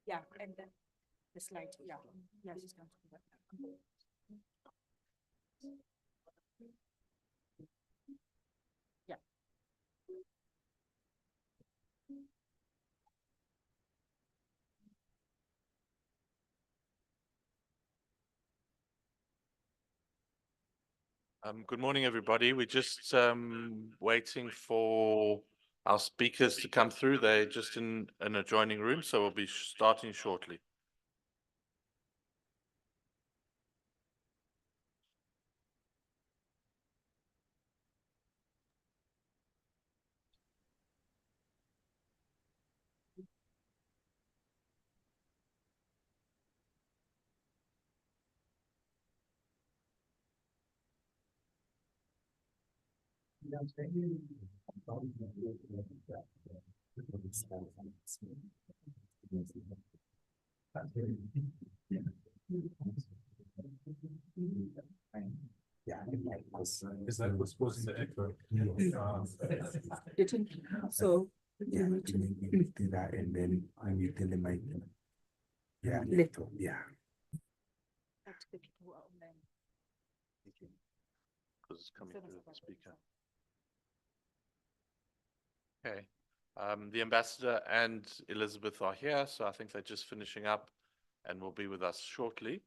Yeah, and then the slide, yeah, yes, it's going to do that. Yeah. Good morning, everybody. We're just waiting for our speakers to come through. They're just in an adjoining room, so we'll be starting shortly. Yeah, is that what's causing the echo? So. Yeah, you need to do that and then I need to make it. Yeah, yeah. Because it's coming through the speaker. Okay. The ambassador and Elizabeth are here, so I think they're just finishing up and will be with us shortly.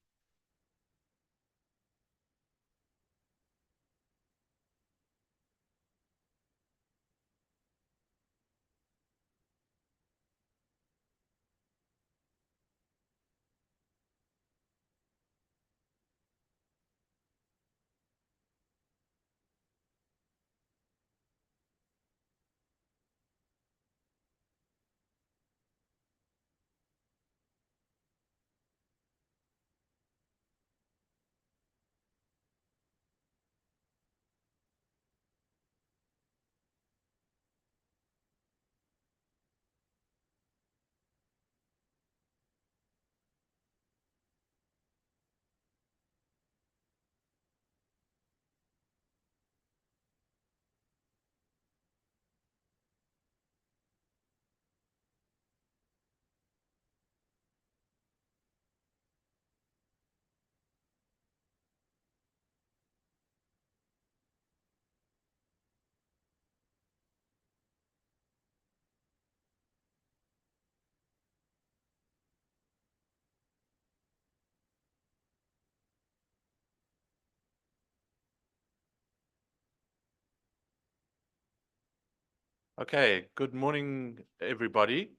Okay, good morning, everybody,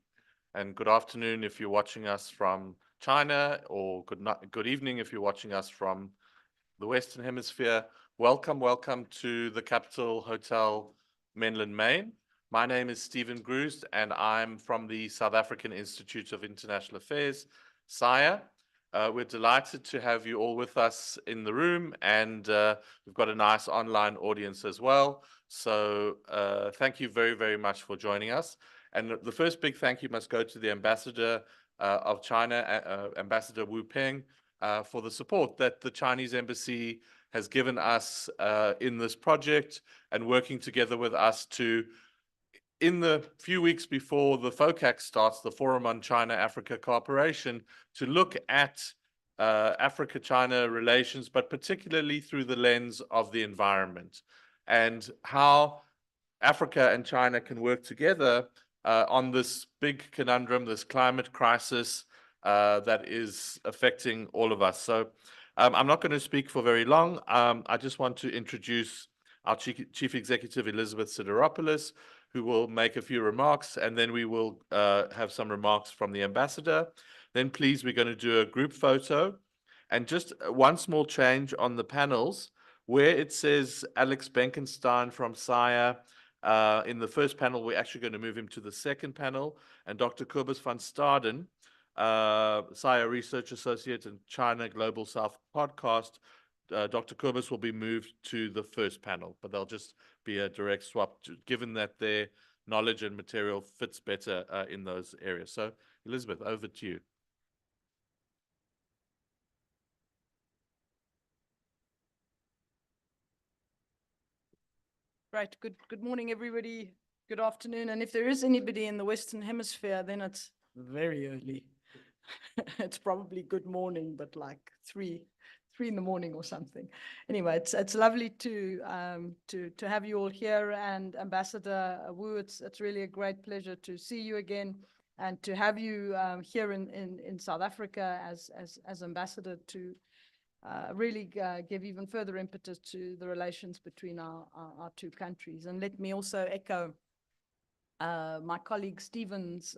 and good afternoon if you're watching us from China, or good evening if you're watching us from the Western Hemisphere. Welcome to the Capital Hotel, Menlyn, Maine. My name is Stephen Groost, and I'm from the South African Institute of International Affairs, SIA. We're delighted to have you all with us in the room, and we've got a nice online audience as well. So thank you very, very much for joining us. And the first big thank you must go to the Ambassador of China, Ambassador Wu Peng, for the support that the Chinese Embassy has given us in this project, and working together with us to, in the few weeks before the FOCAC starts, the Forum on China-Africa Cooperation, to look at Africa-China relations, but particularly through the lens of the environment and how Africa and China can work together on this big conundrum, this climate crisis that is affecting all of us. So I'm not going to speak for very long. I just want to introduce our Chief Executive, Elizabeth Sideropoulos, who will make a few remarks, and then we will have some remarks from the ambassador. Then please, we're going to do a group photo. And just one small change on the panels, where it says Alex Benkenstein from SIA, in the first panel, we're actually going to move him to the second panel, and Dr. Kobus van Staden, SIA Research Associate and China Global South podcast, Dr. Kobus will be moved to the first panel, but they'll just be a direct swap, given that their knowledge and material fits better in those areas. So, Elizabeth, over to you. Right. Good morning, everybody. Good afternoon. And if there is anybody in the Western Hemisphere, then it's very early. It's probably good morning, but like three in the morning or something. Anyway, it's lovely to have you all here, and Ambassador Wu, it's really a great pleasure to see you again and to have you here in South Africa as ambassador to really give even further impetus to the relations between our two countries. And let me also echo my colleague Stephen's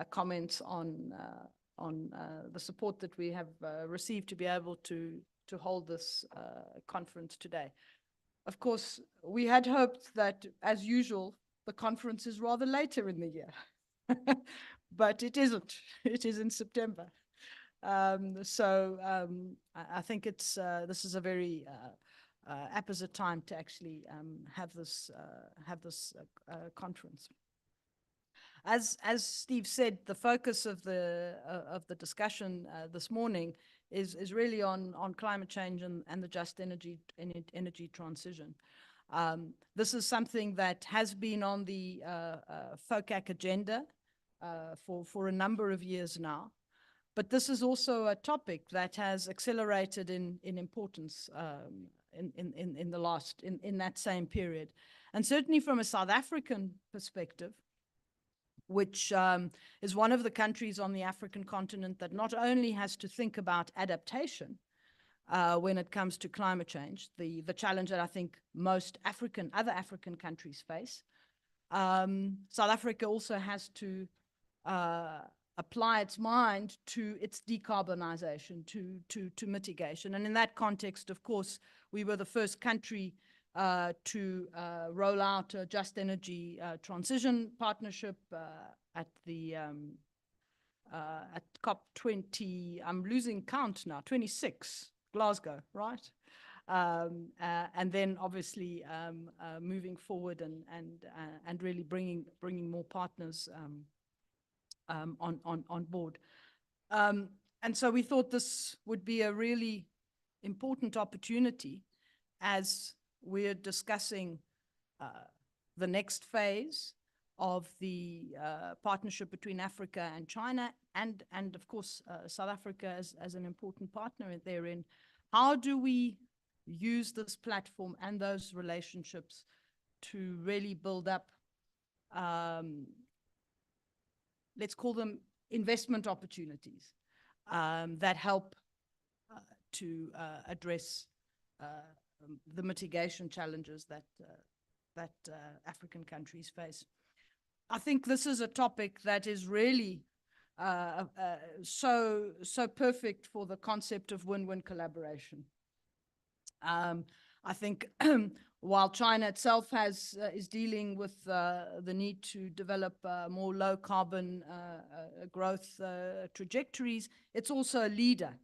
comments on the support that we have received to be able to hold this conference today. Of course, we had hoped that, as usual, the conference is rather later in the year, but it isn't. It is in September. I think this is a very apposite time to actually have this conference. As Steve said, the focus of the discussion this morning is really on climate change and the just energy transition. This is something that has been on the FOCAC agenda for a number of years now. But this is also a topic that has accelerated in importance in that same period. And certainly from a South African perspective, which is one of the countries on the African continent that not only has to think about adaptation when it comes to climate change, the challenge that I think most other African countries face, South Africa also has to apply its mind to its decarbonization, to mitigation. And in that context, of course, we were the first country to roll out a just energy transition partnership at COP20, I'm losing count now, 26, Glasgow, right? And then obviously moving forward and really bringing more partners on board. And so we thought this would be a really important opportunity as we're discussing the next phase of the partnership between Africa and China, and of course South Africa as an important partner therein. How do we use this platform and those relationships to really build up let's call them investment opportunities that help to address the mitigation challenges that African countries face. I think this is a topic that is really so perfect for the concept of win-win collaboration. I think while China itself is dealing with the need to develop more low carbon growth trajectories, it's also a leader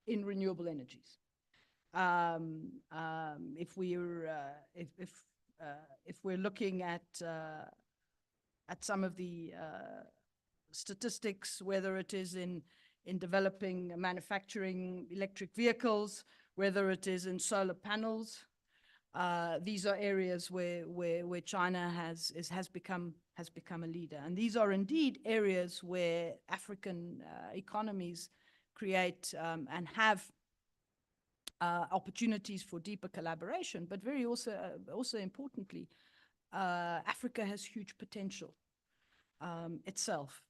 in renewable energies. If we're looking at some of the statistics, whether it is in developing manufacturing electric vehicles, whether it is in solar panels, these are areas where China has become a leader. And these are indeed areas where African economies create and have opportunities for deeper collaboration, but very also importantly, Africa has huge potential itself.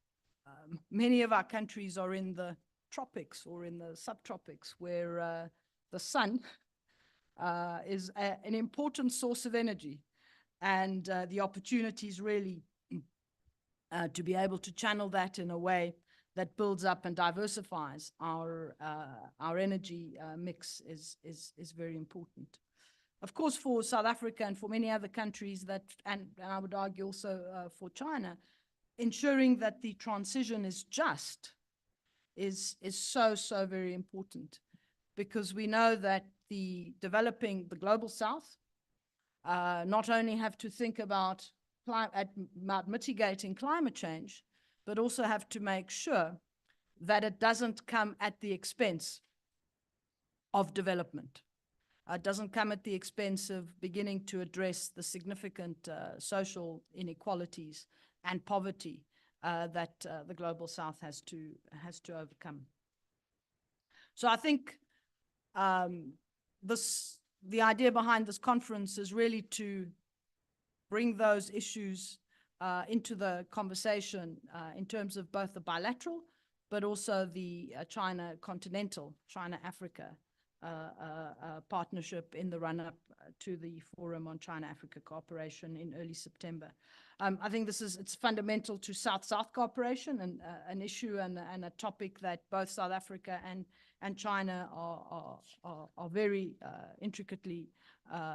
Many of our countries are in the tropics or in the subtropics, where the sun is an important source of energy, and the opportunities really to be able to channel that in a way that builds up and diversifies our energy mix is very important. Of course, for South Africa and for many other countries and I would argue also for China, ensuring that the transition is just is so very important, because we know that the global South not only have to think about mitigating climate change, but also have to make sure that it doesn't come at the expense of development. doesn't come at the expense of beginning to address the significant social inequalities and poverty that the Global South has to overcome. So I think the idea behind this conference is really to bring those issues into the conversation in terms of both the bilateral, but also the China continental, China-Africa partnership in the run-up to the Forum on China-Africa Cooperation in early September. I think it's fundamental to South-South cooperation, and an issue and a topic that both South Africa and China are very intricately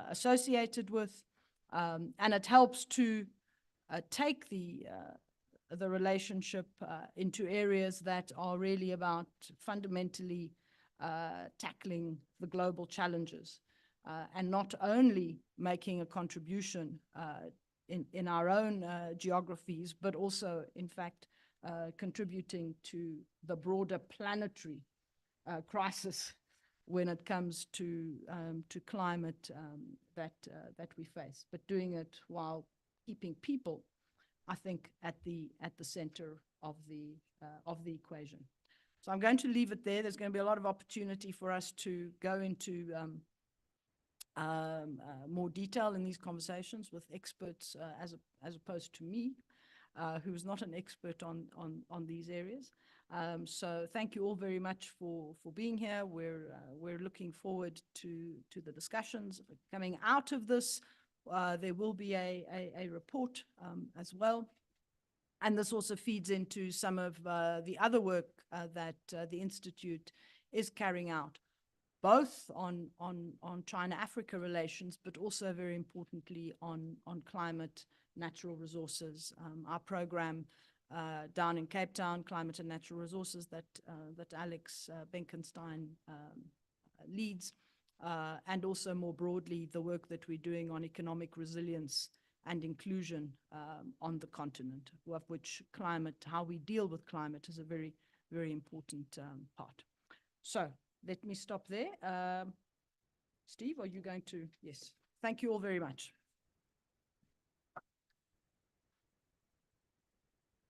associated with. And it helps to take the relationship into areas that are really about fundamentally tackling the global challenges, and not only making a contribution in our own geographies, but also, in fact, contributing to the broader planetary crisis when it comes to climate that we face, but doing it while keeping people, I think, at the center of the equation. So I'm going to leave it there. There's going to be a lot of opportunity for us to go into more detail in these conversations with experts, as opposed to me, who is not an expert on these areas. So thank you all very much for being here. We're looking forward to the discussions coming out of this. There will be a report as well. And this also feeds into some of the other work that the Institute is carrying out, both on China-Africa relations, but also very importantly on climate, natural resources. Our program down in Cape Town, Climate and Natural Resources, that Alex Benkenstein leads, and also more broadly the work that we're doing on economic resilience and inclusion on the continent, of which climate, how we deal with climate, is a very, very important part. So let me stop there. Steve, are you going to? Yes. Thank you all very much.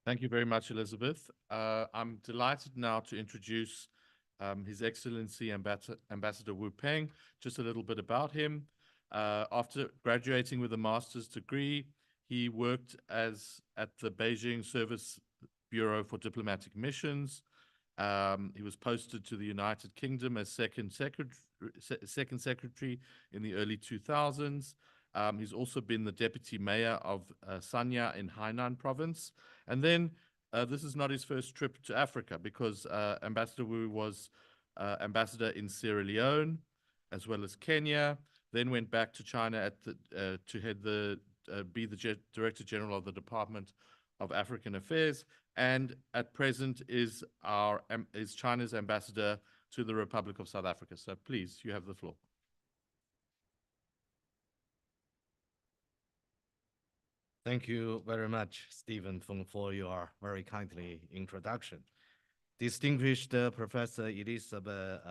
Thank you very much, Elizabeth. I'm delighted now to introduce His Excellency Ambassador Wu Peng. Just a little bit about him. After graduating with a master's degree, he worked at the Beijing Service Bureau for Diplomatic Missions. He was posted to the United Kingdom as second secretary in the early 2000s. He's also been the deputy mayor of Sanya in Hainan province. And then this is not his first trip to Africa, because Ambassador Wu was ambassador in Sierra Leone, as well as Kenya, then went back to China to head be the Director General of the Department of African Affairs, and at present is China's ambassador to the Republic of South Africa. So please, you have the floor. Thank you very much, Stephen, for your very kindly introduction. Distinguished Professor Elizabeth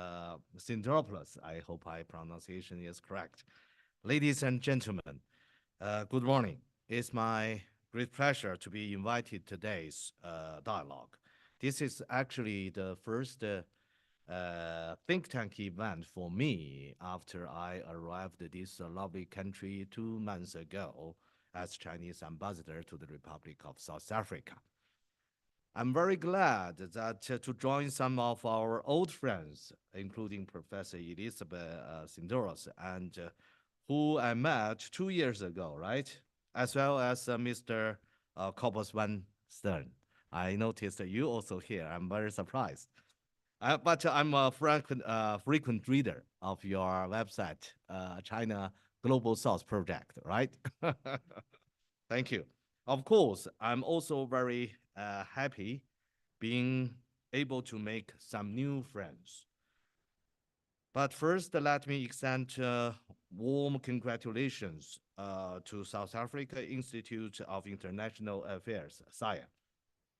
Sinteropoulos, I hope my pronunciation is correct. Ladies and gentlemen, good morning. It's my great pleasure to be invited to today's dialogue. This is actually the first think tank event for me after I arrived at this lovely country 2 months ago as Chinese ambassador to the Republic of South Africa. I'm very glad that to join some of our old friends, including Professor Elizabeth Sinteropoulos, and who I met 2 years ago, right? As well as Mr. Cobus van Stern. I noticed that you also here. I'm very surprised. But I'm a frequent reader of your website, China Global South Project, right? Thank you. Of course, I'm also very happy being able to make some new friends. But first, let me extend warm congratulations to South Africa Institute of International Affairs, SIA,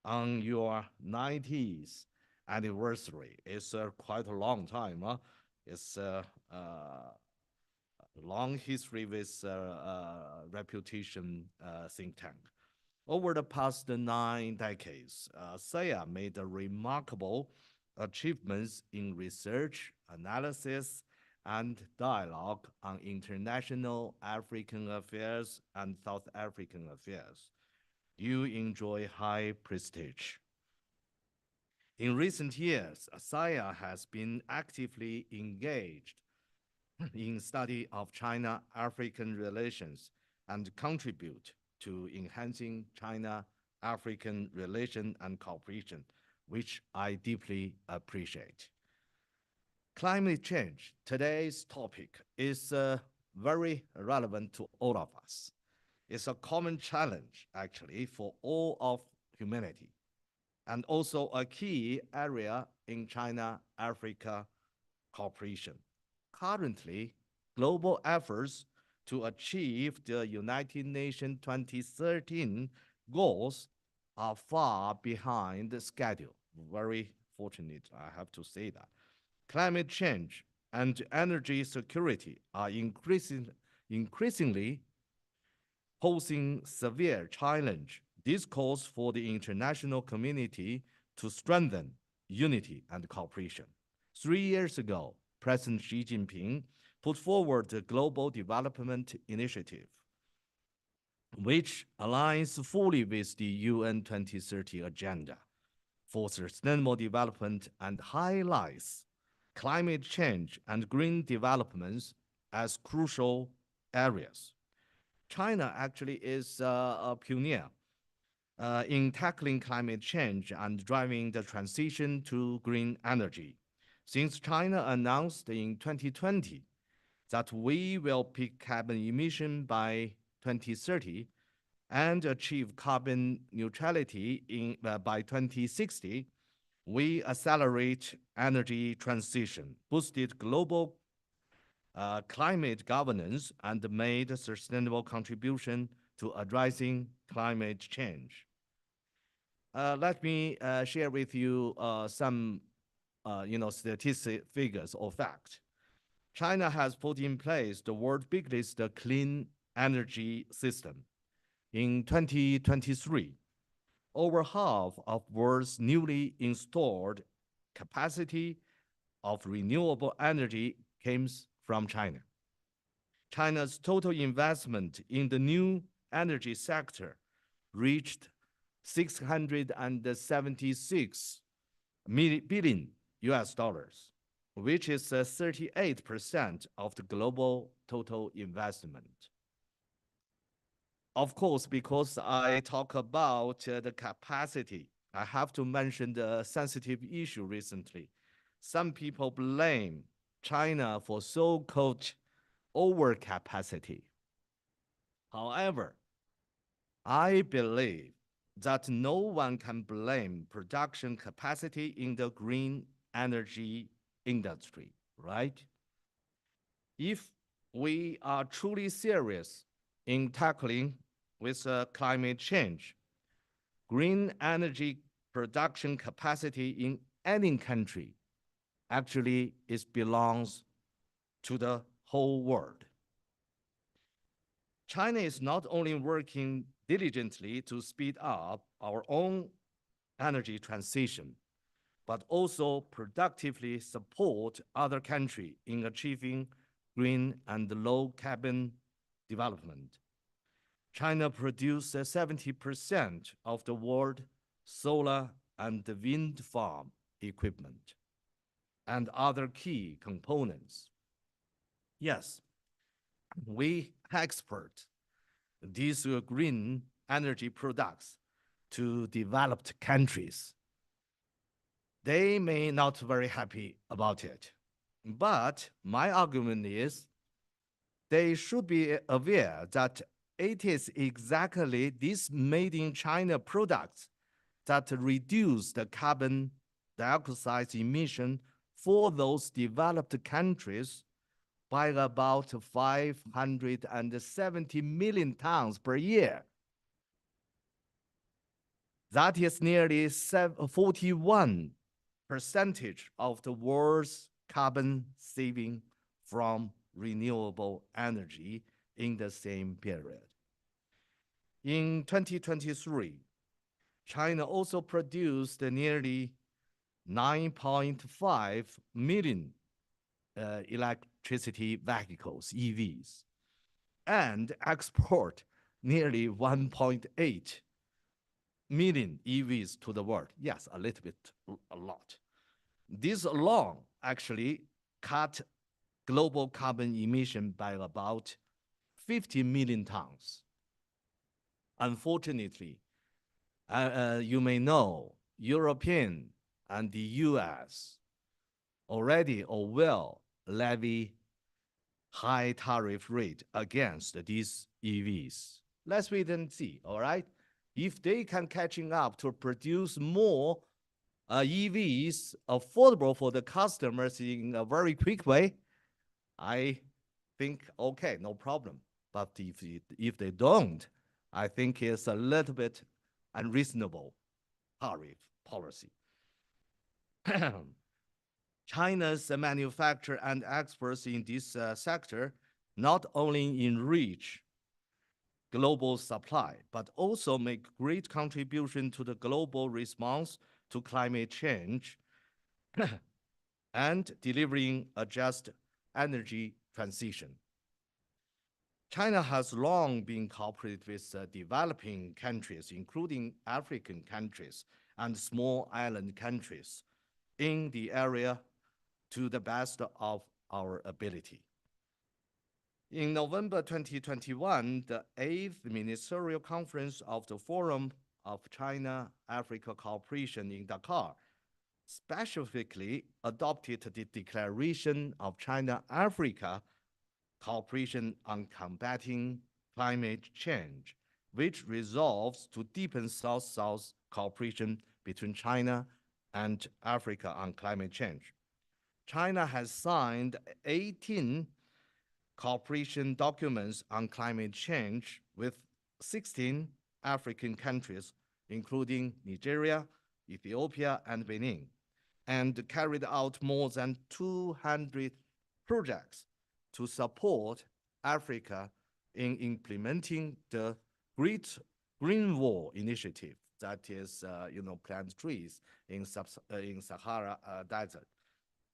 on your 90th anniversary. It's quite a long time. Huh? It's long history with reputation think tank. Over the past 9 decades, SAIA made a remarkable achievements in research, analysis, and dialogue on international African affairs and South African affairs. You enjoy high prestige. In recent years, SAIA has been actively engaged in study of China-African relations and contribute to enhancing China-African relation and cooperation, which I deeply appreciate. Climate change, today's topic, is very relevant to all of us. It's a common challenge, actually, for all of humanity, and also a key area in China-Africa cooperation. Currently, global efforts to achieve the United Nations 2013 goals are far behind the schedule. Very fortunate, I have to say that. Climate change and energy security are increasingly posing severe challenge. This calls for the international community to strengthen unity and cooperation. 3 years ago, President Xi Jinping put forward the Global Development Initiative, which aligns fully with the UN 2030 agenda for sustainable development and highlights climate change and green developments as crucial areas. China actually is a pioneer in tackling climate change and driving the transition to green energy. Since China announced in 2020 that we will peak carbon emission by 2030 and achieve carbon neutrality by 2060, we accelerate energy transition, boosted global climate governance, and made a sustainable contribution to addressing climate change. Let me share with you some statistic figures or facts. China has put in place the world's biggest clean energy system. In 2023, over half of world's newly installed capacity of renewable energy came from China. China's total investment in the new energy sector reached $676 billion, which is 38% of the global total investment. Of course, because I talk about the capacity, I have to mention the sensitive issue recently. Some people blame China for so-called overcapacity. However, I believe that no one can blame production capacity in the green energy industry, right? If we are truly serious in tackling with climate change, green energy production capacity in any country actually belongs to the whole world. China is not only working diligently to speed up our own energy transition, but also productively support other countries in achieving green and low carbon development. China produces 70% of the world solar and wind farm equipment and other key components. Yes, we export these green energy products to developed countries. They may not be very happy about it, but my argument is they should be aware that it is exactly these made in China products that reduce the carbon dioxide emission for those developed countries by about 570 million tons per year. That is nearly 41% of the world's carbon saving from renewable energy in the same period. In 2023, China also produced nearly 9.5 million electricity vehicles, EVs, and export nearly 1.8 million EVs to the world. Yes, a little bit, a lot. This alone actually cut global carbon emission by about 50 million tons. Unfortunately, you may know, European and the US already or will levy high tariff rate against these EVs. Let's wait and see, all right? If they can catching up to produce more EVs affordable for the customers in a very quick way, I think, okay, no problem. But if they don't, I think it's a little bit unreasonable tariff policy. China's manufacturer and experts in this sector not only enrich global supply, but also make great contribution to the global response to climate change and delivering a just energy transition. China has long been cooperated with developing countries, including African countries and small island countries, in the area to the best of our ability. In November 2021, the 8th Ministerial Conference of the Forum of China-Africa Cooperation in Dakar specifically adopted the Declaration of China-Africa Cooperation on Combating Climate Change, which resolves to deepen South-South cooperation between China and Africa on climate change. China has signed 18 cooperation documents on climate change with 16 African countries, including Nigeria, Ethiopia, and Benin, and carried out more than 200 projects to support Africa in implementing the Great Green Wall Initiative, that is, plant trees in Sahara Desert.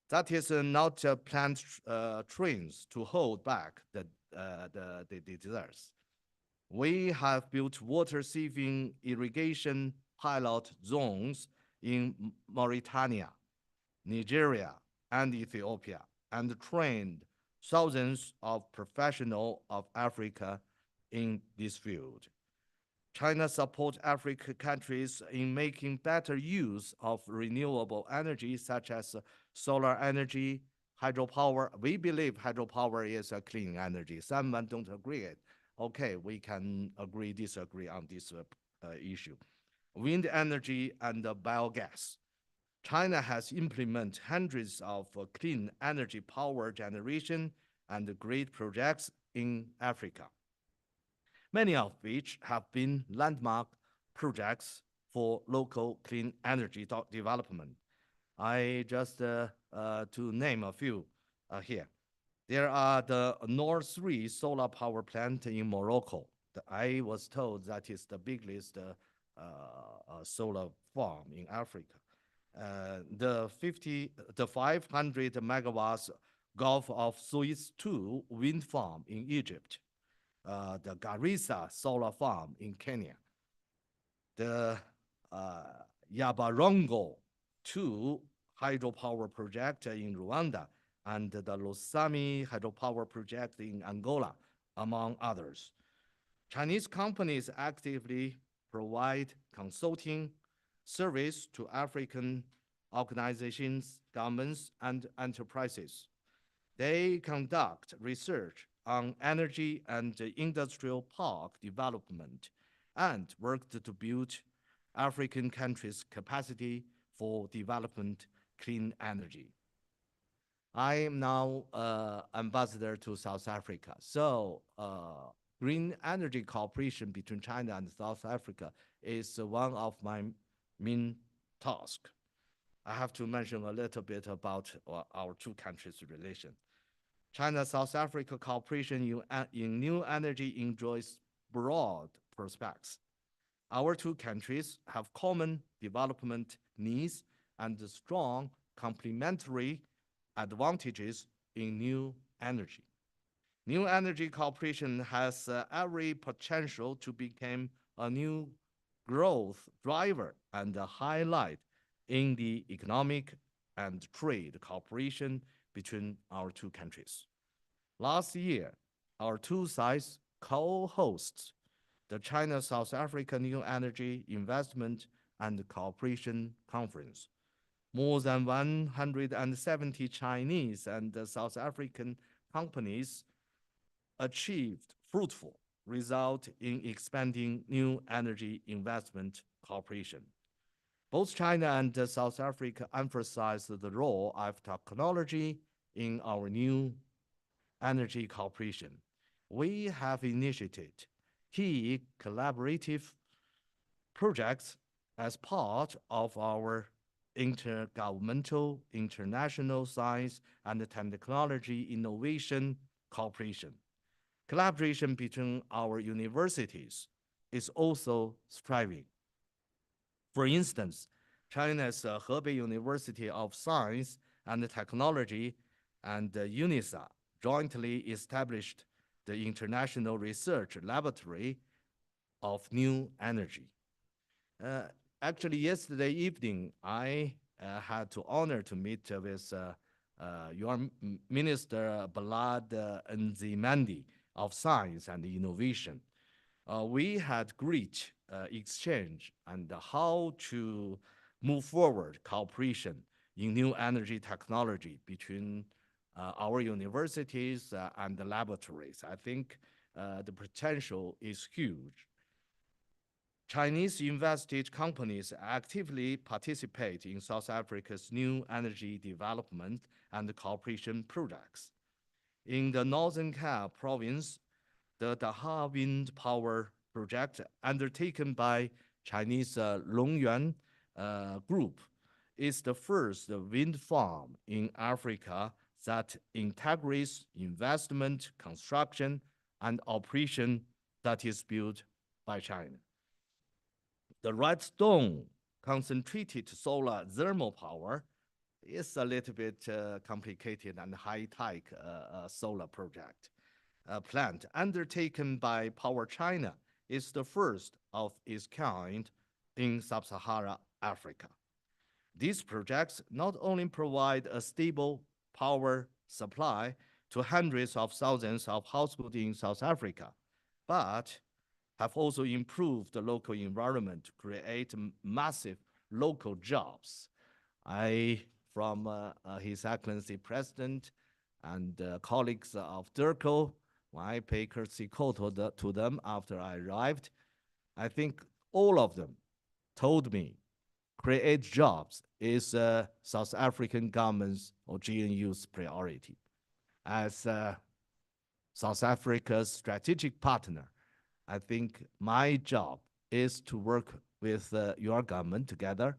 That is not plant trees to hold back the deserts. We have built water-saving irrigation pilot zones in Mauritania, Nigeria, and Ethiopia, and trained thousands of professionals of Africa in this field. China supports African countries in making better use of renewable energy, such as solar energy, hydropower. We believe hydropower is a clean energy. Someone don't agree it. Okay, we can agree, disagree on this issue. Wind energy and biogas. China has implemented hundreds of clean energy power generation and great projects in Africa, many of which have been landmark projects for local clean energy development. I just to name a few here. There are the North 3 solar power plant in Morocco. I was told that is the biggest solar farm in Africa. The 500 megawatts Gulf of Suez 2 wind farm in Egypt, the Garissa solar farm in Kenya, the Yabarongo 2 hydropower project in Rwanda, and the Losami hydropower project in Angola, among others. Chinese companies actively provide consulting service to African organizations, governments, and enterprises. They conduct research on energy and industrial park development and work to build African countries' capacity for development clean energy. I am now ambassador to South Africa. So green energy cooperation between China and South Africa is one of my main tasks. I have to mention a little bit about our two countries' relation. China-South Africa cooperation in new energy enjoys broad prospects. Our two countries have common development needs and strong complementary advantages in new energy. New energy cooperation has every potential to become a new growth driver and a highlight in the economic and trade cooperation between our two countries. Last year, our two sides co-hosts the China-South Africa New Energy Investment and Cooperation Conference. More than 170 Chinese and South African companies achieved fruitful result in expanding new energy investment cooperation. Both China and South Africa emphasized the role of technology in our new energy cooperation. We have initiated key collaborative projects as part of our intergovernmental international science and technology innovation cooperation. Collaboration between our universities is also thriving. For instance, China's Hebei University of Science and Technology and UNISA jointly established the International Research Laboratory of New Energy. Actually, yesterday evening, I had the honor to meet with your Minister Balad Nzimandi of Science and Innovation. We had great exchange and how to move forward cooperation in new energy technology between our universities and the laboratories. I think the potential is huge. Chinese invested companies actively participate in South Africa's new energy development and cooperation projects. In the Northern Cape province, the Daha Wind Power Project undertaken by Chinese Longyuan Group is the first wind farm in Africa that integrates investment, construction, and operation that is built by China. The Redstone concentrated solar thermal power is a little bit complicated and high-tech solar project. Plant undertaken by Power China is the first of its kind in sub-Saharan Africa. These projects not only provide a stable power supply to hundreds of thousands of households in South Africa, but have also improved the local environment to create massive local jobs. From His Excellency President and colleagues of DIRCO, I pay courtesy call to them after I arrived. I think all of them told me create jobs is South African government's or GNU's priority. As South Africa's strategic partner, I think my job is to work with your government together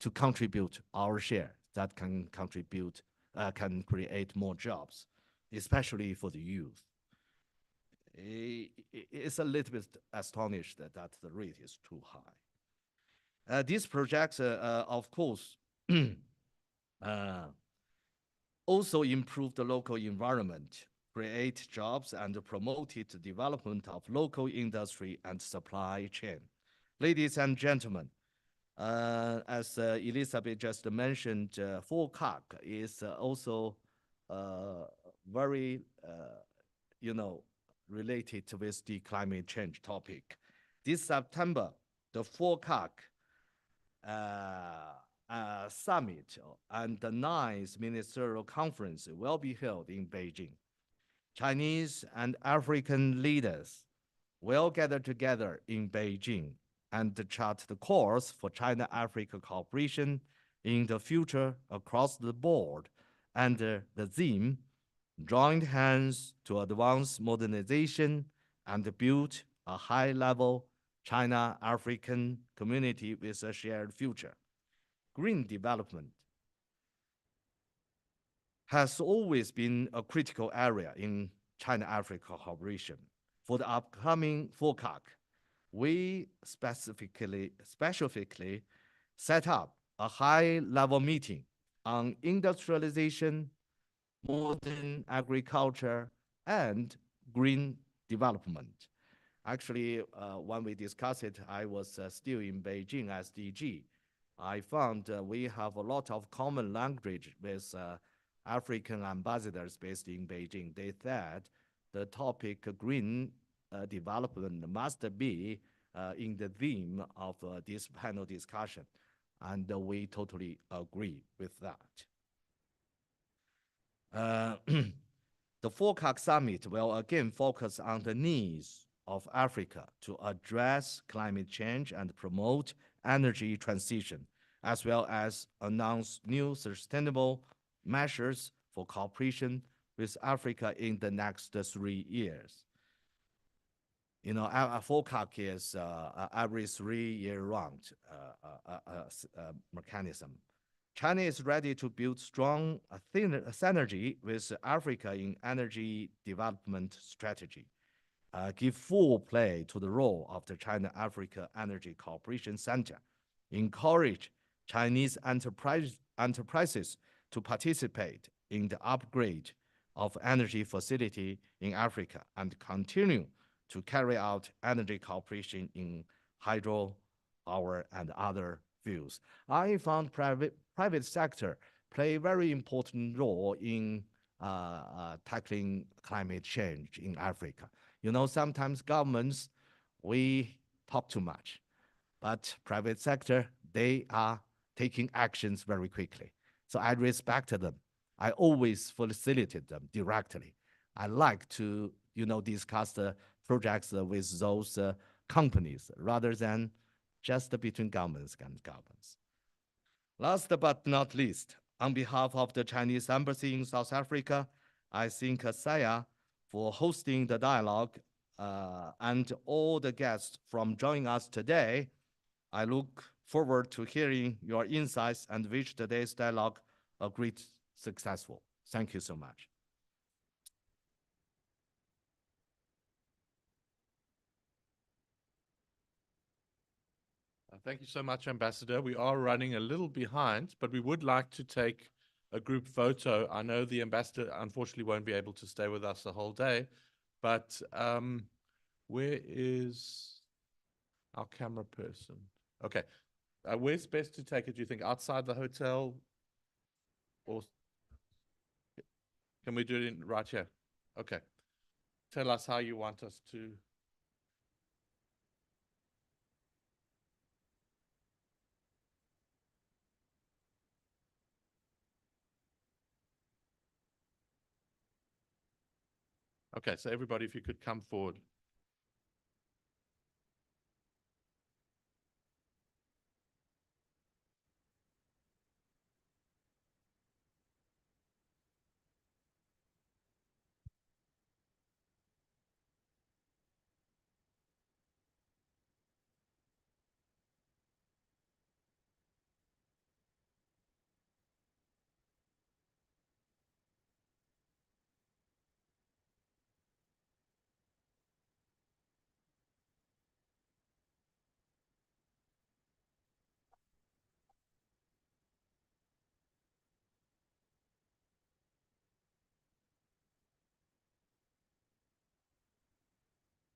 to contribute our share that can contribute, can create more jobs, especially for the youth. It's a little bit astonished that the rate is too high. These projects, of course, also improve the local environment, create jobs, and promoted the development of local industry and supply chain. Ladies and gentlemen, as Elizabeth just mentioned, FOCAC is also very, related with the climate change topic. This September, the FOCAC summit and the 9th Ministerial Conference will be held in Beijing. Chinese and African leaders will gather together in Beijing and chart the course for China-Africa cooperation in the future across the board under the theme, joined hands to advance modernization and build a high-level China-African community with a shared future. Green development has always been a critical area in China-Africa cooperation. For the upcoming FOCAC, we specifically set up a high-level meeting on industrialization, modern agriculture, and green development. Actually, when we discussed it, I was still in Beijing as DG. I found we have a lot of common language with African ambassadors based in Beijing. They said the topic green development must be in the theme of this panel discussion. And we totally agree with that. The FOCAC summit will again focus on the needs of Africa to address climate change and promote energy transition, as well as announce new sustainable measures for cooperation with Africa in the next 3 years. You know, our FOCAC is every 3-year round mechanism. China is ready to build strong synergy with Africa in energy development strategy, give full play to the role of the China-Africa Energy Cooperation Center, encourage Chinese enterprises to participate in the upgrade of energy facility in Africa, and continue to carry out energy cooperation in hydro power and other fields. I found private sector play a very important role in tackling climate change in Africa. You know, sometimes governments, we talk too much, but private sector, they are taking actions very quickly. So I respect them. I always facilitate them directly. I like to, you know, discuss the projects with those companies rather than just between governments and governments. Last but not least, on behalf of the Chinese Embassy in South Africa, I thank Saya for hosting the dialogue and all the guests from joining us today. I look forward to hearing your insights and wish today's dialogue a great successful. Thank you so much. Thank you so much, Ambassador. We are running a little behind, but we would like to take a group photo. I know the ambassador unfortunately won't be able to stay with us the whole day, but where is our camera person? Okay. Where's best to take it, do you think? Outside the hotel? Or can we do it right here? Okay. Tell us how you want us to. Okay, so everybody, if you could come forward.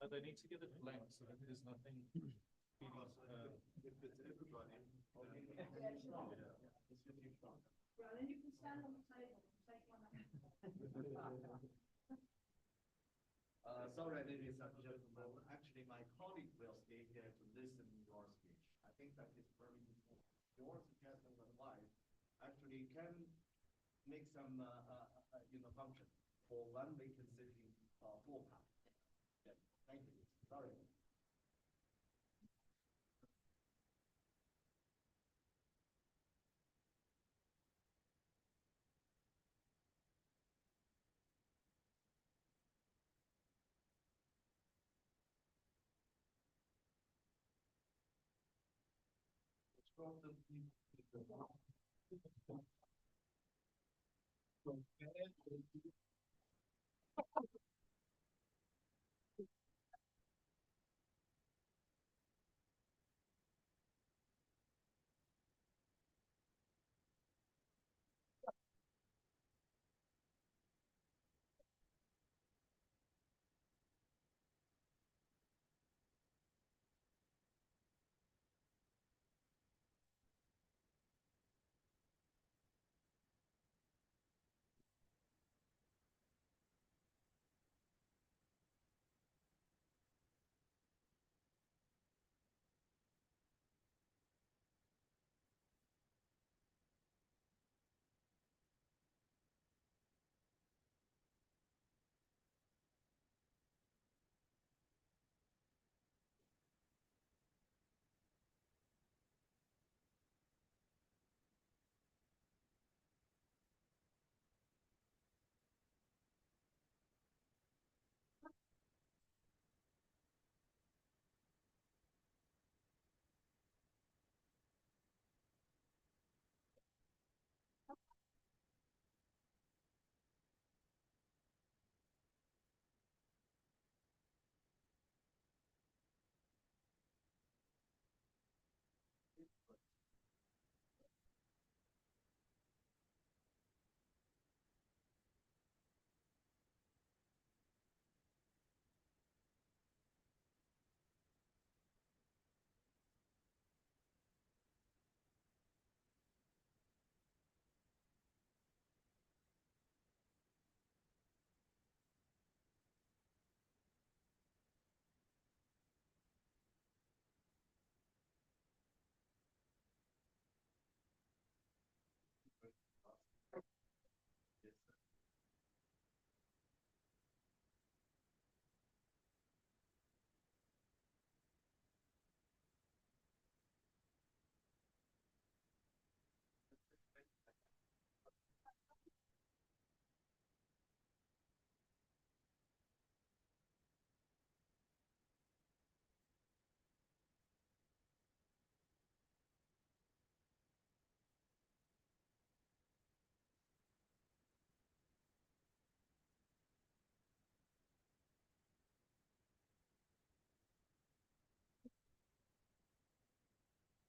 They need to get it blank so that there's nothing. Sorry, ladies and gentlemen. Actually, my colleague will stay here to listen to your speech. I think that is very important. Your suggestion and advice actually can make some, function for when we considering forecast. Yes, thank you. Sorry.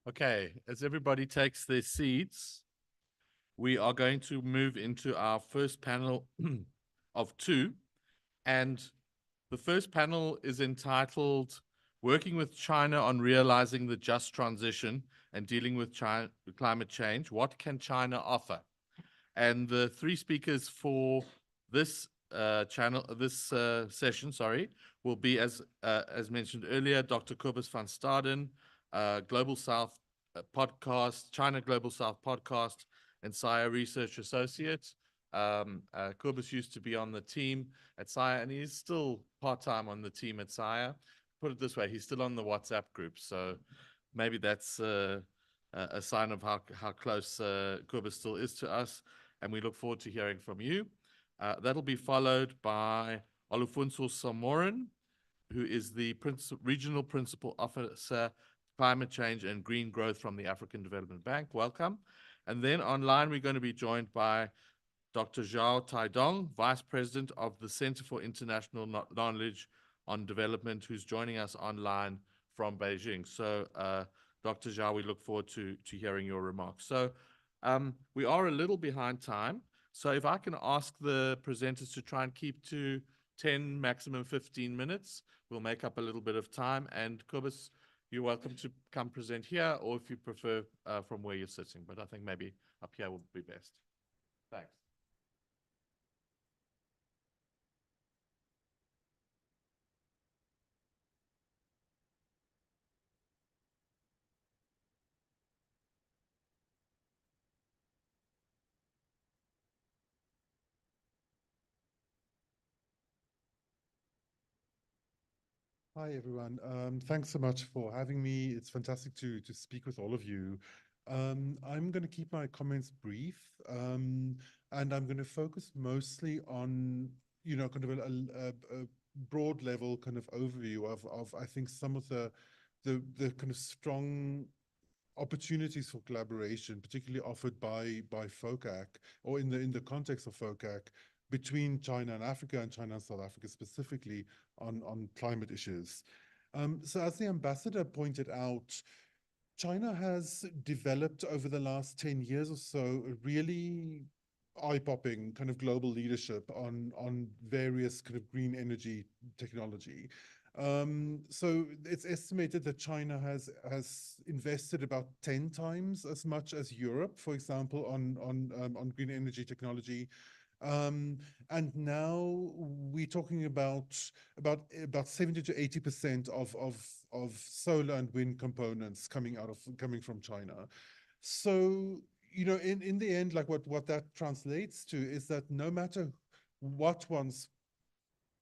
Okay, as everybody takes their seats, we are going to move into our first panel of two. And the first panel is entitled Working with China on Realizing the Just Transition and Dealing with Climate Change. What can China offer? And the three speakers for this session, will be as mentioned earlier, Dr. Cobus van Staden, Global South podcast, China Global South podcast, and SIA Research Associate. Cobus used to be on the team at SIA, and he's still part-time on the team at SIA. Put it this way, he's still on the WhatsApp group, so maybe that's a sign of how close Cobus still is to us, and we look forward to hearing from you. That'll be followed by Olufunso Samorin, who is the Regional Principal Officer, Climate Change and Green Growth from the African Development Bank. Welcome. And then online, we're going to be joined by Dr. Zhao Taidong, Vice President of the Center for International Knowledge on Development, who's joining us online from Beijing. So, Dr. Zhao, we look forward to hearing your remarks. So, we are a little behind time. So if I can ask the presenters to try and keep to 10, maximum 15 minutes, we'll make up a little bit of time. And Cobus, you're welcome to come present here, or if you prefer from where you're sitting. But I think maybe up here will be best. Thanks. Hi, everyone. Thanks so much for having me. It's fantastic to speak with all of you. I'm going to keep my comments brief, and I'm going to focus mostly on, kind of a broad level kind of overview of I think some of the kind of strong opportunities for collaboration, particularly offered by FOCAC, or in the context of FOCAC, between China and Africa, and China and South Africa specifically, on climate issues. So as the ambassador pointed out, China has developed over the last 10 years or so a really eye-popping kind of global leadership on various kind of green energy technology. So it's estimated that China has invested about 10 times as much as Europe, for example, on green energy technology. And now we're talking about 70 to 80% of solar and wind components coming from China. So, you know, in the end, like what that translates to is that no matter what one's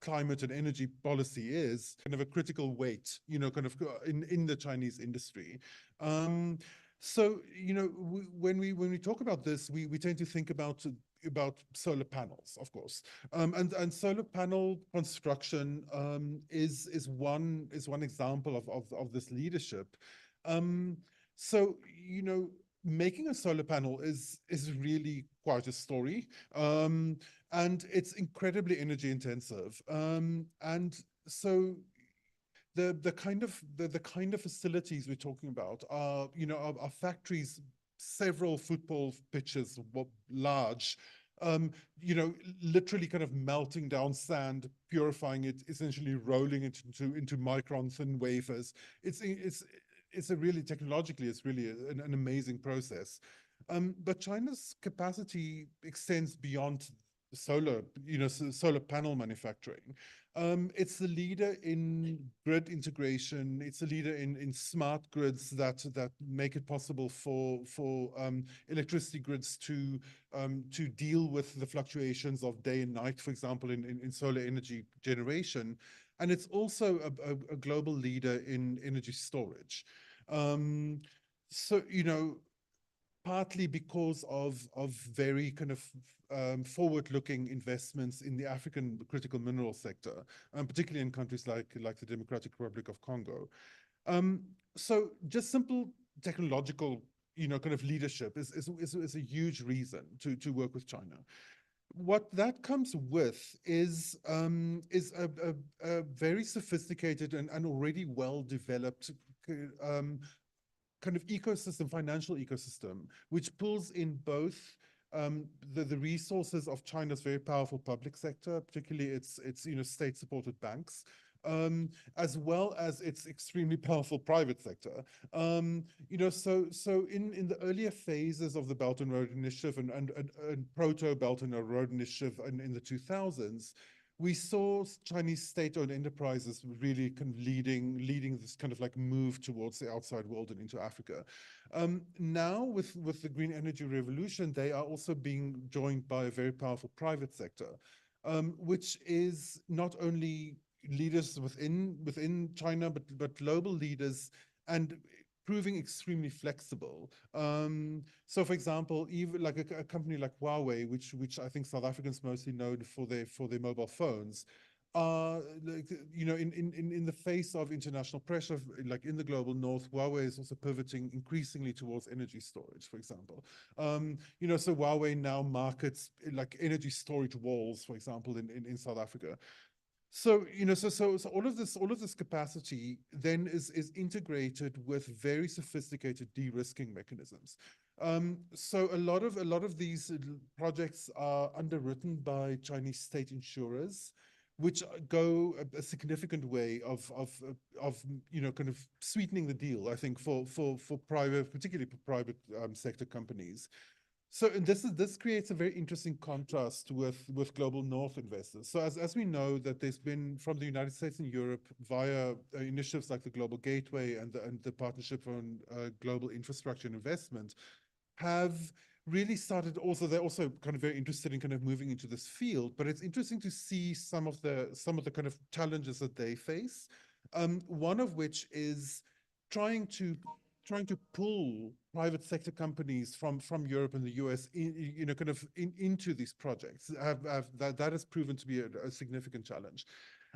climate and energy policy is, kind of a critical weight, you know, kind of in the Chinese industry. So, you know, when we talk about this, we tend to think about solar panels, of course, and solar panel construction is one example of this leadership. So, you know, making a solar panel is really quite a story, and it's incredibly energy intensive. And so the kind of facilities we're talking about are, you know, are factories several football pitches large, you know, literally kind of melting down sand, purifying it, essentially rolling it into micron thin wafers. It's a really technologically, it's really an amazing process. But China's capacity extends beyond solar, you know, solar panel manufacturing. It's the leader in grid integration. It's a leader in smart grids that make it possible for electricity grids to deal with the fluctuations of day and night, for example, in solar energy generation. And it's also a global leader in energy storage. So, you know, partly because of very kind of forward-looking investments in the African critical mineral sector, particularly in countries like the Democratic Republic of Congo. So just simple technological, you know, kind of leadership is a huge reason to work with China. What that comes with is a very sophisticated and already well-developed kind of ecosystem, financial ecosystem, which pulls in both the resources of China's very powerful public sector, particularly its you know, state-supported banks, as well as its extremely powerful private sector. You know, so in the earlier phases of the Belt and Road Initiative and proto Belt and Road Initiative in the 2000s, we saw Chinese state-owned enterprises really kind of leading this kind of like move towards the outside world and into Africa. Now with the green energy revolution, they are also being joined by a very powerful private sector, which is not only leaders within China, but global leaders, and proving extremely flexible. So for example, even like a company like Huawei, which I think South Africans mostly know for their mobile phones, like, you know, in the face of international pressure, like in the global north, Huawei is also pivoting increasingly towards energy storage, for example. You know, so Huawei now markets like energy storage walls, for example, in South Africa. So, you know, so all of this capacity then is integrated with very sophisticated de-risking mechanisms. So a lot of these projects are underwritten by Chinese state insurers, which go a significant way of you know, kind of sweetening the deal, I think, for private, particularly for private sector companies. So this creates a very interesting contrast with global north investors. So as we know that there's been from the United States and Europe via initiatives like the Global Gateway and the Partnership on Global Infrastructure and Investment have really started also, they're also kind of very interested in kind of moving into this field, but it's interesting to see some of the kind of challenges that they face. One of which is trying to pull private sector companies from Europe and the US, you know, kind of into these projects. That has proven to be a significant challenge.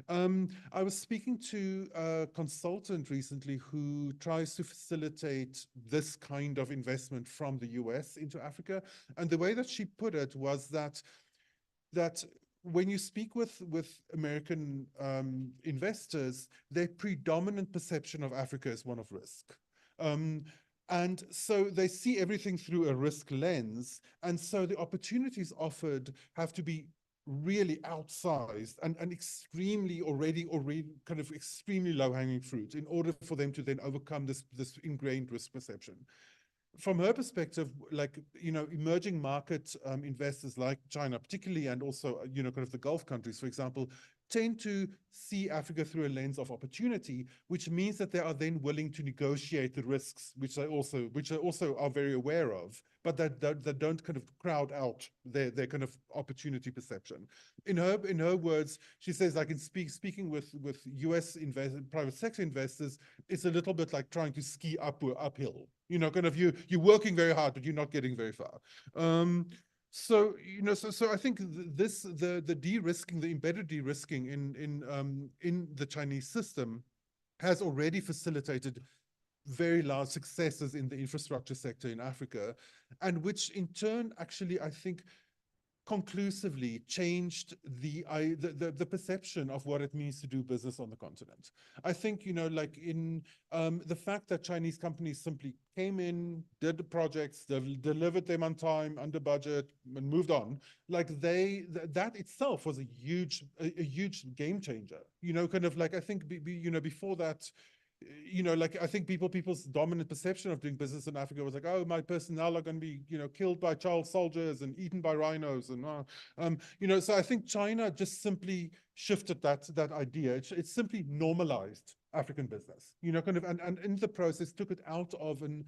I was speaking to a consultant recently who tries to facilitate this kind of investment from the US into Africa. And the way that she put it was that when you speak with American investors, their predominant perception of Africa is one of risk. And so they see everything through a risk lens. And so the opportunities offered have to be really outsized and extremely already kind of extremely low-hanging fruit in order for them to then overcome this ingrained risk perception. From her perspective, like, you know, emerging market investors like China particularly, and also, you know, kind of the Gulf countries, for example, tend to see Africa through a lens of opportunity, which means that they are then willing to negotiate the risks, which they also are very aware of, but that don't kind of crowd out their kind of opportunity perception. In her words, she says, like, in speaking with US private sector investors, it's a little bit like trying to ski uphill. You know, kind of you're working very hard, but you're not getting very far. So, you know, so I think the de-risking, the embedded de-risking in the Chinese system has already facilitated very large successes in the infrastructure sector in Africa, and which in turn actually, I think, conclusively changed the perception of what it means to do business on the continent. I think, you know, like in the fact that Chinese companies simply came in, did the projects, delivered them on time, under budget, and moved on, like that itself was a huge game changer. You know, kind of like, I think, you know, before that, you know, like, I think people's dominant perception of doing business in Africa was like, oh, my personnel are going to be, you know, killed by child soldiers and eaten by rhinos, and you know, so I think China just simply shifted that idea. It's simply normalized African business, you know, kind of, and in the process took it out of an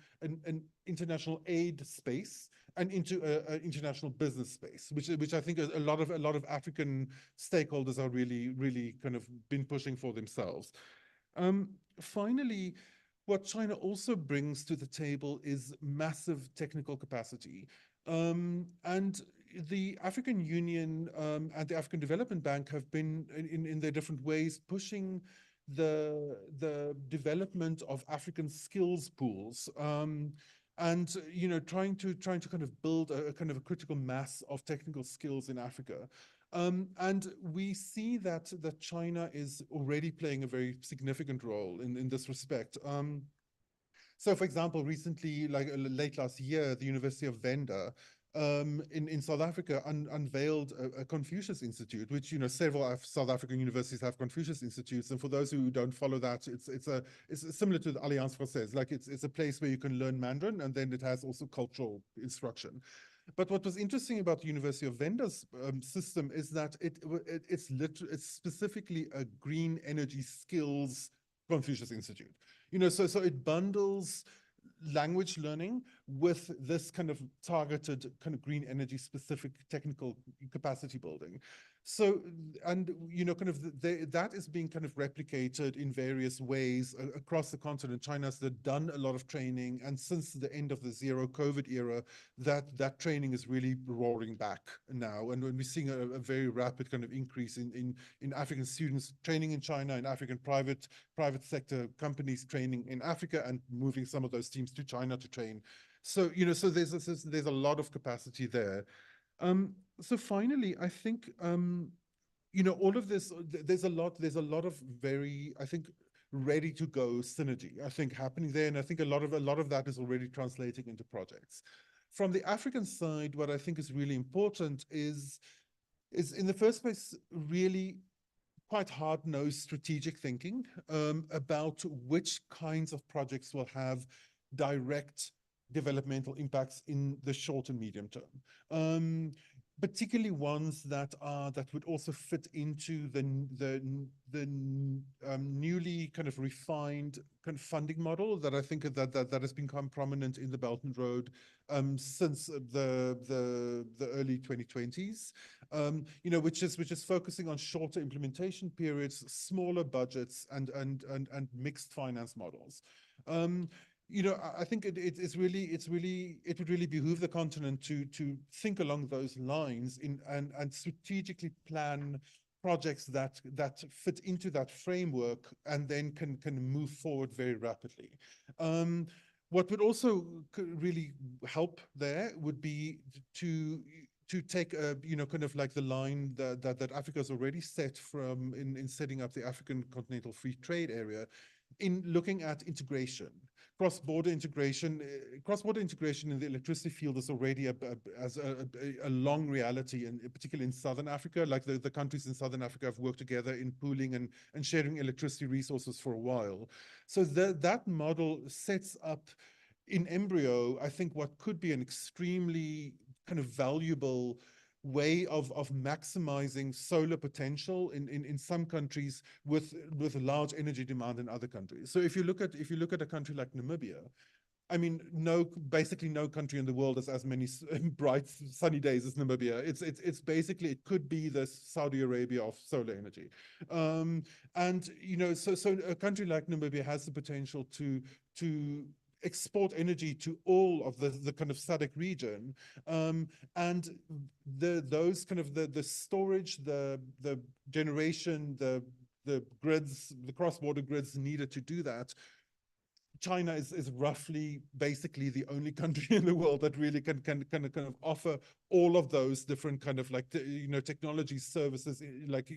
international aid space and into an international business space, which I think a lot of African stakeholders are really kind of been pushing for themselves. Finally, what China also brings to the table is massive technical capacity. And the African Union and the African Development Bank have been, in their different ways, pushing the development of African skills pools. And, you know, trying to kind of build a kind of a critical mass of technical skills in Africa. And we see that China is already playing a very significant role in this respect. So, for example, recently, like late last year, the University of Venda in South Africa unveiled a Confucius Institute, which, you know, several South African universities have Confucius Institutes. And for those who don't follow that, it's similar to the Alliance Française. Like, it's a place where you can learn Mandarin, and then it has also cultural instruction. But what was interesting about the University of Venda's system is that it's specifically a green energy skills Confucius Institute. You know, so it bundles language learning with this kind of targeted kind of green energy specific technical capacity building. So, and, you know, kind of that is being kind of replicated in various ways across the continent. China's done a lot of training, and since the end of the zero COVID era, that training is really roaring back now. And we're seeing a very rapid kind of increase in African students training in China, and African private sector companies training in Africa, and moving some of those teams to China to train. So, you know, so there's a lot of capacity there. So finally, I think, you know, all of this, there's a lot of very, I think, ready to go synergy, I think, happening there. And I think a lot of that is already translating into projects. From the African side, what I think is really important is in the first place, really quite hard-nosed strategic thinking about which kinds of projects will have direct developmental impacts in the short and medium term, particularly ones that would also fit into the newly kind of refined kind of funding model that I think that has become prominent in the Belt and Road since the early 2020s. You know, which is focusing on shorter implementation periods, smaller budgets, and mixed finance models. You know, I think it would really behoove the continent to think along those lines and strategically plan projects that fit into that framework and then can move forward very rapidly. What would also really help there would be to take a, kind of like the line that Africa has already set from in setting up the African Continental Free Trade Area, in looking at integration. Cross-border integration in the electricity field is already a long reality, and particularly in Southern Africa. Like the countries in Southern Africa have worked together in pooling and sharing electricity resources for a while. So that model sets up in embryo, I think, what could be an extremely kind of valuable way of maximizing solar potential in some countries with large energy demand in other countries. So if you look at a country like Namibia, I mean, basically no country in the world has as many bright sunny days as Namibia. It's basically, it could be the Saudi Arabia of solar energy. And so a country like Namibia has the potential to export energy to all of the kind of SADC region, and those kind of the storage, the generation, the grids, the cross-border grids needed to do that. China is roughly basically the only country in the world that really can kind of offer all of those different kind of like technology services, like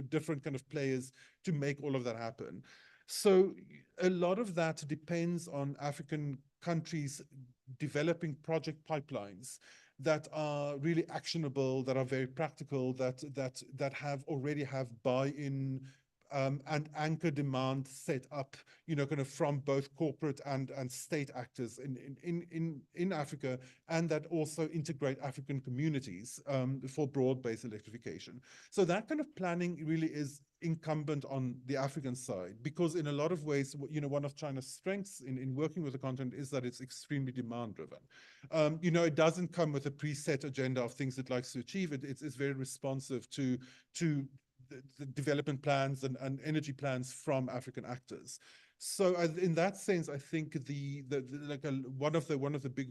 different kind of players to make all of that happen. So a lot of that depends on African countries developing project pipelines that are really actionable, that are very practical, that already have buy-in and anchor demand set up, kind of from both corporate and state actors in Africa, and that also integrate African communities for broad-based electrification. So that kind of planning really is incumbent on the African side, because in a lot of ways, one of China's strengths in working with the continent is that it's extremely demand-driven. It doesn't come with a preset agenda of things it likes to achieve. It's very responsive to the development plans and energy plans from African actors. So in that sense, I think one of the big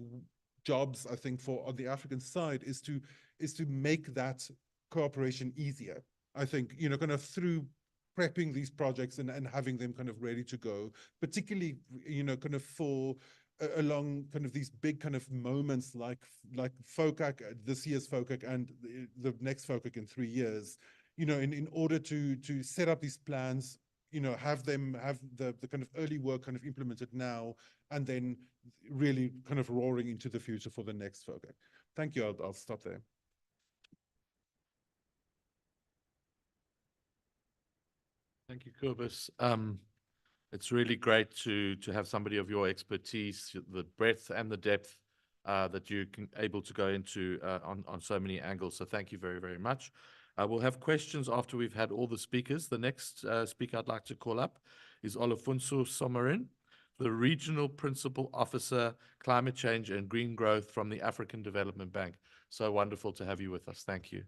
jobs, I think, on the African side is to make that cooperation easier. I think, kind of through prepping these projects and having them kind of ready to go, particularly, kind of for along kind of these big kind of moments like FOCAC, this year's FOCAC and the next FOCAC in 3 years, in order to set up these plans, have the kind of early work kind of implemented now, and then really kind of roaring into the future for the next FOCAC. Thank you. I'll stop there. Thank you, Kobus. It's really great to have somebody of your expertise, the breadth and the depth that you can able to go into on so many angles. So thank you very, very much. We'll have questions after we've had all the speakers. The next speaker I'd like to call up is Olufunso Somarin, the Regional Principal Officer, Climate Change and Green Growth from the African Development Bank. So wonderful to have you with us. Thank you.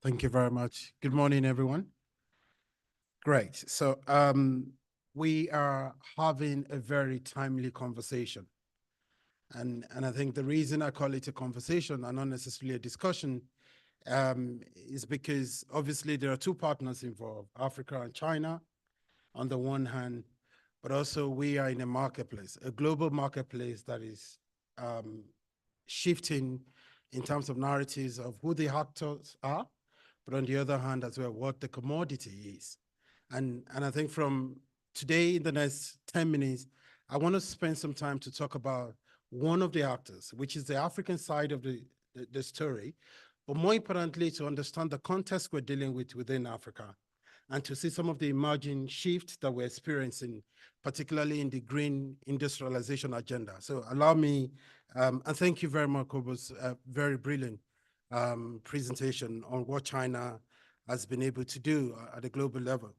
Thank you very much. Good morning, everyone. Great. So we are having a very timely conversation. And I think the reason I call it a conversation and not necessarily a discussion is because obviously there are two partners involved, Africa and China on the one hand, but also we are in a marketplace, a global marketplace that is shifting in terms of narratives of who the actors are, but on the other hand as well, what the commodity is. And I think from today, in the next 10 minutes, I want to spend some time to talk about one of the actors, which is the African side of the story, but more importantly, to understand the context we're dealing with within Africa and to see some of the emerging shifts that we're experiencing, particularly in the green industrialization agenda. So allow me, and thank you very much, Kobus, very brilliant presentation on what China has been able to do at a global level.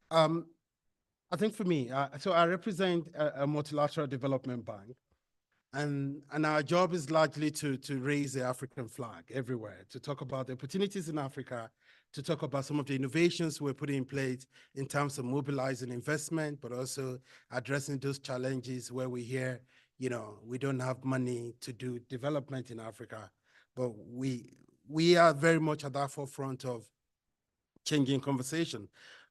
I think for me, so I represent a multilateral development bank, and our job is largely to raise the African flag everywhere, to talk about the opportunities in Africa, to talk about some of the innovations we're putting in place in terms of mobilizing investment, but also addressing those challenges where we hear, we don't have money to do development in Africa, but we we are very much at that forefront of changing conversation.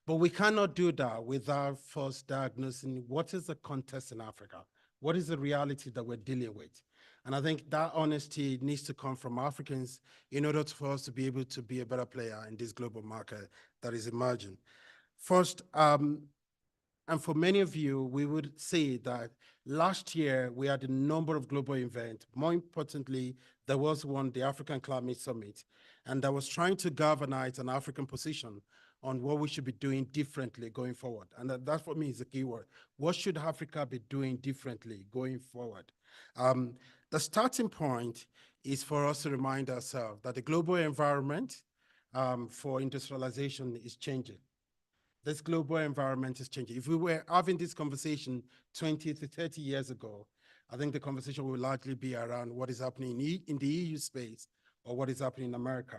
But we cannot do that without first diagnosing what is the context in Africa? What is the reality that we're dealing with? And I think that honesty needs to come from Africans in order for us to be able to be a better player in this global market that is emerging. First, and for many of you, we would say that last year we had a number of global events. More importantly, there was one, the African Climate Summit, and that was trying to galvanize an African position on what we should be doing differently going forward. And that for me is the key word. What should Africa be doing differently going forward? The starting point is for us to remind ourselves that the global environment for industrialization is changing. This global environment is changing. If we were having this conversation 20 to 30 years ago, I think the conversation will largely be around what is happening in the EU space or what is happening in America.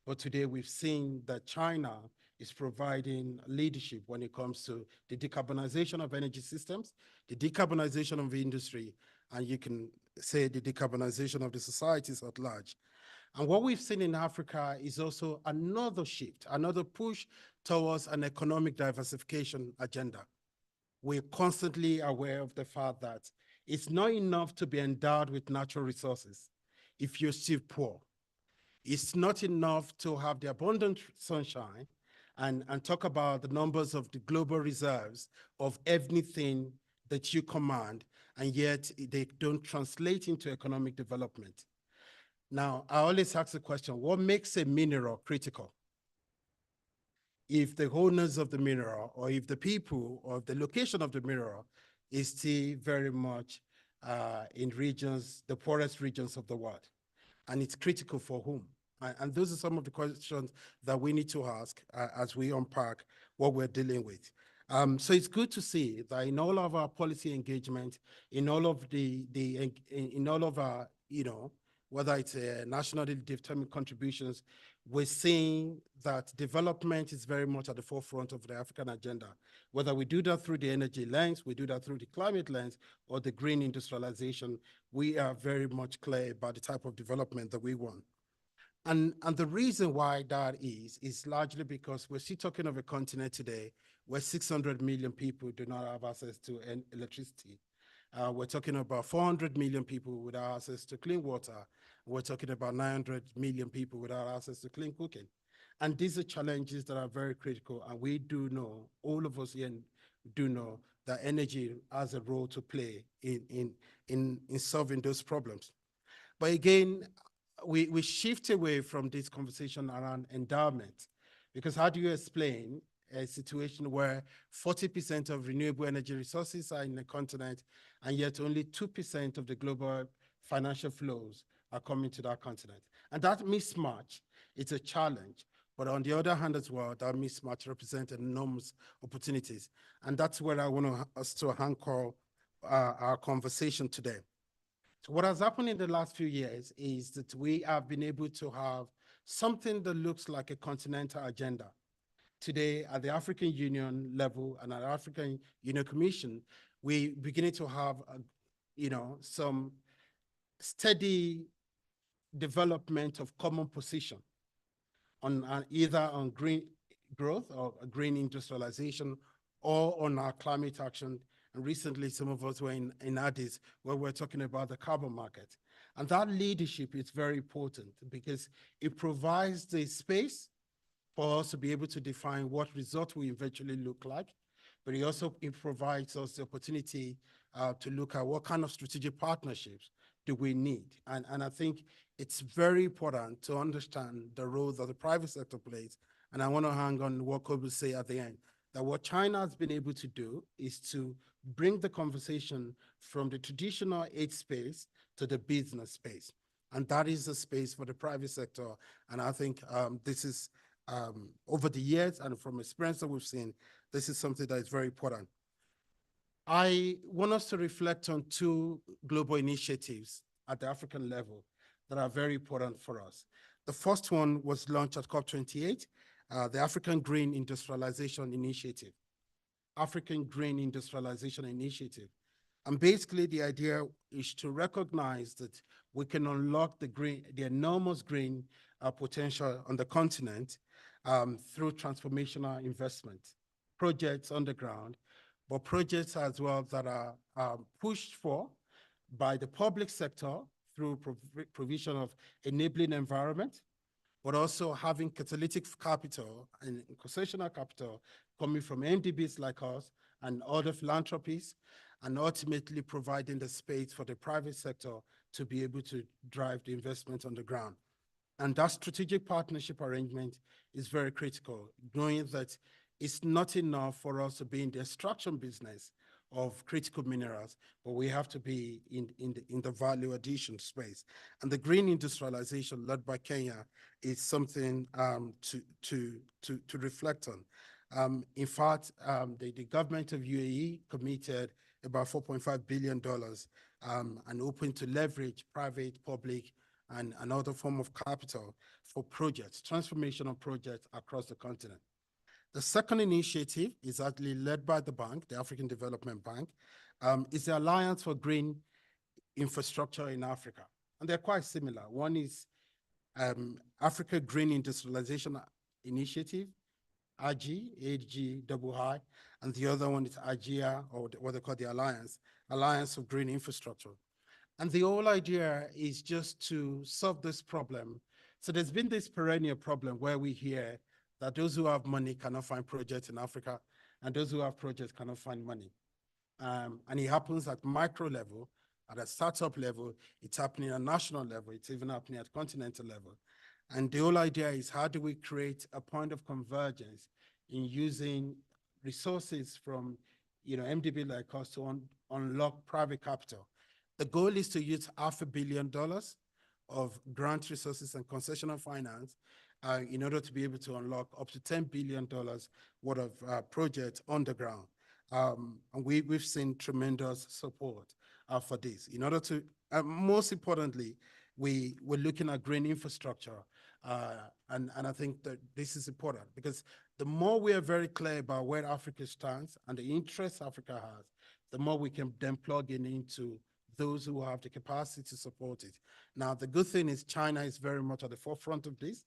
But today we've seen that China is providing leadership when it comes to the decarbonization of energy systems, the decarbonization of the industry, and you can say the decarbonization of the societies at large. And what we've seen in Africa is also another shift, another push towards an economic diversification agenda. We're constantly aware of the fact that it's not enough to be endowed with natural resources if you're still poor. It's not enough to have the abundant sunshine and talk about the numbers of the global reserves of everything that you command, and yet they don't translate into economic development. Now, I always ask the question, what makes a mineral critical? If the owners of the mineral, or if the people, or the location of the mineral is still very much in regions, the poorest regions of the world. And it's critical for whom? And those are some of the questions that we need to ask as we unpack what we're dealing with. So it's good to see that in all of our policy engagement, in all of in all of our, whether it's nationally determined contributions, we're seeing that development is very much at the forefront of the African agenda. Whether we do that through the energy lens, we do that through the climate lens, or the green industrialization, we are very much clear about the type of development that we want. And the reason why that is largely because we're still talking of a continent today where 600 million people do not have access to electricity. We're talking about 400 million people without access to clean water. We're talking about 900 million people without access to clean cooking. And these are challenges that are very critical. And we do know, all of us here do know, that energy has a role to play in solving those problems. But again, we shift away from this conversation around endowment, because how do you explain a situation where 40% of renewable energy resources are in the continent, and yet only 2% of the global financial flows are coming to that continent? And that mismatch, it's a challenge. But on the other hand as well, that mismatch represents enormous opportunities. And that's where I want us to anchor our conversation today. So what has happened in the last few years is that we have been able to have something that looks like a continental agenda. Today, at the African Union level and at the African Union Commission, we're beginning to have, some steady development of common position on either on green growth or green industrialization or on our climate action. And recently, some of us were in Addis, where we're talking about the carbon market. And that leadership is very important because it provides the space for us to be able to define what result will eventually look like. But it provides us the opportunity to look at what kind of strategic partnerships do we need. And I think it's very important to understand the role that the private sector plays. And I want to hang on what Kobe say at the end, that what China has been able to do is to bring the conversation from the traditional aid space to the business space. And that is the space for the private sector. And I think this is, over the years and from experience that we've seen, this is something that is very important. I want us to reflect on two global initiatives at the African level that are very important for us. The first one was launched at COP28, the African Green Industrialization Initiative. African Green Industrialization Initiative. And basically the idea is to recognize that we can unlock the enormous green potential on the continent through transformational investment, projects on the ground, but projects as well that are pushed for by the public sector through provision of enabling environment, but also having catalytic capital and concessional capital coming from MDBs like us and other philanthropies, and ultimately providing the space for the private sector to be able to drive the investment on the ground. And that strategic partnership arrangement is very critical, knowing that it's not enough for us to be in the extraction business of critical minerals, but we have to be in the value addition space. And the green industrialization led by Kenya is something to reflect on. In fact, the government of UAE committed about $4.5 billion and open to leverage private, public, and another form of capital for projects, transformational projects across the continent. The second initiative is actually led by the bank, the African Development Bank, is the Alliance for Green Infrastructure in Africa. And they're quite similar. One is Africa Green Industrialization Initiative, AGI, AGII, and the other one is AGIA, or what they call the Alliance of Green Infrastructure. And the whole idea is just to solve this problem. So there's been this perennial problem where we hear that those who have money cannot find projects in Africa, and those who have projects cannot find money. And it happens at micro level, at a startup level, it's happening at national level, it's even happening at continental level. And the whole idea is, how do we create a point of convergence in using resources from MDB like us to unlock private capital? The goal is to use $500 million of grant resources and concessional finance in order to be able to unlock up to $10 billion worth of projects on the ground. And we've seen tremendous support for this. In order to, most importantly, we're looking at green infrastructure. And I think that this is important, because the more we are very clear about where Africa stands and the interests Africa has, the more we can then plug into those who have the capacity to support it. Now, the good thing is China is very much at the forefront of this,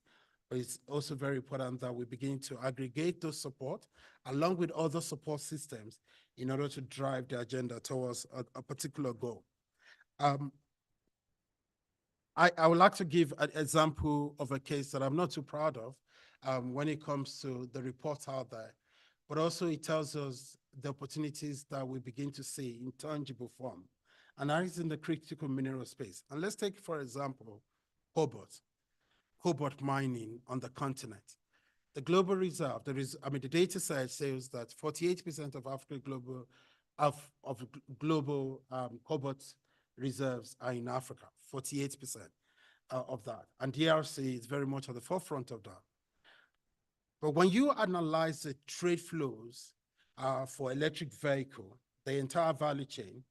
but it's also very important that we begin to aggregate those support along with other support systems in order to drive the agenda towards a particular goal. I would like to give an example of a case that I'm not too proud of when it comes to the reports out there, but also it tells us the opportunities that we begin to see in tangible form, and that is in the critical mineral space. And let's take, for example, cobalt mining on the continent. The global reserve, the data set says that 48% of African global cobalt reserves are in Africa, 48% of that. And DRC is very much at the forefront of that. But when you analyze the trade flows for electric vehicle, the entire value chain,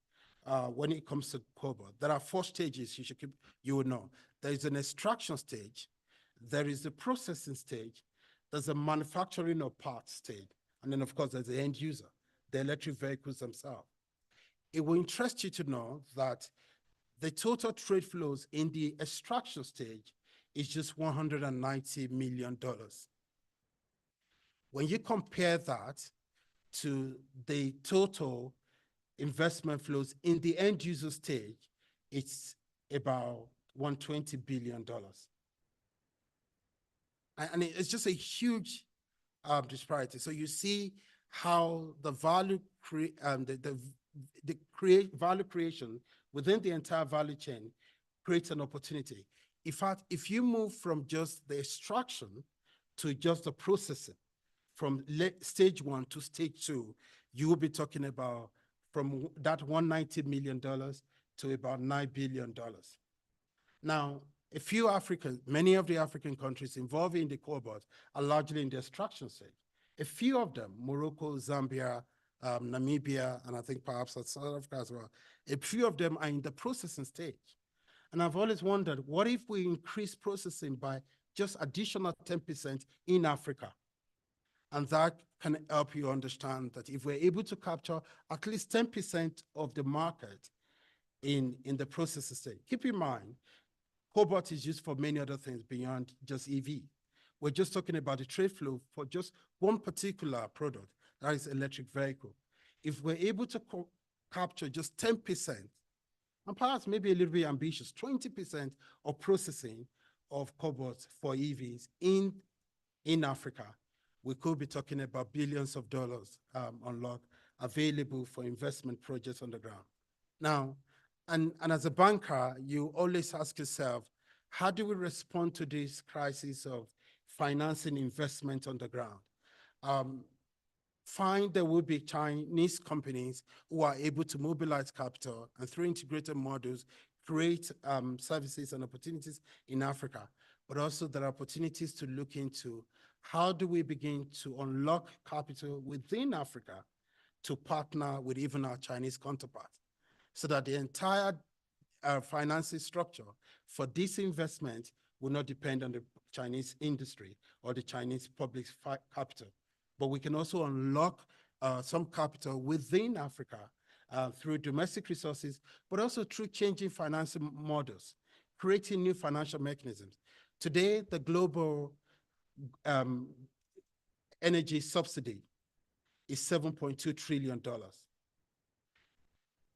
when it comes to cobalt, there are 4 stages you would know. There is an extraction stage, there is the processing stage, there's a manufacturing of parts stage, and then of course there's the end user, the electric vehicles themselves. It will interest you to know that the total trade flows in the extraction stage is just $190 million. When you compare that to the total investment flows in the end user stage, it's about $120 billion. And it's just a huge disparity. So you see how the value value creation within the entire value chain creates an opportunity. In fact, if you move from just the extraction to just the processing, from stage 1 to stage 2, you will be talking about from that $190 million to about $9 billion. Now, many of the African countries involved in the cobalt are largely in the extraction stage. A few of them, Morocco, Zambia, Namibia, and I think perhaps South Africa as well, a few of them are in the processing stage. And I've always wondered, what if we increase processing by just additional 10% in Africa? And that can help you understand that if we're able to capture at least 10% of the market in the processing stage. Keep in mind, cobalt is used for many other things beyond just EV. We're just talking about the trade flow for just one particular product, that is electric vehicle. If we're able to capture just 10%, and perhaps maybe a little bit ambitious, 20% of processing of cobalt for EVs in Africa, we could be talking about billions of dollars unlocked, available for investment projects on the ground. Now, and as a banker, you always ask yourself, how do we respond to this crisis of financing investment on the ground? Find there will be Chinese companies who are able to mobilize capital and through integrated models, create services and opportunities in Africa. But also there are opportunities to look into how do we begin to unlock capital within Africa to partner with even our Chinese counterparts, so that the entire financing structure for this investment will not depend on the Chinese industry or the Chinese public capital. But we can also unlock some capital within Africa through domestic resources, but also through changing financing models, creating new financial mechanisms. Today, the global energy subsidy is $7.2 trillion.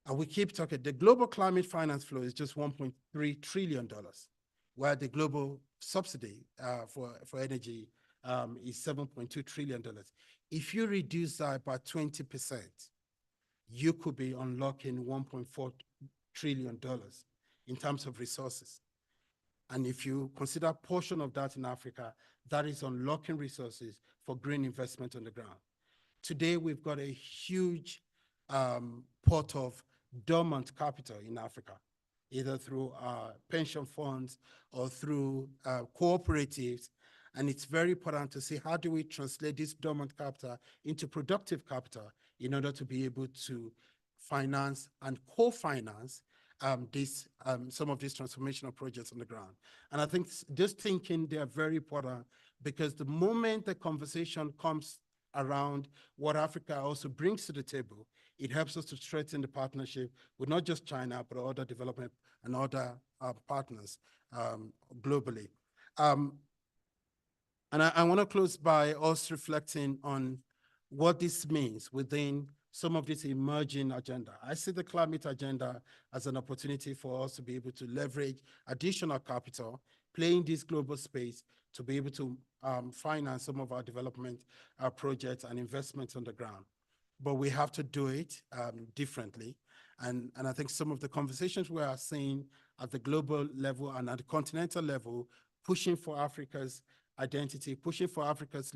And we keep talking, the global climate finance flow is just $1.3 trillion, while the global subsidy for energy is $7.2 trillion. If you reduce that by 20%, you could be unlocking $1.4 trillion in terms of resources. And if you consider a portion of that in Africa, that is unlocking resources for green investment on the ground. Today, we've got a huge pot of dormant capital in Africa, either through pension funds or through cooperatives. And it's very important to see how do we translate this dormant capital into productive capital in order to be able to finance and co-finance some of these transformational projects on the ground. And I think this thinking, they are very important, because the moment the conversation comes around what Africa also brings to the table, it helps us to strengthen the partnership with not just China, but other development and other partners globally. And I want to close by us reflecting on what this means within some of this emerging agenda. I see the climate agenda as an opportunity for us to be able to leverage additional capital, play in this global space to be able to finance some of our development projects and investments on the ground. But we have to do it differently. And I think some of the conversations we are seeing at the global level and at the continental level, pushing for Africa's identity, pushing for Africa's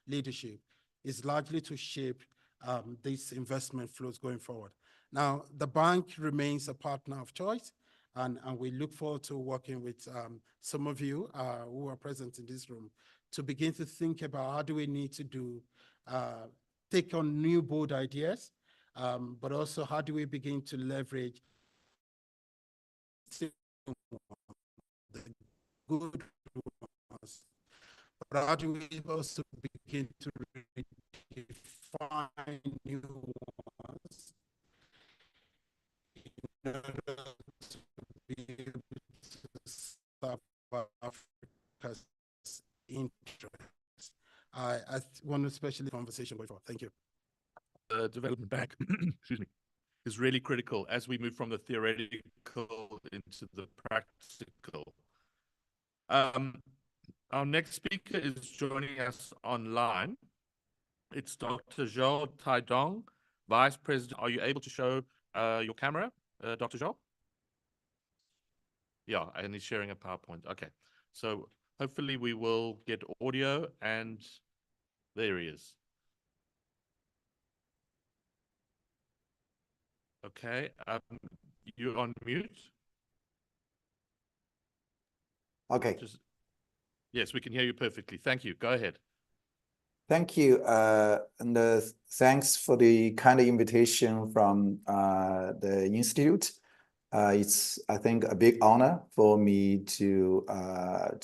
leadership, is largely to shape these investment flows going forward. Now, the bank remains a partner of choice, and we look forward to working with some of you who are present in this room to begin to think about how do we need to do, take on new bold ideas, but also how do we begin to leverage the good ones, but how do we also begin to define new ones in order to be able to serve Africa's interests? I want to especially conversation going forward. Thank you. The development bank, excuse me, is really critical as we move from the theoretical into the practical. Our next speaker is joining us online. It's Dr. Zhou Taidong, Vice President. Are you able to show your camera, Dr. Zhou? Yeah, and he's sharing a PowerPoint. Okay, so hopefully we will get audio, and there he is. Okay, you're on mute. Okay. Yes, we can hear you perfectly. Thank you. Go ahead. Thank you. And thanks for the kind invitation from the Institute. It's, I think, a big honor for me to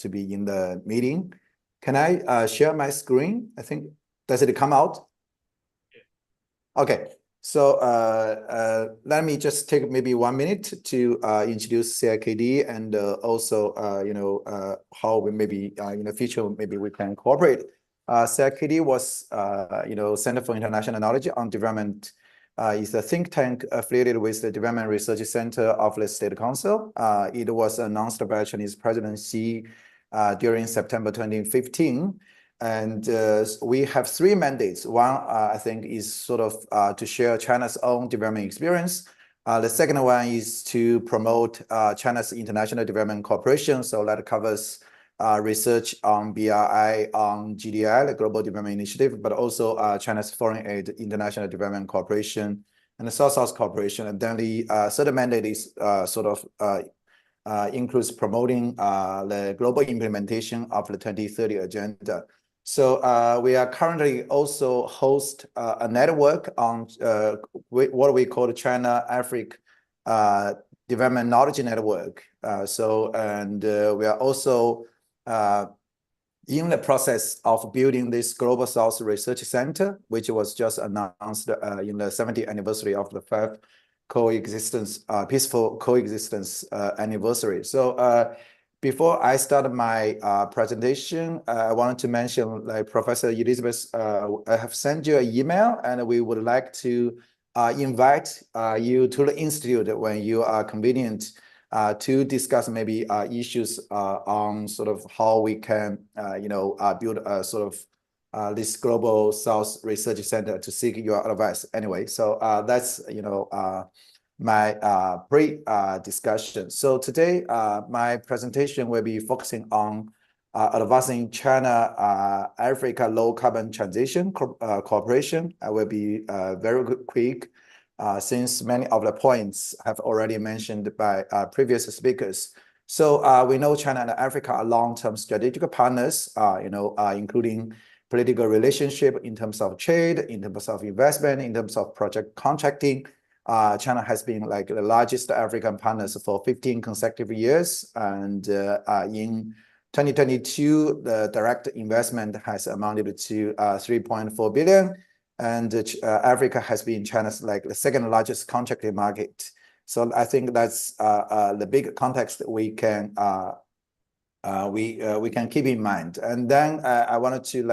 be in the meeting. Can I share my screen? I think, does it come out? Yeah. Okay. So let me just take maybe 1 minute to introduce CIKD and also how we maybe in the future maybe we can cooperate. CIKD was Center for International Knowledge on Development. Is a think tank affiliated with the Development Research Center of the State Council. It was announced by Chinese President Xi during September 2015. And we have 3 mandates. One, I think, is sort of to share China's own development experience. The second one is to promote China's international development cooperation. So that covers research on BRI, on GDI, the Global Development Initiative, but also China's foreign aid, international development cooperation, and the South-South cooperation. And then the third mandate is includes promoting the global implementation of the 2030 agenda. So we are currently also host a network on what we call the China-Africa Development Knowledge Network. We are also in the process of building this Global South Research Center, which was just announced in the 70th anniversary of the 5th peaceful coexistence anniversary. So before I start my presentation, I wanted to mention, like Professor Elizabeth, I have sent you an email, and we would like to invite you to the Institute when you are convenient to discuss maybe issues on sort of how we can, build a sort of this Global South Research Center to seek your advice. Anyway, so that's, my pre-discussion. So today, my presentation will be focusing on advancing China-Africa low-carbon transition cooperation. I will be very quick since many of the points have already mentioned by previous speakers. So we know China and Africa are long-term strategic partners, including political relationship in terms of trade, in terms of investment, in terms of project contracting. China has been like the largest African partners for 15 consecutive years. And in 2022, the direct investment has amounted to 3.4 billion. And Africa has been China's like the second largest contracting market. So I think that's the big context we can keep in mind. And then I wanted to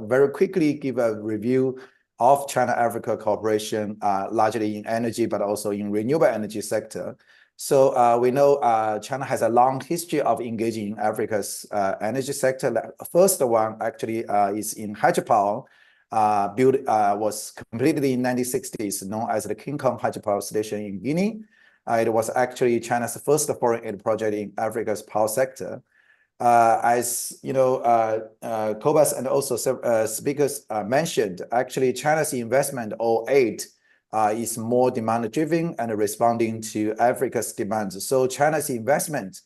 very quickly give a review of China-Africa cooperation, largely in energy, but also in renewable energy sector. So we know China has a long history of engaging in Africa's energy sector. The first one actually is in hydropower. Was completed in 1960s, known as the King Kong hydropower station in Guinea. It was actually China's first foreign aid project in Africa's power sector. As you know, Cobus and also speakers mentioned, actually China's investment or aid is more demand-driven and responding to Africa's demands. So China's investment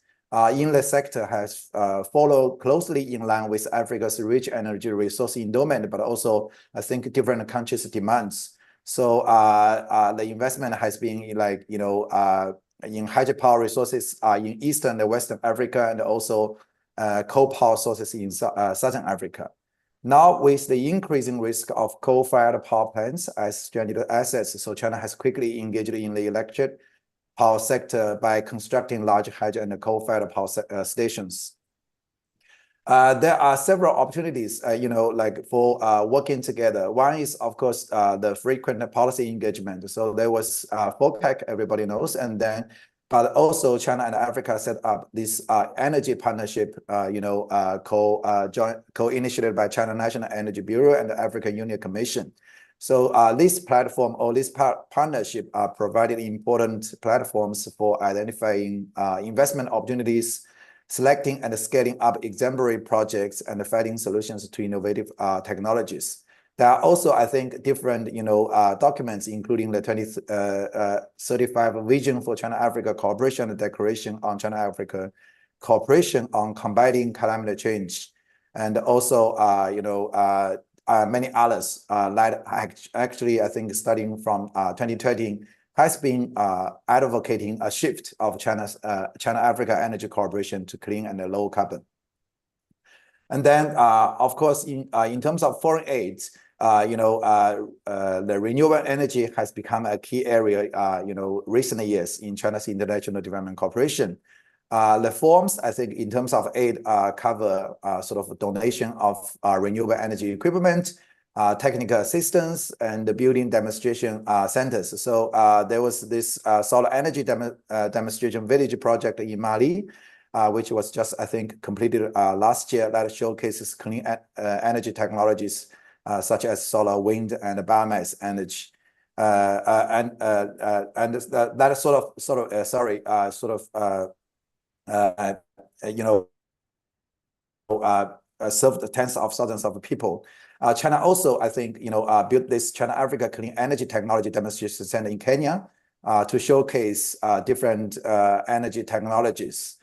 in the sector has followed closely in line with Africa's rich energy resource endowment, but also I think different countries' demands. So the investment has been in hydropower resources in Eastern and Western Africa, and also coal power sources in Southern Africa. Now, with the increasing risk of coal-fired power plants as stranded assets, so China has quickly engaged in the electric power sector by constructing large hydro and coal-fired power stations. There are several opportunities, for working together. One is, of course, the frequent policy engagement. So there was FOPEC, everybody knows, and then, but also China and Africa set up this energy partnership, co-initiated by China National Energy Bureau and the African Union Commission. So this platform or this partnership provided important platforms for identifying investment opportunities, selecting and scaling up exemplary projects, and finding solutions to innovative technologies. There are also, I think, different, documents, including the 2035 Vision for China-Africa Cooperation and Declaration on China-Africa Cooperation on Combating Climate Change, and also, many others. Actually, I think starting from 2020 has been advocating a shift of China-Africa energy cooperation to clean and low carbon. And then, of course, in terms of foreign aid, the renewable energy has become a key area, recent years in China's International Development Corporation. The forms, I think, in terms of aid, cover sort of donation of renewable energy equipment, technical assistance, and the building demonstration centers. So there was this solar energy demonstration village project in Mali, which was just, I think, completed last year, that showcases clean energy technologies such as solar, wind, and biomass energy. That served tens of thousands of people. China also, I think, built this China-Africa Clean Energy Technology Demonstration Center in Kenya to showcase different energy technologies.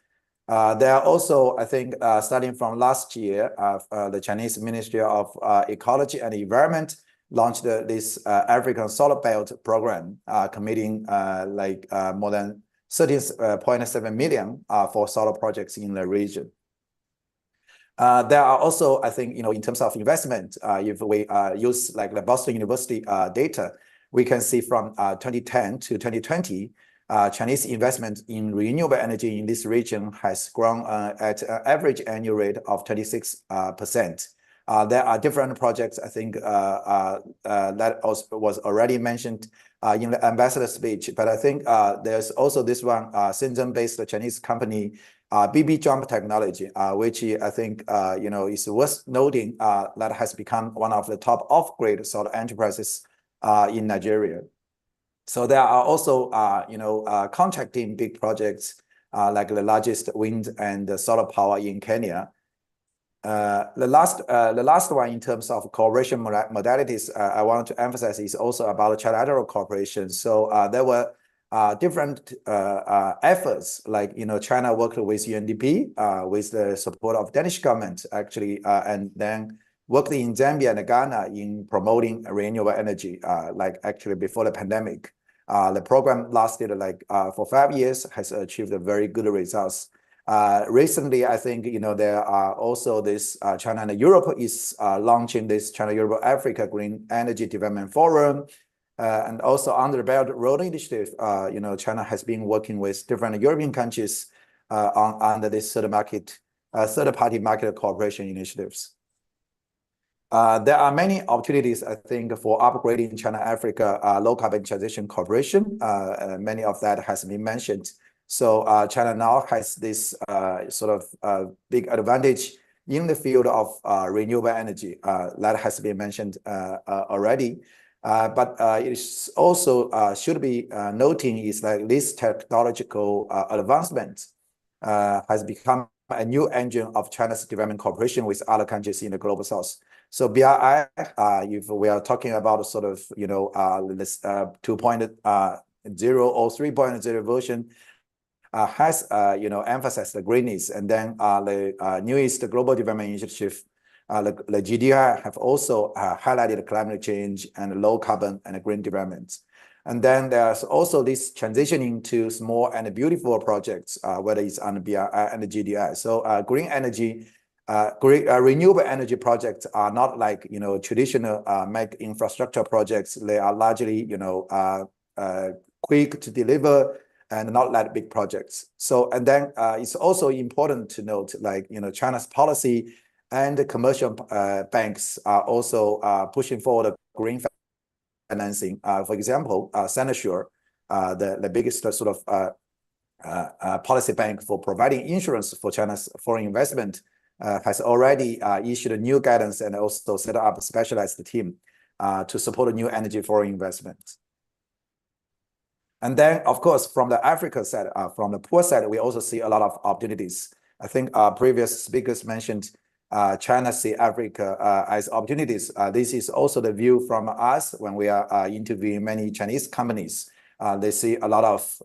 There are also, I think, starting from last year, the Chinese Ministry of Ecology and Environment launched this African Solar Belt program, committing more than 13.7 million for solar projects in the region. There are also, I think, in terms of investment, if we use like the Boston University data, we can see from 2010 to 2020, Chinese investment in renewable energy in this region has grown at an average annual rate of 26%. There are different projects, I think, that also was already mentioned in the ambassador speech, but I think there's also this one, Shenzhen-based Chinese company, BB Jump Technology, which I think, is worth noting, that has become one of the top off-grid solar enterprises in Nigeria. So there are also, contracting big projects like the largest wind and solar power in Kenya. The last one in terms of cooperation modalities, I want to emphasize is also about trilateral cooperation. So there were different efforts, like China worked with UNDP with the support of Danish government actually, and then worked in Zambia and Ghana in promoting renewable energy, like actually before the pandemic. The program lasted for 5 years, has achieved very good results. Recently, I think, there are also this China and Europe is launching this China-Europe-Africa Green Energy Development Forum. And also under the Belt and Road Initiative, China has been working with different European countries under this third-party market cooperation initiatives. There are many opportunities, I think, for upgrading China-Africa low carbon transition cooperation. Many of that has been mentioned. So China now has this big advantage in the field of renewable energy that has been mentioned already. But it is also should be noting is like this technological advancement has become a new engine of China's development cooperation with other countries in the global south. So BRI, if we are talking about this 2.0 or 3.0 version, has emphasized the greenness, and then the newest global development initiative, the GDI, have also highlighted climate change and low carbon and green development. And then there's also this transitioning to small and beautiful projects, whether it's on BRI and the GDI. So green energy, renewable energy projects are not like traditional mega infrastructure projects. They are largely quick to deliver and not like big projects. So and then it's also important to note, like China's policy and the commercial banks are also pushing forward green financing. For example, Sinosure, the biggest policy bank for providing insurance for China's foreign investment, has already issued a new guidance and also set up a specialized team to support a new energy foreign investment. And then, of course, from the Africa side, from the poor side, we also see a lot of opportunities. I think previous speakers mentioned China see Africa as opportunities. This is also the view from us when we are interviewing many Chinese companies. They see a lot of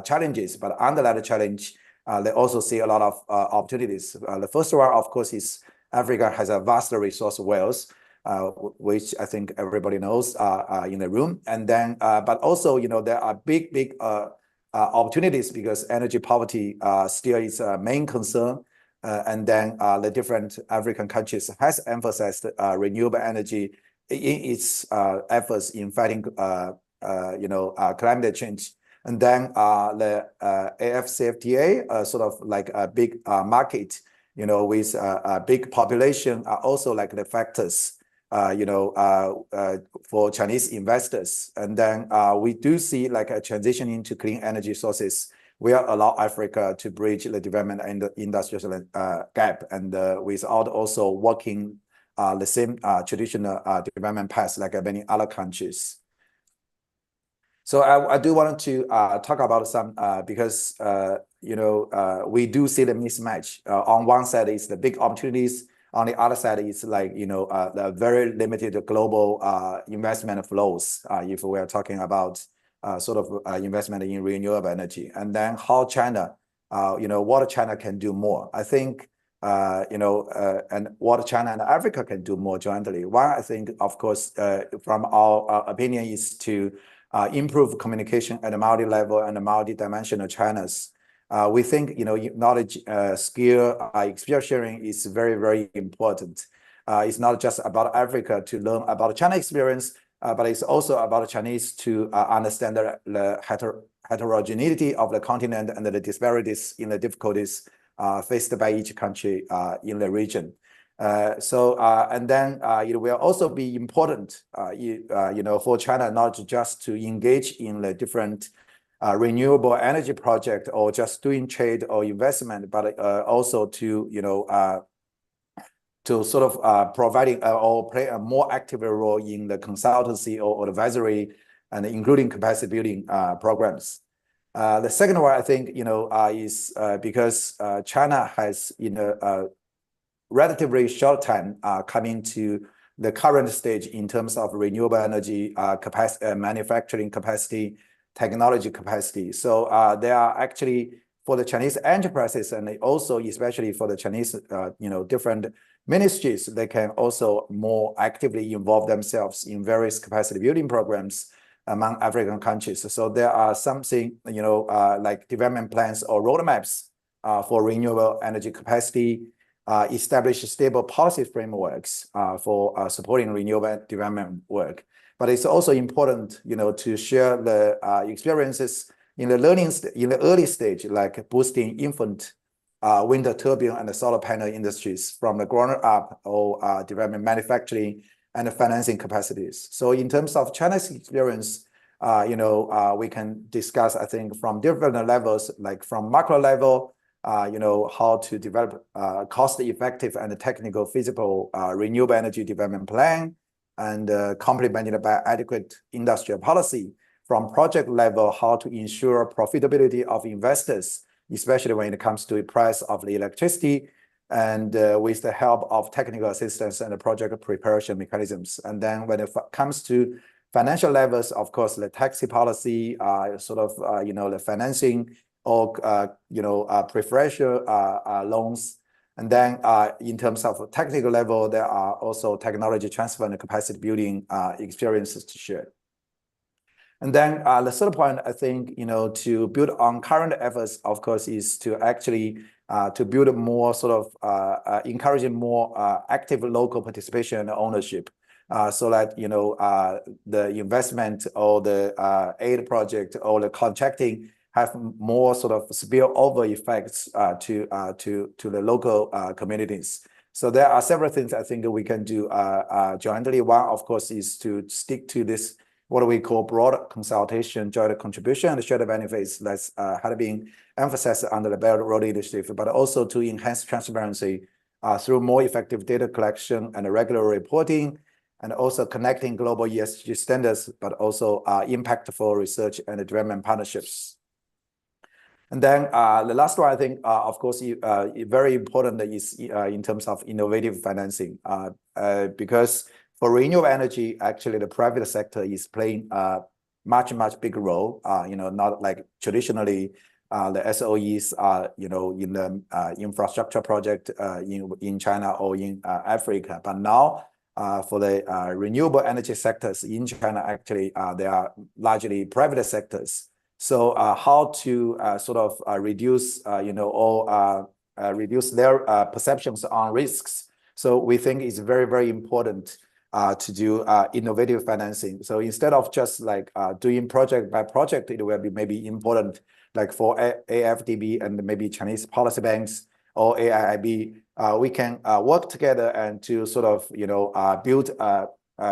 challenges, but under that challenge, they also see a lot of opportunities. The first one, of course, is Africa has a vast resource wealth, which I think everybody knows in the room. And then, but also, there are big opportunities because energy poverty still is a main concern. And then the different African countries has emphasized renewable energy in its efforts in fighting climate change. And then the AFCFTA, sort of like a big market, with a big population, are also like the factors, for Chinese investors. And then we do see like a transition into clean energy sources will allow Africa to bridge the development and the industrial gap, and without also working the same traditional development paths like many other countries. So I do want to talk about some because we do see the mismatch. On one side is the big opportunities. On the other side is like the very limited global investment flows. If we are talking about sort of investment in renewable energy, and then how China, what China can do more. I think and what China and Africa can do more jointly. One, I think, of course, from our opinion, is to improve communication at a multi-level and a multi-dimensional channels. We think, knowledge, skill, experience sharing is very, very important. It's not just about Africa to learn about China experience, but it's also about Chinese to understand the heterogeneity of the continent and the disparities in the difficulties faced by each country in the region. And then it will also be important, for China not just to engage in the different renewable energy project or just doing trade or investment, but also to to sort of providing or play a more active role in the consultancy or advisory and including capacity building programs. The second one, I think, is because China has, in a relatively short time, coming to the current stage in terms of renewable energy capacity, manufacturing capacity, technology capacity. So there are actually, for the Chinese enterprises and also especially for the Chinese, different ministries, they can also more actively involve themselves in various capacity building programs among African countries. So there are something, like development plans or roadmaps for renewable energy capacity, establish stable policy frameworks for supporting renewable development work. But it's also important, to share the experiences in the in the early stage, like boosting infant wind turbine and the solar panel industries from the ground up or development manufacturing and financing capacities. So in terms of China's experience, we can discuss, I think, from different levels, like from macro level, how to develop cost-effective and technical feasible renewable energy development plan, and complemented by adequate industrial policy. From project level, how to ensure profitability of investors, especially when it comes to the price of the electricity, and with the help of technical assistance and the project preparation mechanisms. And then when it comes to financial levels, of course, the tax policy, the financing or, preferential loans. And then in terms of technical level, there are also technology transfer and capacity building experiences to share. And then the third point, I think, to build on current efforts, of course, is to actually to build more sort of encouraging more active local participation and ownership, so that, the investment or the aid project or the contracting have more sort of spillover effects to the local communities. So there are several things I think we can do jointly. One, of course, is to stick to this, what we call broad consultation, joint contribution, and shared benefits that's had been emphasized under the Belt Road Initiative, but also to enhance transparency through more effective data collection and regular reporting, and also connecting global ESG standards, but also impactful research and development partnerships. And then the last one, I think, of course, very important is in terms of innovative financing, because for renewable energy, actually, the private sector is playing a much bigger role. Not like traditionally, the SOEs are, in the infrastructure project in China or in Africa. But now, for the renewable energy sectors in China, actually, they are largely private sectors. So how to sort of reduce, reduce their perceptions on risks. So we think it's very, very important to do innovative financing. So instead of just like doing project by project, it will be maybe important like for AFDB and maybe Chinese policy banks or AIIB, we can work together and to sort of, build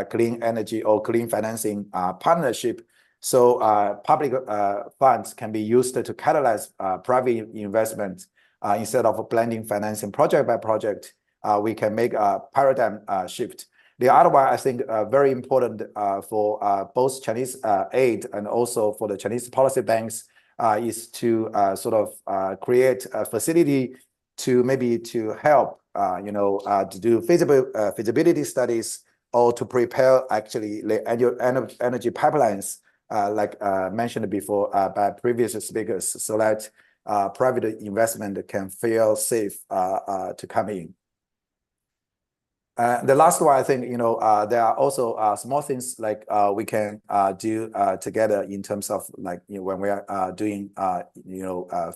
clean energy or clean financing partnership. So public funds can be used to catalyze private investment instead of blending financing project by project. We can make a paradigm shift. The other one, I think, very important for both Chinese aid and also for the Chinese policy banks is to sort of create a facility to maybe to help, to do feasibility studies or to prepare actually the energy pipelines, like mentioned before by previous speakers, so that private investment can feel safe to come in. The last one, I think, there are also small things like we can do together in terms of like, when we are doing,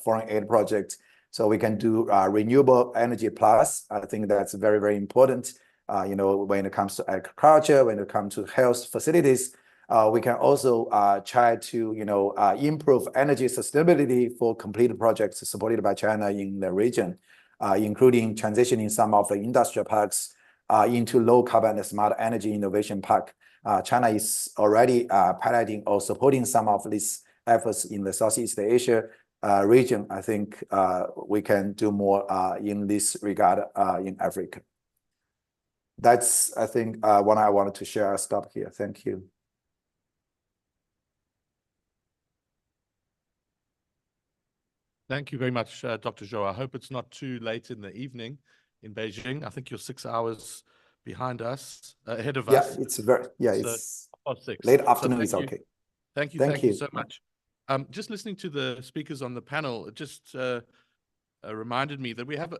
foreign aid projects. So we can do renewable energy plus. I think that's very, very important. When it comes to agriculture, when it comes to health facilities, we can also try to, improve energy sustainability for completed projects supported by China in the region, including transitioning some of the industrial parks into low carbon and smart energy innovation park. China is already piloting or supporting some of these efforts in the Southeast Asia region. I think we can do more in this regard in Africa. That's, I think, what I wanted to share. I'll stop here. Thank you. Thank you very much, Dr. Zhou. I hope it's not too late in the evening in Beijing. I think you're 6 hours behind us, ahead of us. Yeah, it's very, So, it's past 6. late So afternoon is thank you. okay. Thank you. Thank Thank you you. so much. Just listening to the speakers on the panel, it just reminded me that we have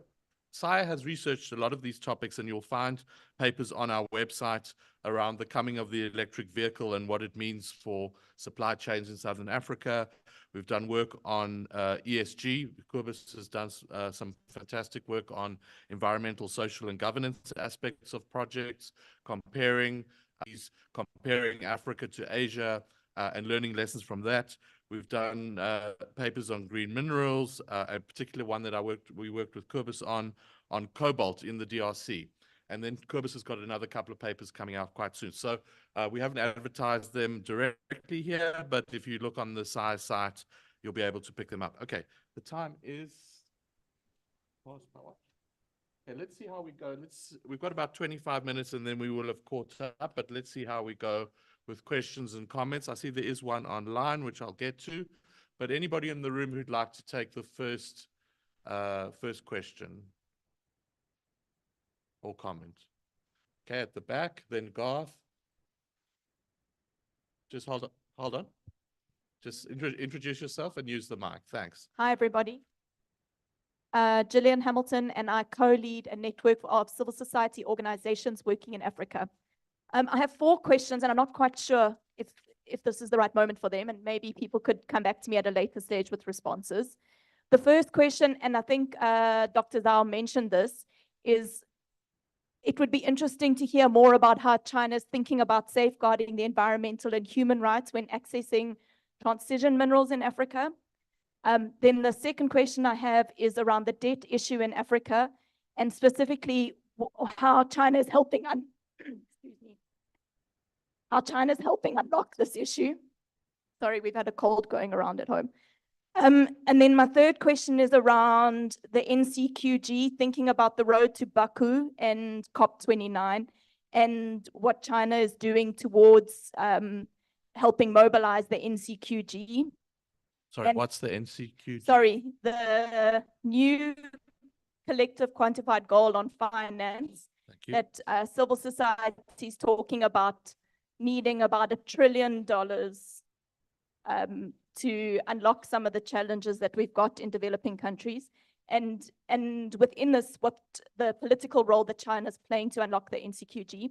SIA has researched a lot of these topics, and you'll find papers on our website around the coming of the electric vehicle and what it means for supply chains in Southern Africa. We've done work on ESG. Cobus has done some fantastic work on environmental, social, and governance aspects of projects, comparing Africa to Asia and learning lessons from that. We've done papers on green minerals, a particular one that we worked with Cobus on cobalt in the DRC. And then Cobus has got another couple of papers coming out quite soon. So we haven't advertised them directly here, but if you look on the SIA site, you'll be able to pick them up. Okay, the time is past my watch. Okay, let's see how we go. We've got about 25 minutes and then we will have caught up, but let's see how we go with questions and comments. I see there is one online, which I'll get to, but anybody in the room who'd like to take the first question or comment? Okay, at the back, then Garth. Just hold on. Just introduce yourself and use the mic. Thanks. Hi, everybody. Gillian Hamilton, and I co-lead a network of civil society organizations working in Africa. I have 4 questions, and I'm not quite sure if this is the right moment for them, and maybe people could come back to me at a later stage with responses. The first question, and I think Dr. Zhou mentioned this, is it would be interesting to hear more about how China is thinking about safeguarding the environmental and human rights when accessing transition minerals in Africa. Then the second question I have is around the debt issue in Africa, and specifically how China is helping unlock this issue. Sorry, we've had a cold going around at home. And then my third question is around the NCQG, thinking about the road to Baku and COP29 and what China is doing towards helping mobilize the NCQG. Sorry, what's the NCQG? Sorry, the new collective quantified goal on finance that civil society is talking about, needing about $1 trillion to unlock some of the challenges that we've got in developing countries. And within this, what the political role that China's playing to unlock the NCQG.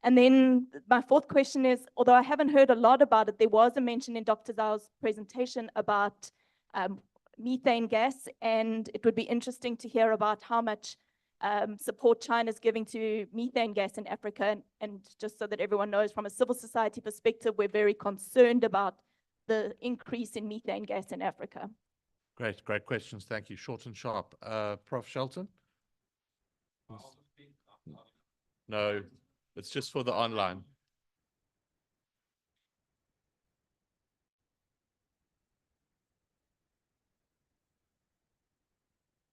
And then my fourth question is, although I haven't heard a lot about it, there was a mention in Dr. Zhou's presentation about methane gas, and it would be interesting to hear about how much support China's giving to methane gas in Africa. And just so that everyone knows, from a civil society perspective, we're very concerned about the increase in methane gas in Africa. Great questions. Thank you. Short and sharp. Prof. Shelton? No, it's just for the online.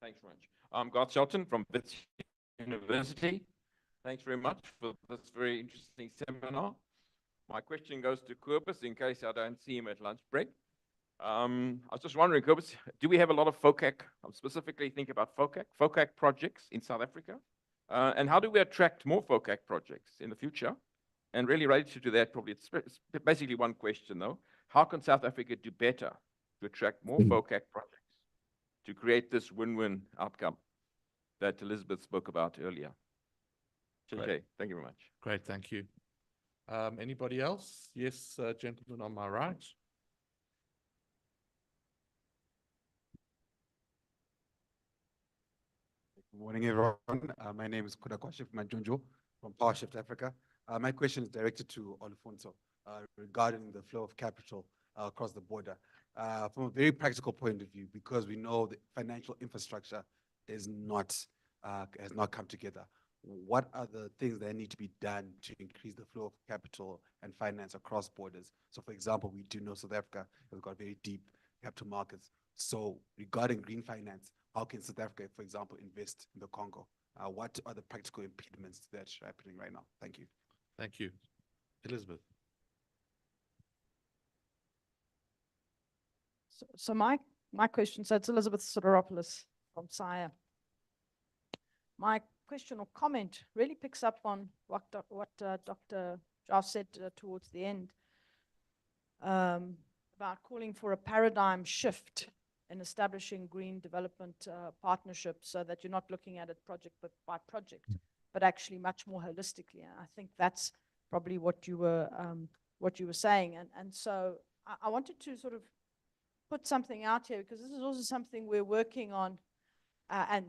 Thanks very much. I'm Garth Shelton from Wits University. Thanks very much for this very interesting seminar. My question goes to Cobus in case I don't see him at lunch break. I was just wondering, Cobus, do we have a lot of FOCAC? I'm specifically thinking about FOCAC projects in South Africa. And how do we attract more FOCAC projects in the future? And really related to that, probably it's basically one question though. How can South Africa do better to attract more FOCAC projects to create this win-win outcome that Elizabeth spoke about earlier? Okay, thank you very much. Great, thank you. Anybody else? Yes, gentleman on my right. Good morning, everyone. My name is Kudakwashif Manjonjo from PowerShift Africa. My question is directed to Olufonso regarding the flow of capital across the border. From a very practical point of view, because we know the financial infrastructure has not come together. What are the things that need to be done to increase the flow of capital and finance across borders? So, for example, we do know South Africa has got very deep capital markets. So, regarding green finance, how can South Africa, for example, invest in the Congo? What are the practical impediments to that happening right now? Thank you. Thank you. Elizabeth. So my question, so it's Elizabeth Sideropoulos from SIRE. My question or comment really picks up on what Dr. Jha said towards the end about calling for a paradigm shift in establishing green development partnerships so that you're not looking at it project by project, but actually much more holistically. And I think that's probably what you were saying. And so I wanted to sort of put something out here because this is also something we're working on at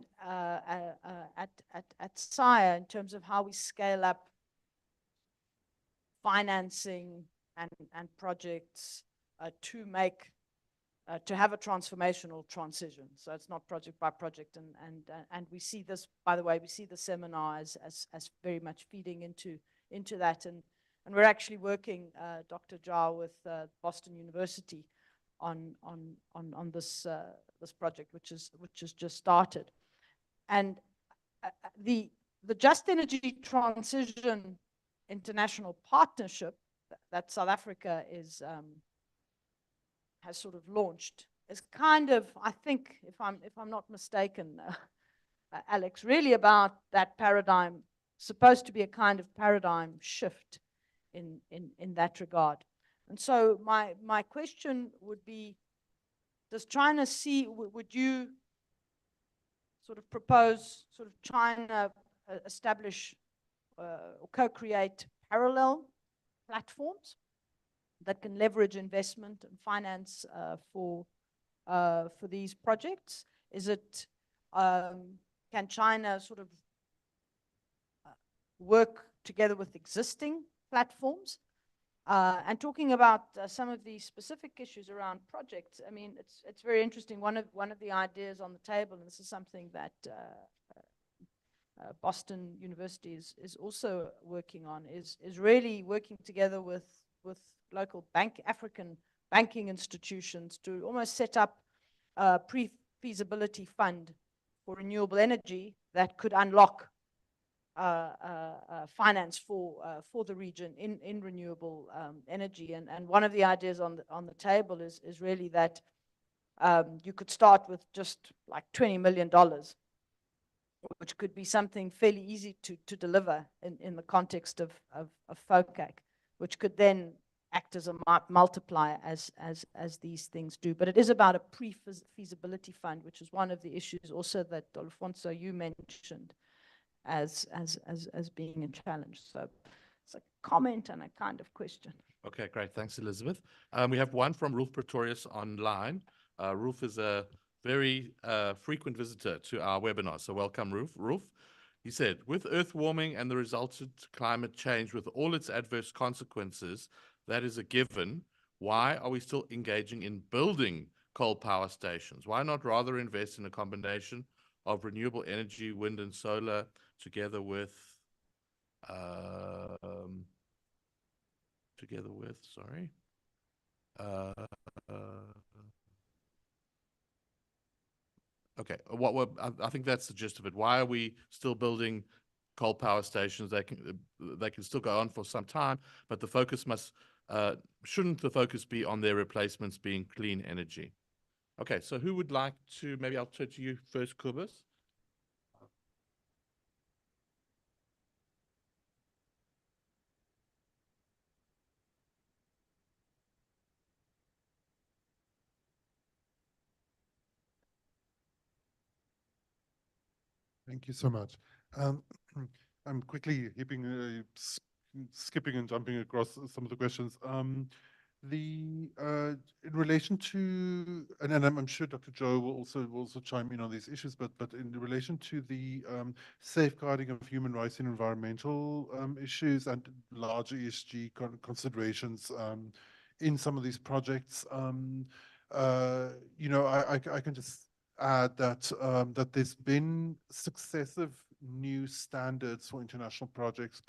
SIRE in terms of how we scale up financing and projects to have a transformational transition. So it's not project by project, and we see this, by the way, we see the seminar as very much feeding into that, and we're actually working, Dr. Jha, with Boston University on this project, which has just started, and the Just Energy Transition International Partnership that South Africa has sort of launched is kind of, I think, if I'm not mistaken, Alex, really about that paradigm, supposed to be a kind of paradigm shift in that regard. And so my question would be, does China see, would you sort of propose sort of China establish or co-create parallel platforms that can leverage investment and finance for these projects? Is it, can China sort of work together with existing platforms? And talking about some of the specific issues around projects, I mean, it's very interesting. One of the ideas on the table, and this is something that Boston University is also working on, is really working together with local African banking institutions to almost set up a pre-feasibility fund for renewable energy that could unlock finance for the region in renewable energy. And one of the ideas on the table is really that you could start with just like $20 million, which could be something fairly easy to deliver in the context of FOCAC, which could then act as a multiplier as these things do. But it is about a pre-feasibility fund, which is one of the issues also that Olufonso, you mentioned as being a challenge. So it's a comment and a kind of question. Okay, great. Thanks, Elizabeth. We have one from Rolf Pretorius online. Rolf is a very frequent visitor to our webinar. So welcome, Rolf. He said, with Earth warming and the resultant climate change with all its adverse consequences, that is a given. Why are we still engaging in building coal power stations? Why not rather invest in a combination of renewable energy, wind and solar, together with, sorry. Okay, I think that's the gist of it. Why are we still building coal power stations? They can still go on for some time, but the focus shouldn't the focus be on their replacements being clean energy? Okay, so who would like to, maybe I'll turn to you first, Kobus. Thank you so much. I'm quickly skipping and jumping across some of the questions. In relation to, and I'm sure Dr. Joe will also chime in on these issues, but in relation to the safeguarding of human rights and environmental issues and larger ESG considerations in some of these projects, you know, I can just add that that there's been successive new standards for international projects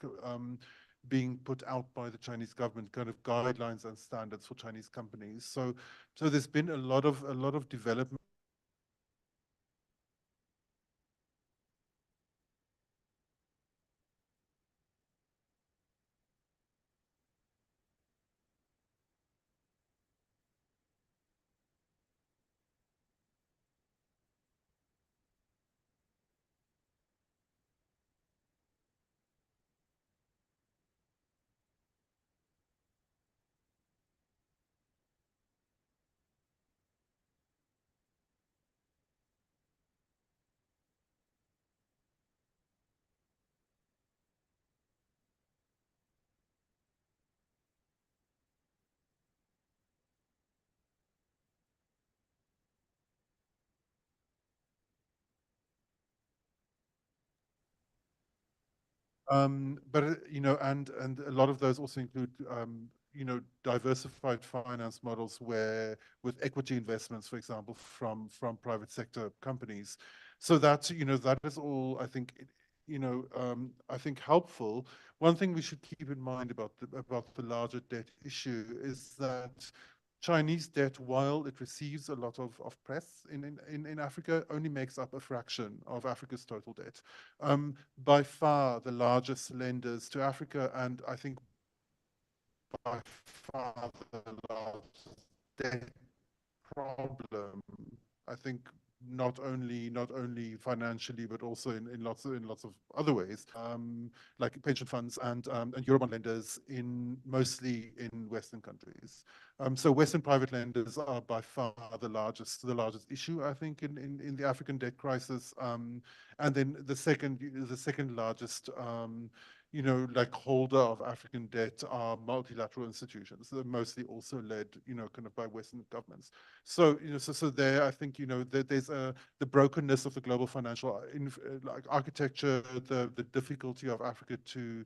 being put out by the Chinese government, kind of guidelines and standards for Chinese companies. So there's been a lot of development. But you know, and a lot of those also include you know, diversified finance models where with equity investments, for example, from private sector companies. So that's, you know, that is all, I think, you know, I think helpful. One thing we should keep in mind about the larger debt issue is that Chinese debt, while it receives a lot of press in Africa, only makes up a fraction of Africa's total debt. By far the largest lenders to Africa, and I think by far the largest debt problem, I think not only financially, but also in lots of other ways, like pension funds and Eurobond lenders mostly in Western countries. So Western private lenders are by far the largest issue, I think, in the African debt crisis. And then the second largest you know, like holder of African debt are multilateral institutions. They're mostly also led, you know, kind of by Western governments. So, you know, so there, I think, you know, there's the brokenness of the global financial like architecture, the difficulty of Africa to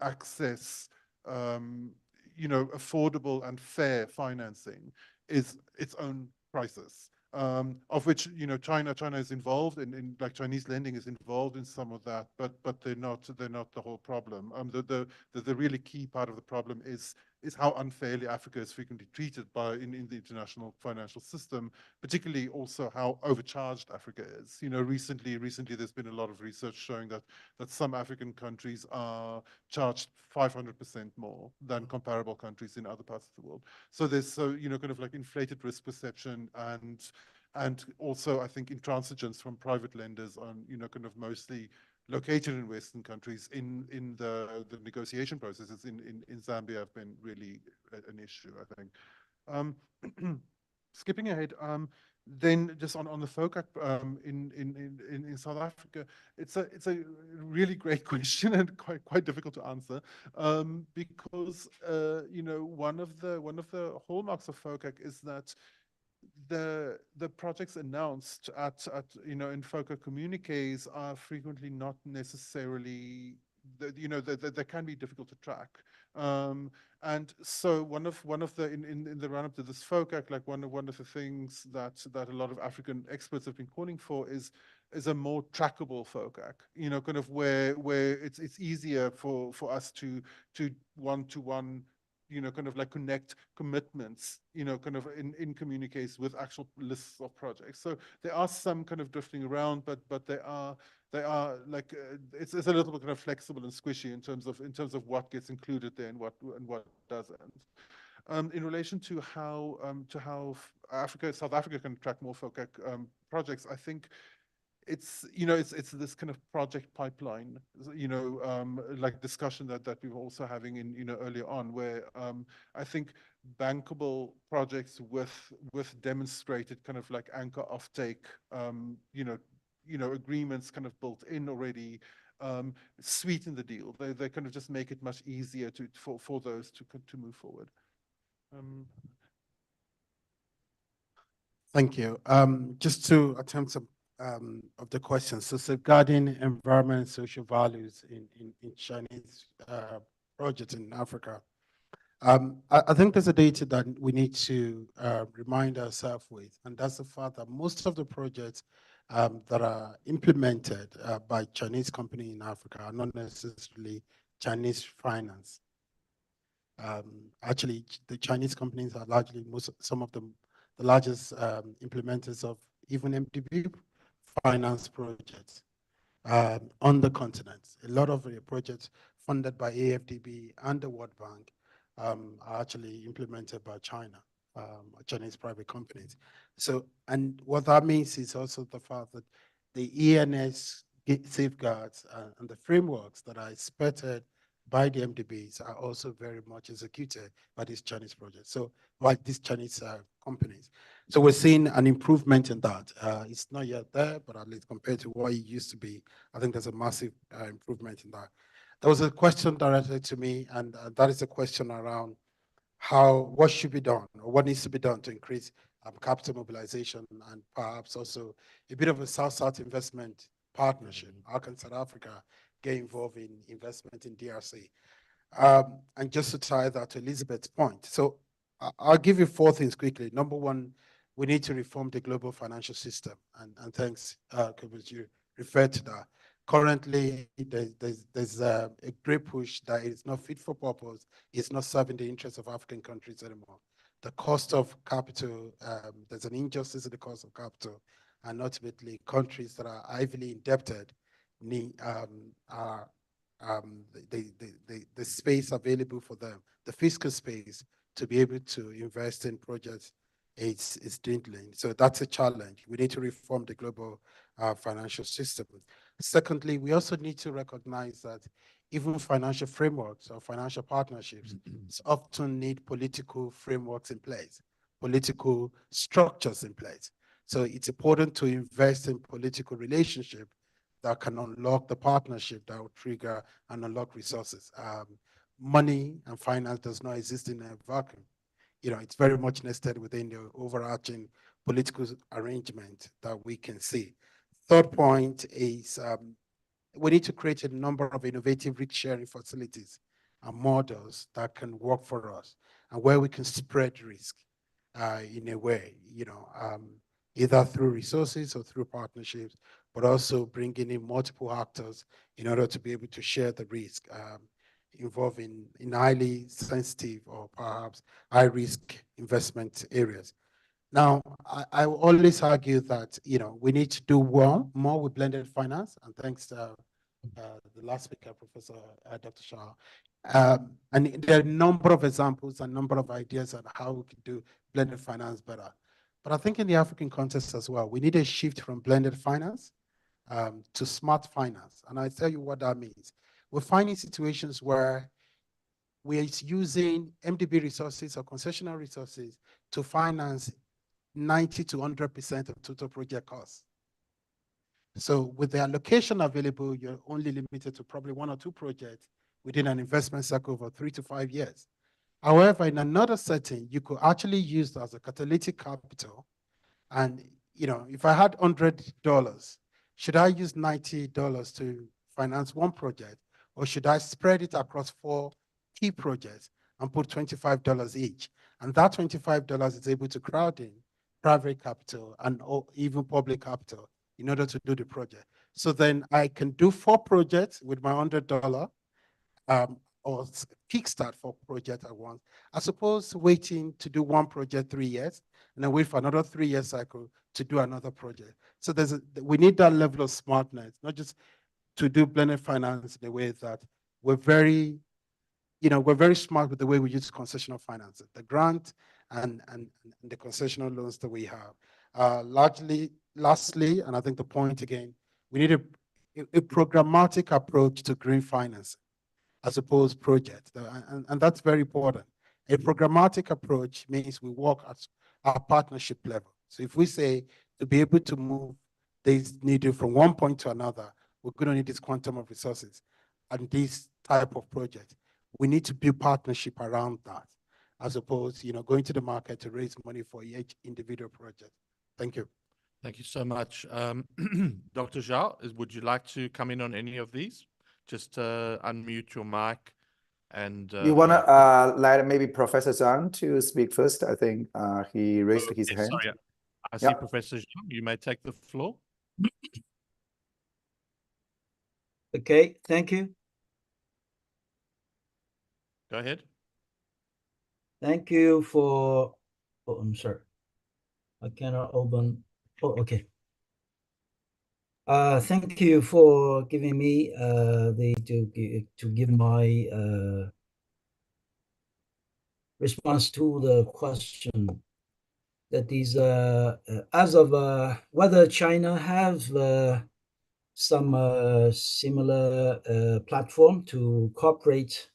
access, you know, affordable and fair financing is its own crisis. Of which, you know, China is involved in like Chinese lending is involved in some of that, but they're not the whole problem. The really key part of the problem is how unfairly Africa is frequently treated in the international financial system, particularly also how overcharged Africa is. You know, recently there's been a lot of research showing that some African countries are charged 500% more than comparable countries in other parts of the world. So there's you know, kind of like inflated risk perception and also I think intransigence from private lenders on, you know, kind of mostly located in Western countries in the negotiation processes in Zambia have been really an issue, I think. Skipping ahead, then just on the FOCAC in South Africa, it's a really great question and quite difficult to answer, because you know, one of the hallmarks of FOCAC is that the projects announced at in FOCA communiques are frequently not necessarily they can be difficult to track. And so one of the in the run up to this FOCAC, like one of the things that a lot of African experts have been calling for is a more trackable FOCAC, kind of where it's easier for us to one-to-one kind of like connect commitments, kind of in communiques with actual lists of projects. So there are some kind of drifting around, but they are like it's a little bit kind of flexible and squishy in terms of what gets included there and what doesn't. In relation to how South Africa can track more FOCAC projects, I think it's it's this kind of project pipeline, like discussion that we were also having in earlier on, where I think bankable projects with demonstrated kind of like anchor offtake, agreements kind of built in already, sweeten the deal. They kind of just make it much easier for those to move forward. Thank you. Just to attempt some of the questions. So safeguarding environment and social values in Chinese projects in Africa. I think there's a data that we need to remind ourselves with, and that's the fact that most of the projects that are implemented by Chinese companies in Africa are not necessarily Chinese finance. Actually, the Chinese companies are largely some of them the largest implementers of even MDB finance projects on the continent. A lot of the projects funded by AFDB and the World Bank are actually implemented by China, Chinese private companies. So, and what that means is also the fact that the ENS safeguards and the frameworks that are expected by the MDBs are also very much executed by these Chinese projects. So, by these Chinese companies. So we're seeing an improvement in that. It's not yet there, but at least compared to what it used to be, I think there's a massive improvement in that. There was a question directed to me, and that is a question around what should be done or what needs to be done to increase capital mobilization and perhaps also a bit of a South-South investment partnership. How can South Africa get involved in investment in DRC? And just to tie that to Elizabeth's point. So I'll give you 4 things quickly. Number one, we need to reform the global financial system. And thanks, Kobus, you referred to that. Currently, there's a great push that it's not fit for purpose. It's not serving the interests of African countries anymore. The cost of capital, there's an injustice in the cost of capital. And ultimately, countries that are heavily indebted need the space available for them, the fiscal space to be able to invest in projects is dwindling. So that's a challenge. We need to reform the global financial system. Secondly, we also need to recognize that even financial frameworks or financial partnerships often need political frameworks in place, political structures in place. So it's important to invest in political relationship that can unlock the partnership that will trigger and unlock resources. Money and finance does not exist in a vacuum. It's very much nested within the overarching political arrangement that we can see. Third point is we need to create a number of innovative risk sharing facilities and models that can work for us and where we can spread risk in a way, either through resources or through partnerships, but also bringing in multiple actors in order to be able to share the risk involved in highly sensitive or perhaps high-risk investment areas. Now, I will always argue that, we need to do more with blended finance, and thanks to the last speaker, Professor Dr. Shah. And there are a number of examples, a number of ideas on how we can do blended finance better. But I think in the African context as well, we need a shift from blended finance to smart finance. And I'll tell you what that means. We're finding situations where we're using MDB resources or concessional resources to finance 90 to 100% of total project costs. So with the allocation available, you're only limited to probably 1 or 2 projects within an investment cycle of 3 to 5 years. However, in another setting, you could actually use that as a catalytic capital And, you know, if I had $100, should I use $90 to finance one project, or should I spread it across 4 key projects and put $25 each? And that $25 is able to crowd in private capital and even public capital in order to do the project. So then I can do 4 projects with my $100, or kickstart 4 projects at once. I suppose waiting to do 1 project 3 years and then wait for another 3-year cycle to do another project. So we need that level of smartness, not just to do blended finance in a way that we're very smart with the way we use concessional finance, the grant and the concessional loans that we have. Lastly, and I think the point again, we need a programmatic approach to green finance as opposed to project, and that's very important. A programmatic approach means we work at our partnership level. So if we say to be able to move this needle from one point to another, we're going to need this quantum of resources and this type of project. We need to build partnership around that, as opposed to, going to the market to raise money for each individual project. Thank you. Thank you so much. Dr. Zhao, would you like to come in on any of these? Just unmute your mic and you want to let maybe Professor Zhang to speak first? I think he raised his hand. Sorry, I see Professor Zhang. You may take the floor. Okay, thank you. Go ahead. Thank you for, I'm sorry. I cannot open. Oh, okay. Thank you for giving me to give my response to the question. That is, as of whether China have some similar platform to cooperate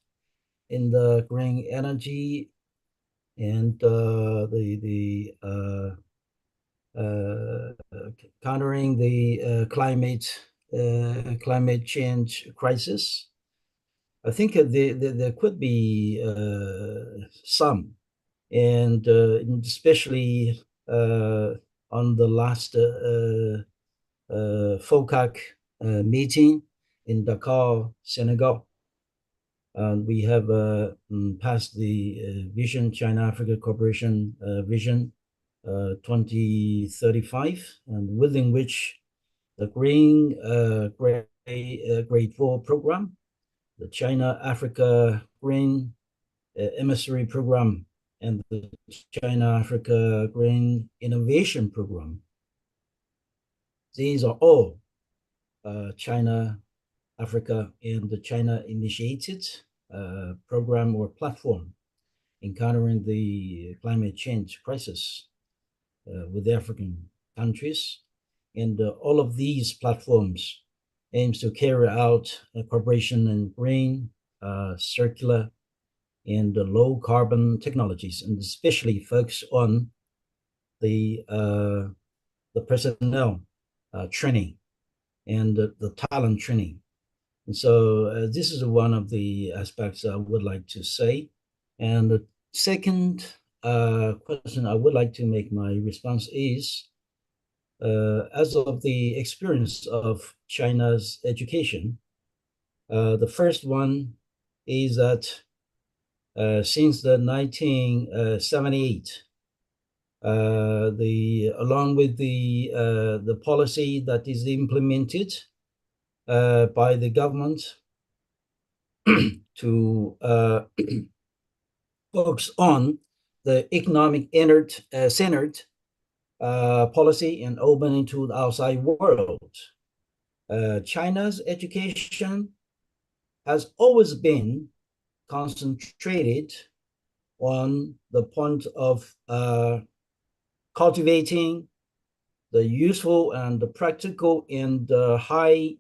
in the green energy and countering the climate change crisis. I think there could be some, and especially on the last FOCAC meeting in Dakar, Senegal. We have passed the Vision China-Africa Cooperation Vision 2035, and within which the Green Grade 4 program, the China-Africa Green Emissary Program, and the China-Africa Green Innovation Program. These are all China, Africa, and the China-initiated program or platform in countering the climate change crisis with the African countries. And all of these platforms aims to carry out cooperation in green, circular, and low carbon technologies, and especially focus on the personnel training and the talent training. And so this is one of the aspects I would like to say. And the second question I would like to make my response is, as of the experience of China's education, the first one is that since the 1978, along with the policy that is implemented by the government to focus on the economic centered policy and opening to the outside world. China's education has always been concentrated on the point of cultivating the useful and the practical and the high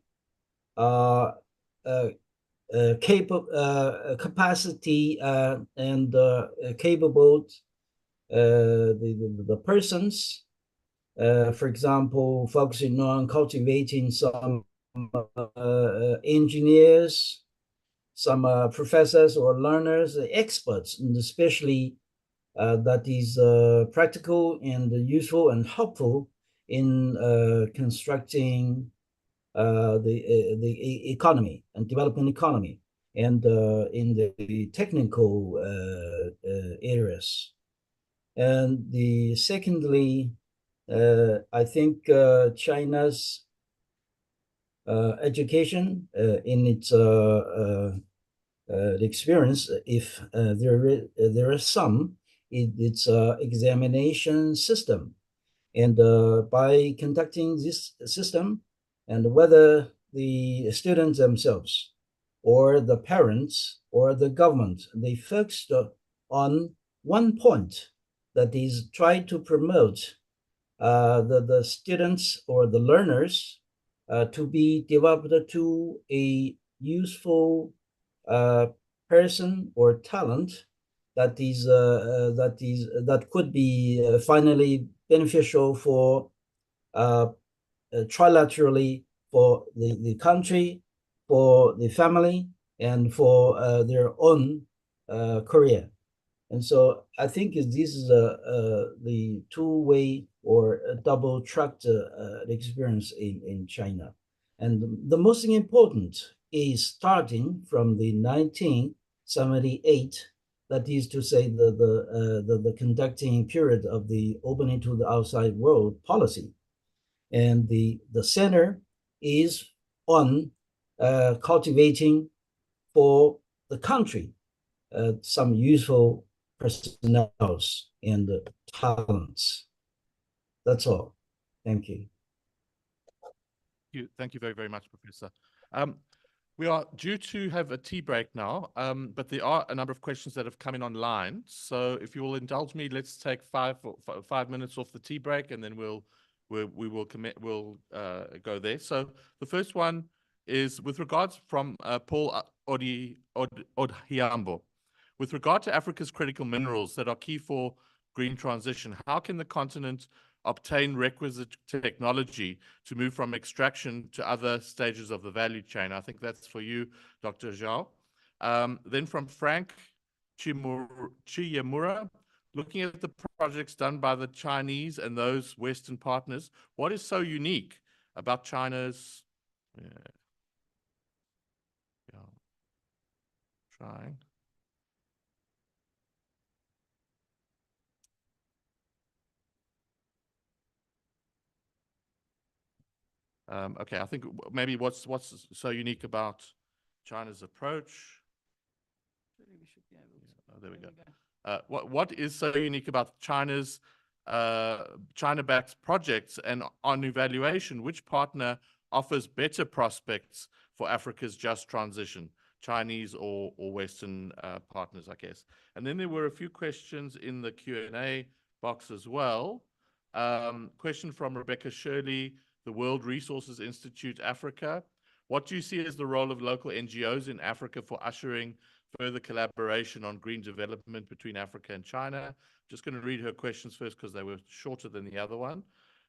capacity and capable the persons, for example, focusing on cultivating some engineers, some professors or learners, experts, and especially that is practical and useful and helpful in constructing the economy and developing economy and in the technical areas. And the secondly, I think China's education in its experience, if there is some, its examination system. And by conducting this system, and whether the students themselves or the parents or the government, they focused on one point, that is try to promote the students or the learners to be developed to a useful person or talent that could be finally beneficial for trilaterally for the country, for the family, and for their own career. And so I think this is the two-way or double-tracked experience in China. And the most important is starting from the 1978, that is to say the conducting period of the opening to the outside world policy. And the center is on cultivating for the country some useful personnel and talents. That's all. Thank you. Thank you very, very much, Professor. We are due to have a tea break now, but there are a number of questions that have come in online. So if you will indulge me, let's take 5 minutes off the tea break, and then we'll go there. So the first one is with regards from Paul Odhiambo. With regard to Africa's critical minerals that are key for green transition, how can the continent obtain requisite technology to move from extraction to other stages of the value chain? I think that's for you, Dr. Zhao. Then from Frank Chiyamura, looking at the projects done by the Chinese and those Western partners, what is so unique about China's trying. Okay, I think maybe what's so unique about China's approach? Oh, there we go. What is so unique about China's China-backed projects, and on evaluation, which partner offers better prospects for Africa's just transition, Chinese or Western partners, I guess? And then there were a few questions in the Q&A box as well. Question from Rebecca Shirley, the World Resources Institute Africa. What do you see as the role of local NGOs in Africa for ushering further collaboration on green development between Africa and China? Just going to read her questions first because they were shorter than the other one.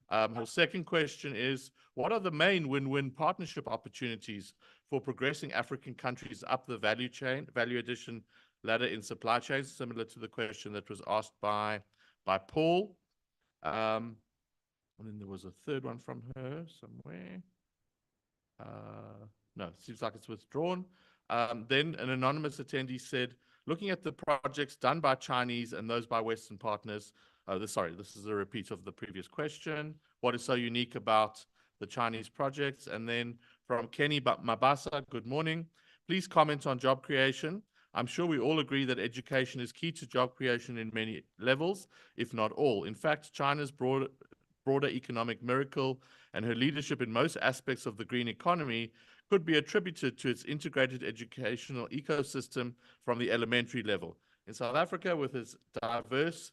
Her second question is, what are the main win-win partnership opportunities for progressing African countries up the value chain, value addition ladder in supply chains, similar to the question that was asked by Paul? And then there was a third one from her somewhere. No, it seems like it's withdrawn. Then an anonymous attendee said, looking at the projects done by Chinese and those by Western partners, this is a repeat of the previous question. What is so unique about the Chinese projects? And then from Kenny Mabasa, good morning. Please comment on job creation. I'm sure we all agree that education is key to job creation in many levels, if not all. In fact, China's broader economic miracle and her leadership in most aspects of the green economy could be attributed to its integrated educational ecosystem from the elementary level. In South Africa, with its diverse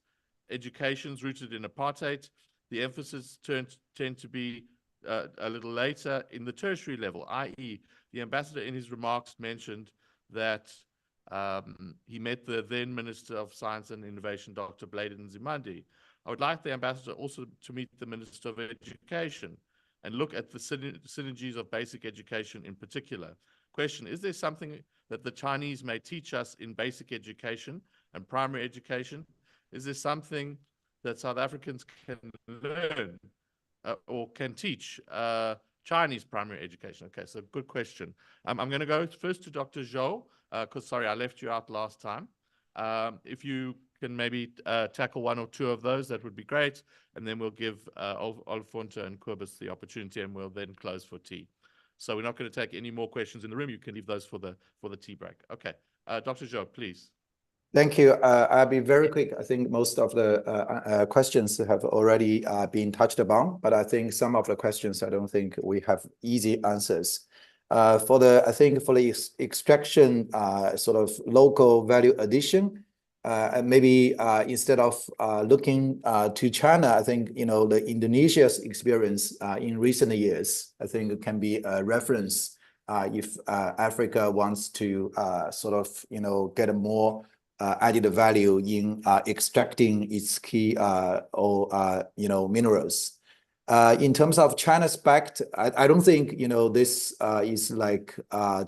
educations rooted in apartheid, the emphasis tend to be a little later in the tertiary level, i.e. the ambassador in his remarks mentioned that he met the then Minister of Science and Innovation, Dr. Bladen Nzimande. I would like the ambassador also to meet the Minister of Education and look at the synergies of basic education in particular. Question, is there something that the Chinese may teach us in basic education and primary education? Is there something that South Africans can learn or can teach Chinese primary education? Okay, so good question. I'm going to go first to Dr. Zhou, because sorry, I left you out last time. If you can maybe tackle one or two of those, that would be great. And then we'll give Olufonso and Cobus the opportunity, and we'll then close for tea. So we're not going to take any more questions in the room. You can leave those for the tea break. Okay, Dr. Zhou, please. Thank you. I'll be very quick. I think most of the questions have already been touched upon, but I think some of the questions, I don't think we have easy answers. I think for the extraction, sort of local value addition, and maybe instead of looking to China, I think, the Indonesia's experience in recent years, I think it can be a reference if Africa wants to sort of, get a more added value in extracting its key minerals. In terms of China's backed, I don't think this is like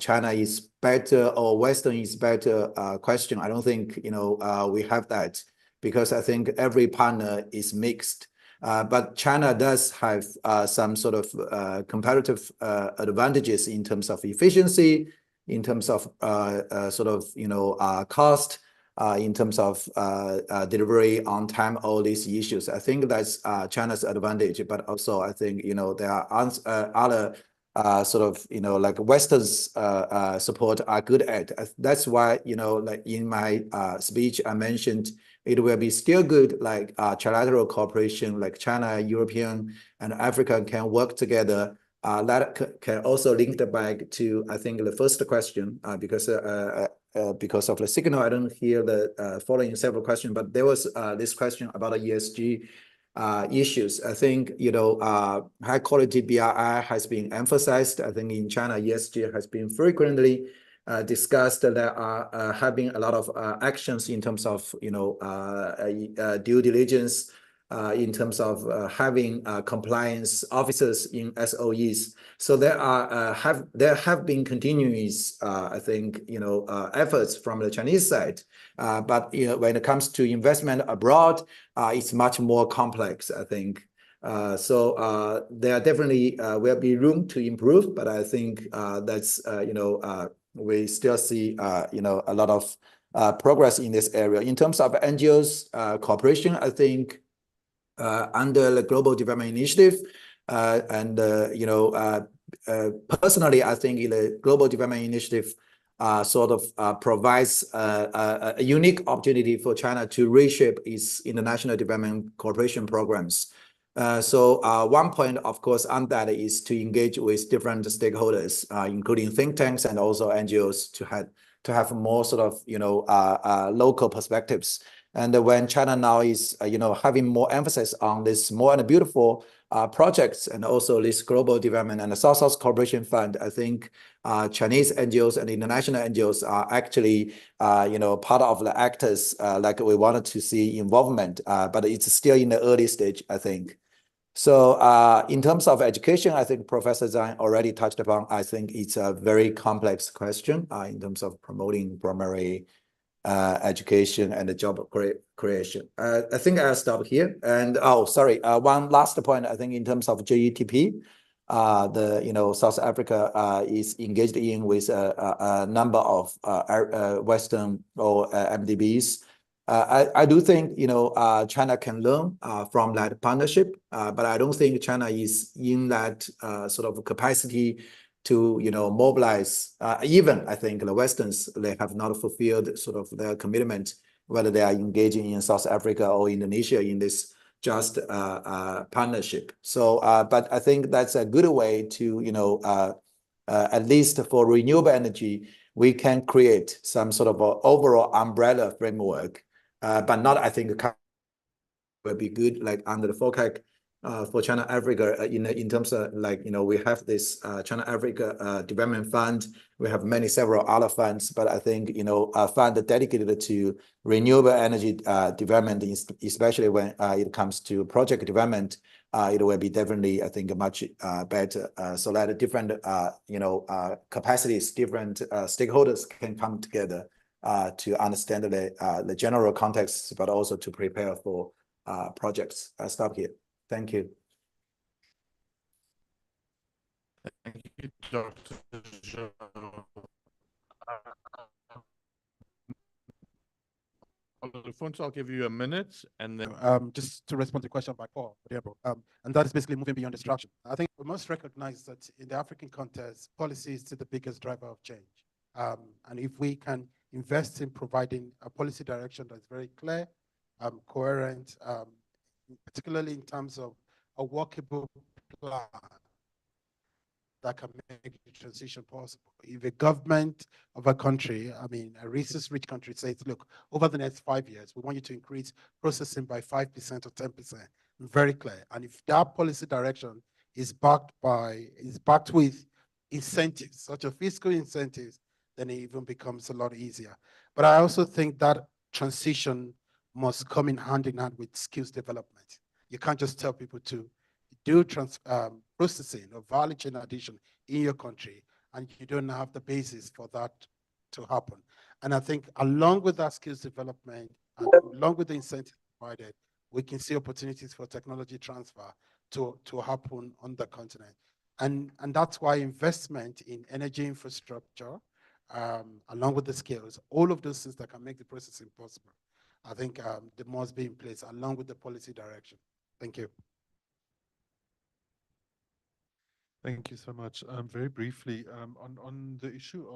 China is better or Western is better question. I don't think we have that, because I think every partner is mixed. But China does have some sort of comparative advantages in terms of efficiency, in terms of cost, in terms of delivery on time, all these issues. I think that's China's advantage, but also I think, there are other like Western's support are good at. That's why, like in my speech, I mentioned it will be still good, like trilateral cooperation, like China, European, and Africa can work together. That can also link the back to, I think, the first question, because of the signal, I don't hear the following several questions, but there was this question about the ESG issues. I think, high quality BRI has been emphasized. I think in China, ESG has been frequently discussed. There are have been a lot of actions in terms of, due diligence, in terms of having compliance officers in SOEs. So there have been continuous, I think, efforts from the Chinese side. But when it comes to investment abroad, it's much more complex, I think. So there definitely will be room to improve, but I think that's we still see a lot of progress in this area. In terms of NGOs cooperation, I think under the Global Development Initiative, personally, I think the Global Development Initiative sort of provides a unique opportunity for China to reshape its international development cooperation programs. So one point, of course, on that is to engage with different stakeholders, including think tanks and also NGOs, to have more sort of local perspectives. And when China now is having more emphasis on this more and beautiful projects, and also this global development and the South-South Cooperation Fund, I think Chinese NGOs and international NGOs are actually part of the actors like we wanted to see involvement, but it's still in the early stage, I think. So in terms of education, I think Professor Zhang already touched upon. I think it's a very complex question in terms of promoting primary education and the job creation. I think I'll stop here. And one last point. I think in terms of JETP, South Africa is engaged in with a number of Western or MDBs. I do think China can learn from that partnership, but I don't think China is in that sort of capacity to mobilize. Even I think the Westerns, they have not fulfilled sort of their commitment, whether they are engaging in South Africa or Indonesia in this just partnership. So, but I think that's a good way to at least for renewable energy, we can create some sort of overall umbrella framework, but not, I think, will be good like under the FOCAC. For China Africa, in terms of like we have this China Africa Development Fund. We have several other funds, but I think a fund dedicated to renewable energy development, especially when it comes to project development, it will be definitely, I think, much better. So that different capacities, different stakeholders can come together to understand the general context, but also to prepare for projects. I stop here. Thank you. Thank you, Dr. Zhou. Alfonso, I'll give you a minute and then. Just to respond to the question by Paul, and that is basically moving beyond destruction. I think we must recognize that in the African context, policy is the biggest driver of change. And if we can invest in providing a policy direction that's very clear, coherent, particularly in terms of a workable plan that can make the transition possible. If a government of a country, I mean, a resource-rich country says, look, over the next 5 years, we want you to increase processing by 5% or 10%, very clear. And if that policy direction is backed with incentives, such as fiscal incentives, then it even becomes a lot easier. But I also think that transition must come in hand with skills development. You can't just tell people to do processing or value chain addition in your country, and you don't have the basis for that to happen. And I think along with that skills development, and along with the incentives provided, we can see opportunities for technology transfer to happen on the continent. And that's why investment in energy infrastructure, along with the skills, all of those things that can make the processing possible, I think they must be in place along with the policy direction. Thank you. Thank you so much. Very briefly, on the issue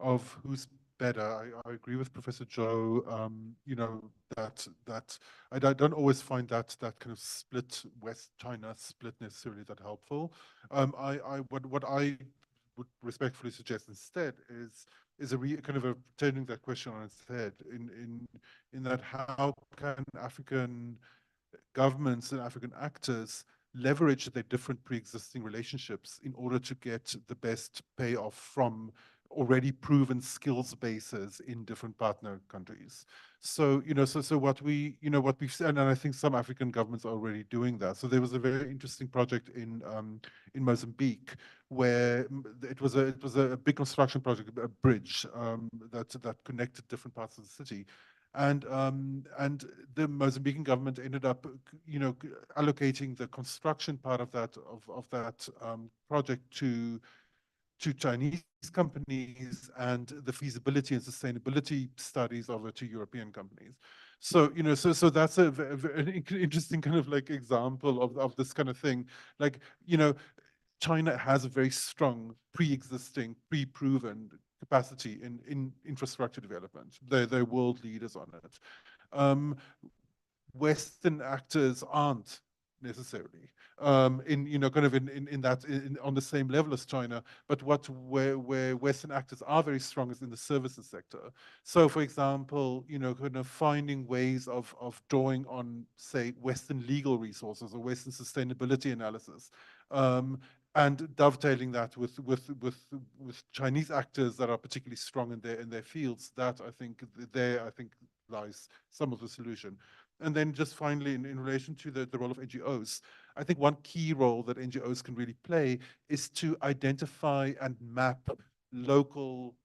of who's better, I agree with Professor Zhou. You know, that I don't always find that kind of split West China split necessarily that helpful. What I would respectfully suggest instead is kind of turning that question on its head in that how can African governments and African actors leverage their different pre-existing relationships in order to get the best payoff from already proven skills bases in different partner countries. So, you know, so what we've seen, and I think some African governments are already doing that. So there was a very interesting project in Mozambique where it was a big construction project, a bridge that connected different parts of the city. And the Mozambican government ended up, you know, allocating the construction part of that project to Chinese companies and the feasibility and sustainability studies of it to European companies. So, you know, so that's an interesting kind of like example of this kind of thing. Like, you know, China has a very strong pre-existing, pre-proven capacity in infrastructure development. They're world leaders on it. Western actors aren't necessarily in, you know, kind of on the same level as China, but where Western actors are very strong is in the services sector. So, for example, you know, kind of finding ways of drawing on, say, Western legal resources or Western sustainability analysis. And dovetailing that with Chinese actors that are particularly strong in their fields, that I think lies some of the solution. And then just finally, in relation to the role of NGOs, I think one key role that NGOs can really play is to identify and map local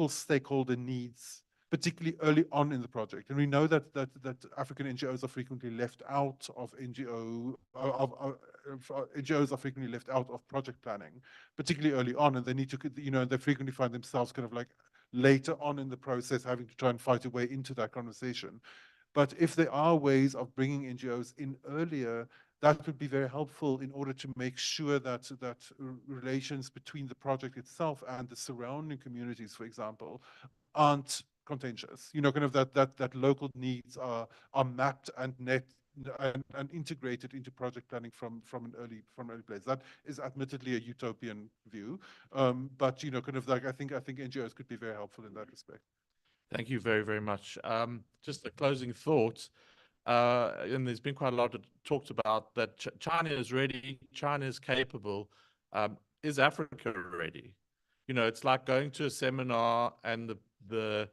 stakeholder needs, particularly early on in the project. And we know that African NGOs are frequently left out of NGOs are frequently left out of project planning, particularly early on, and they need to, you know, they frequently find themselves kind of like later on in the process having to try and fight a way into that conversation. But if there are ways of bringing NGOs in earlier, that would be very helpful in order to make sure that relations between the project itself and the surrounding communities, for example, aren't contentious. You know, kind of that local needs are mapped and and integrated into project planning from an early place. That is admittedly a utopian view, but you know, kind of like I think NGOs could be very helpful in that respect. Thank you very, very much. Just a closing thought, and there's been quite a lot talked about that China is ready, China is capable. Is Africa ready? You know, it's like going to a seminar and the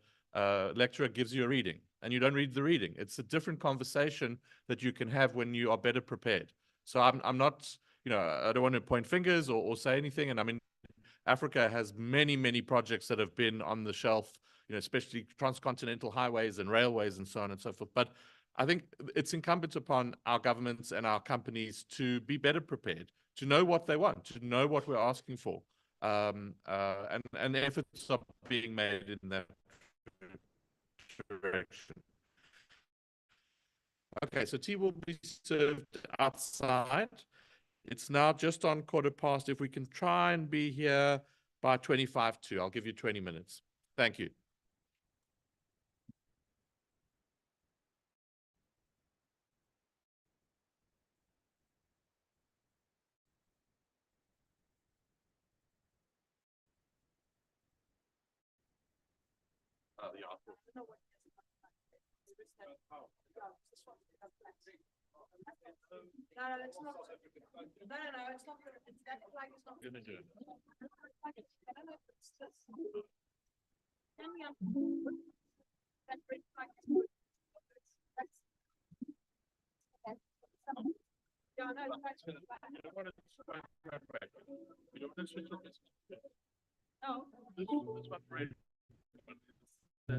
lecturer gives you a reading and you don't read the reading. It's a different conversation that you can have when you are better prepared. So I'm not, you know, I don't want to point fingers or say anything. And I mean, Africa has many, many projects that have been on the shelf, especially transcontinental highways and railways and so on and so forth. But I think it's incumbent upon our governments and our companies to be better prepared, to know what they want, to know what we're asking for. And efforts are being made in that direction. Okay, so tea will be served outside. It's now just on 1:15. If we can try and be here by 2:55, I'll give you 20 minutes. Thank you. Gonna do it. You don't want to you don't want to switch on this. No. This one red. No.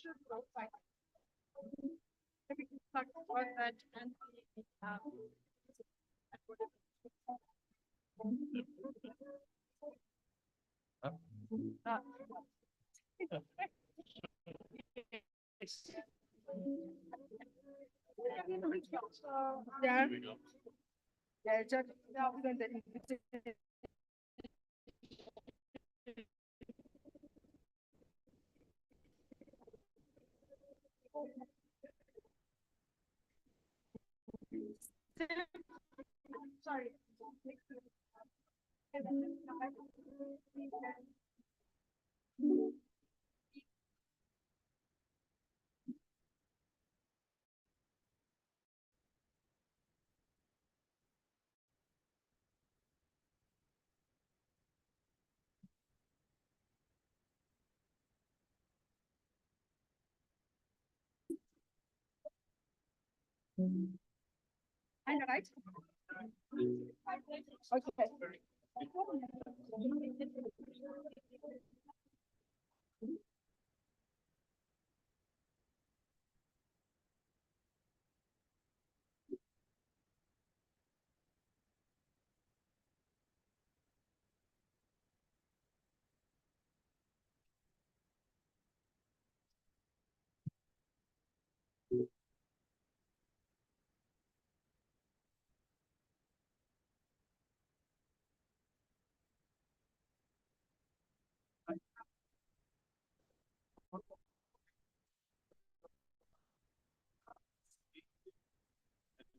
Should put like everything like that and yeah. Yeah, just sorry. I know, right? Okay.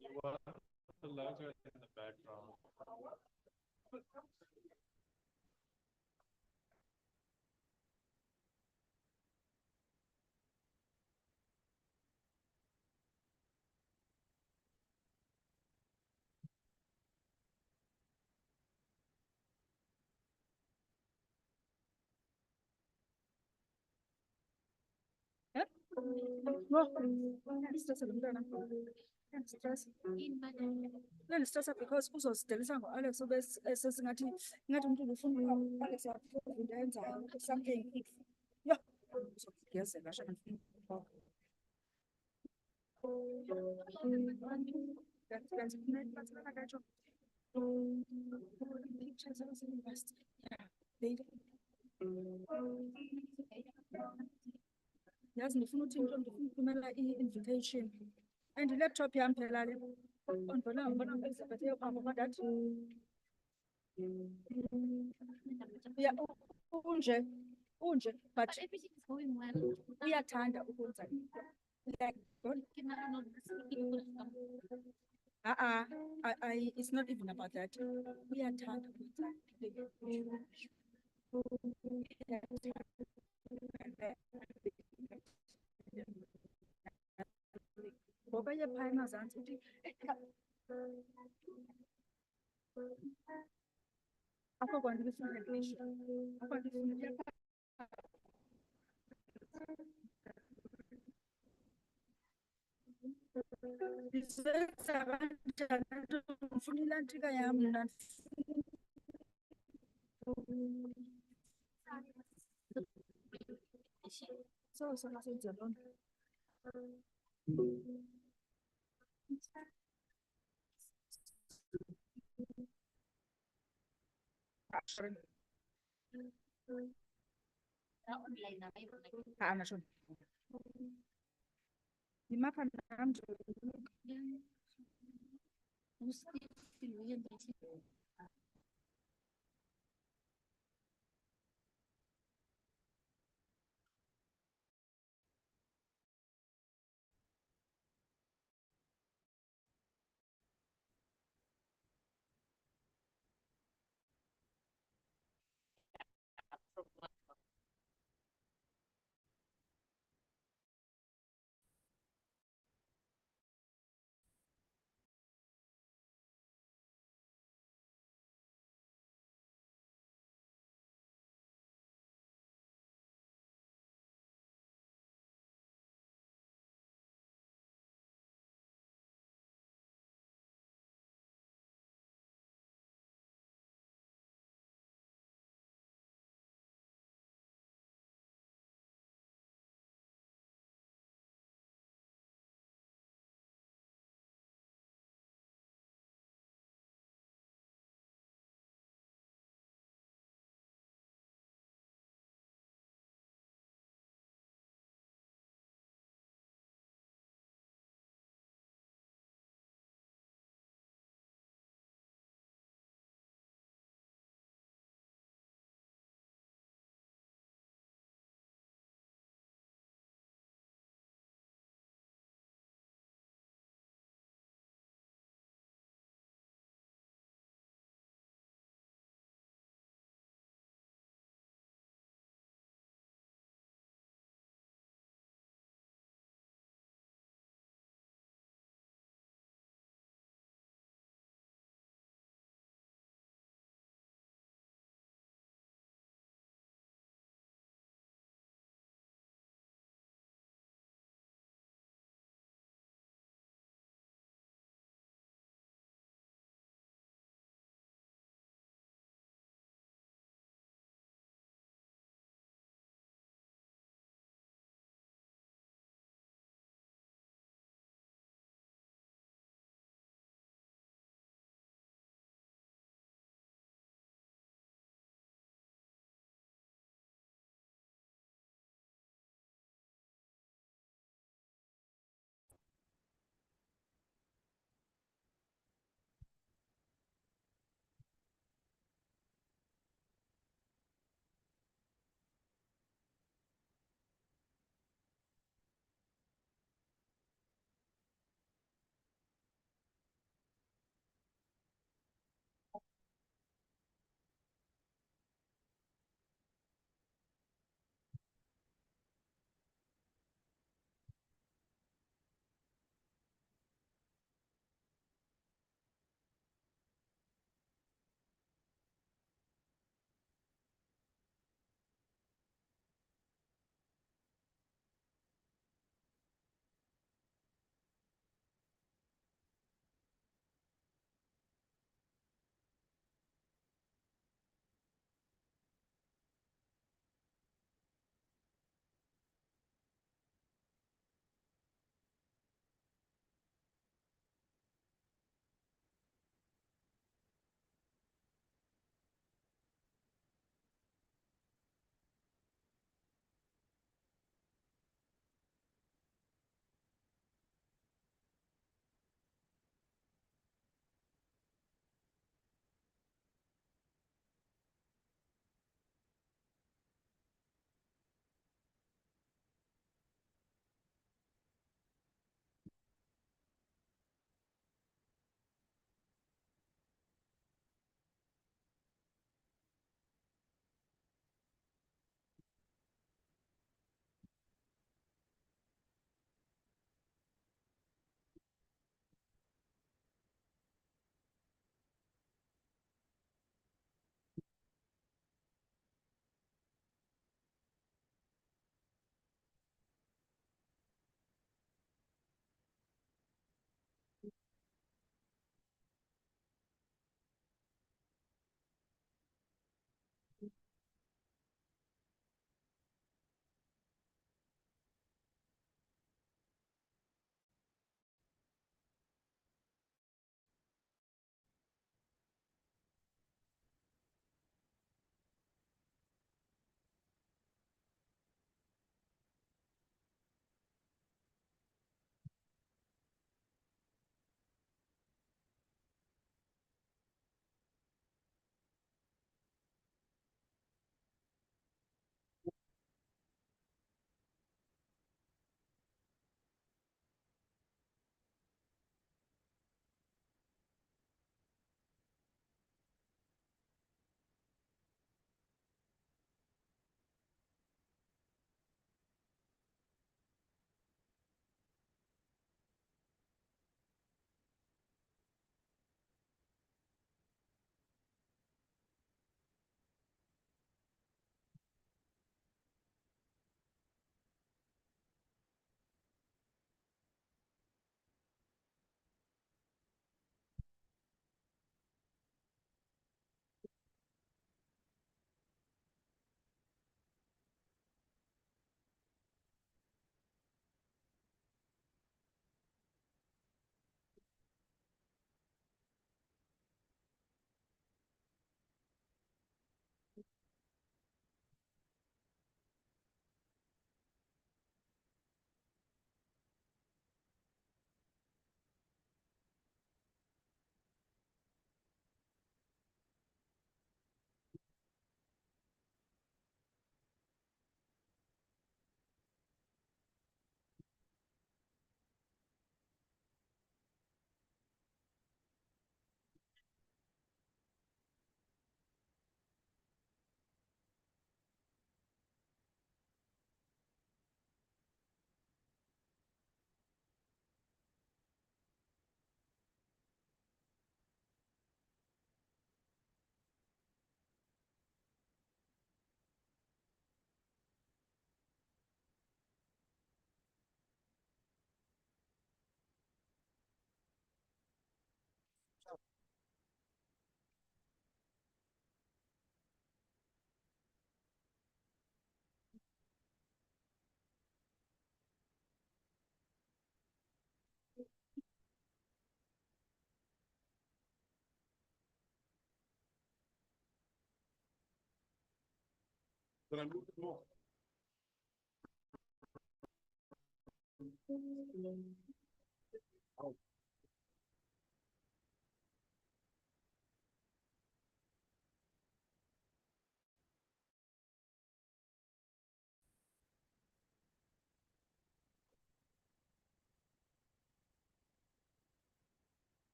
You want the logo in the background. Stress because uzosidelisa ngo-Alex ube sesingathi ingathi umntu ufuna Alex into enzayo something yho uzogezela shame pictures of university. Yazi ndifuna uthi into ndifuna uthumela i-invitation and i-laptop yam phela le ondibona Elizabeth yophapha kwadat yeah unje but everything is going well uyathanda ukwenza like don't it's not even about that uyathanda ukwenza ngoba yephaya emazantsi uthi apho kwandifuna ngisho apho ndifuna ndisenza kanjani ndifuna ilantika yam mna so senze loo nto nasho yimapha nam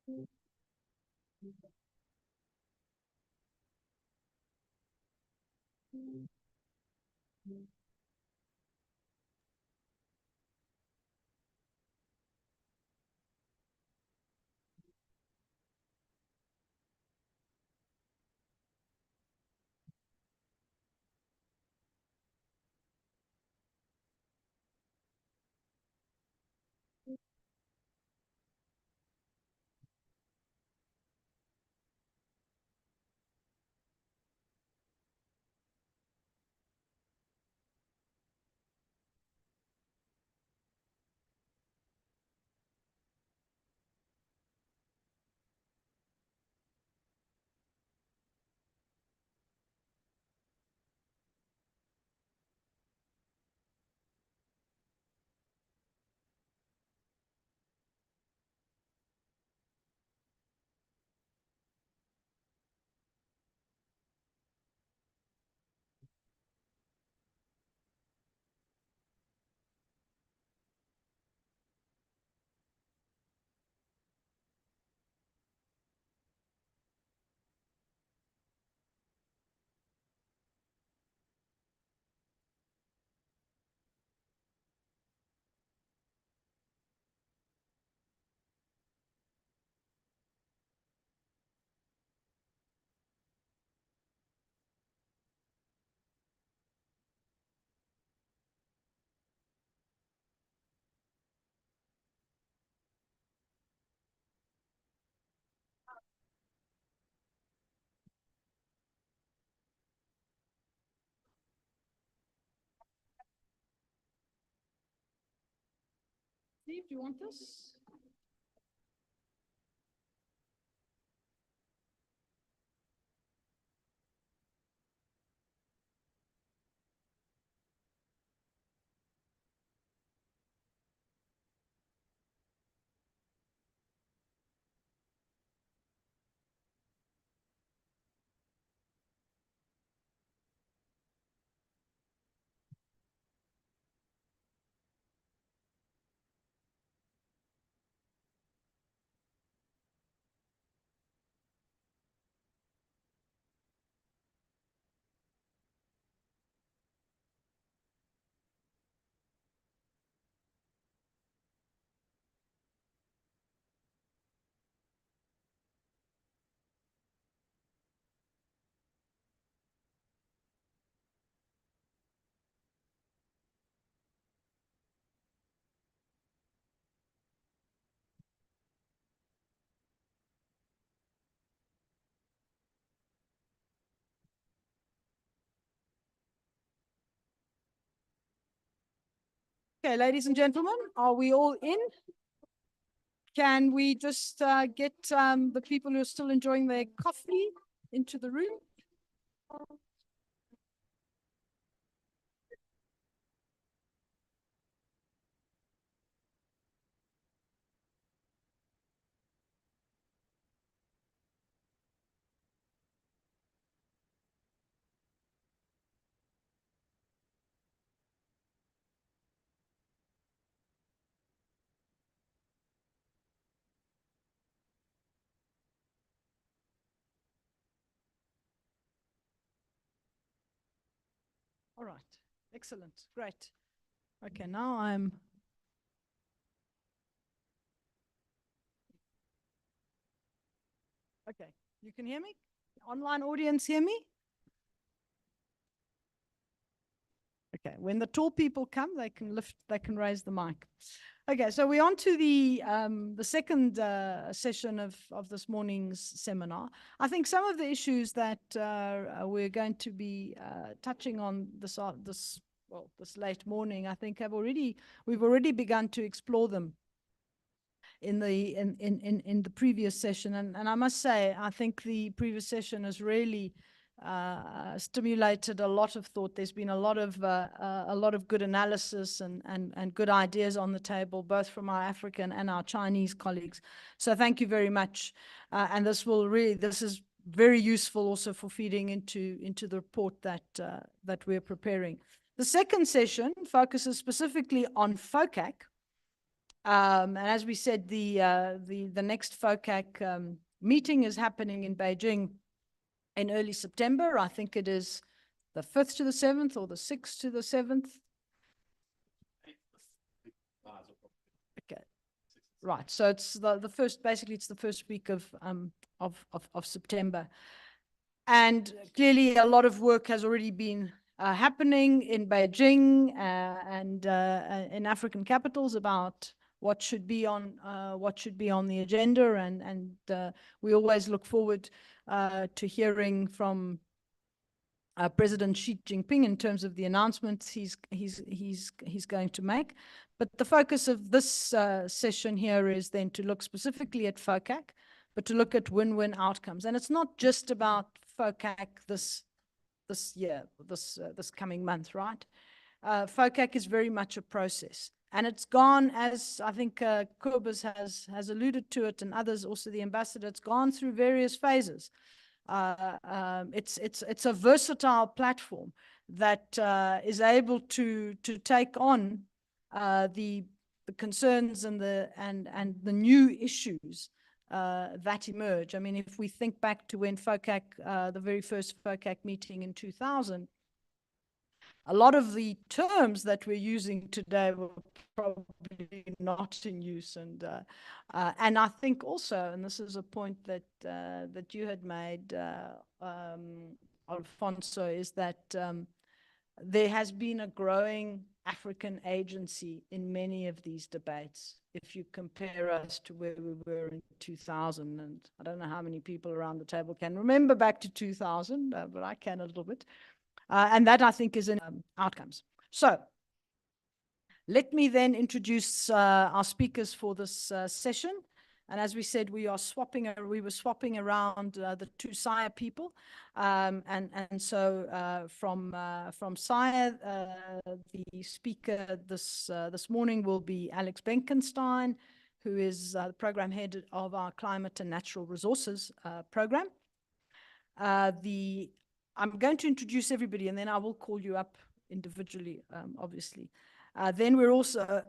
Steve, do you want this? Okay, ladies and gentlemen, are we all in? Can we just get the people who are still enjoying their coffee into the room? All right, excellent, great. Okay, now I'm. Okay, you can hear me? Online audience hear me? Okay, when the tall people come, they can raise the mic. Okay, so we're on to the second session of this morning's seminar. I think some of the issues that we're going to be touching on this late morning, I think we've already begun to explore them in the previous session, and I must say, I think the previous session has really stimulated a lot of thought. There's been a lot of good analysis and good ideas on the table, both from our African and our Chinese colleagues. So thank you very much. And this is very useful also for feeding into the report that we're preparing. The second session focuses specifically on FOCAC. And as we said, the next FOCAC meeting is happening in Beijing in early September. I think it is the 5th to the 7th or the 6th to the 7th. Okay. Right. So it's the first, basically it's the first week of September. And clearly a lot of work has already been happening in Beijing and in African capitals about what should be on the agenda, and we always look forward to hearing from President Xi Jinping in terms of the announcements he's going to make. But the focus of this session here is then to look specifically at FOCAC, but to look at win-win outcomes. And it's not just about FOCAC this year, this coming month, right? FOCAC is very much a process. And it's gone, as I think Kobus has alluded to it, and others, also the ambassador, it's gone through various phases. It's a versatile platform that is able to take on the concerns and the new issues that emerge. I mean, if we think back to when FOCAC, the very first FOCAC meeting in 2000, a lot of the terms that we're using today were probably not in use, and I think also, and this is a point that you had made, Alfonso, is that there has been a growing African agency in many of these debates. If you compare us to where we were in 2000, and I don't know how many people around the table can remember back to 2000, but I can a little bit. And that, I think, is in outcomes. So let me then introduce our speakers for this session. And as we said, we were swapping around the two SIRE people. And so from SIRE, the speaker this morning will be Alex Benkenstein, who is the program head of our Climate and Natural Resources program. I'm going to introduce everybody, and then I will call you up individually, obviously. Then we're also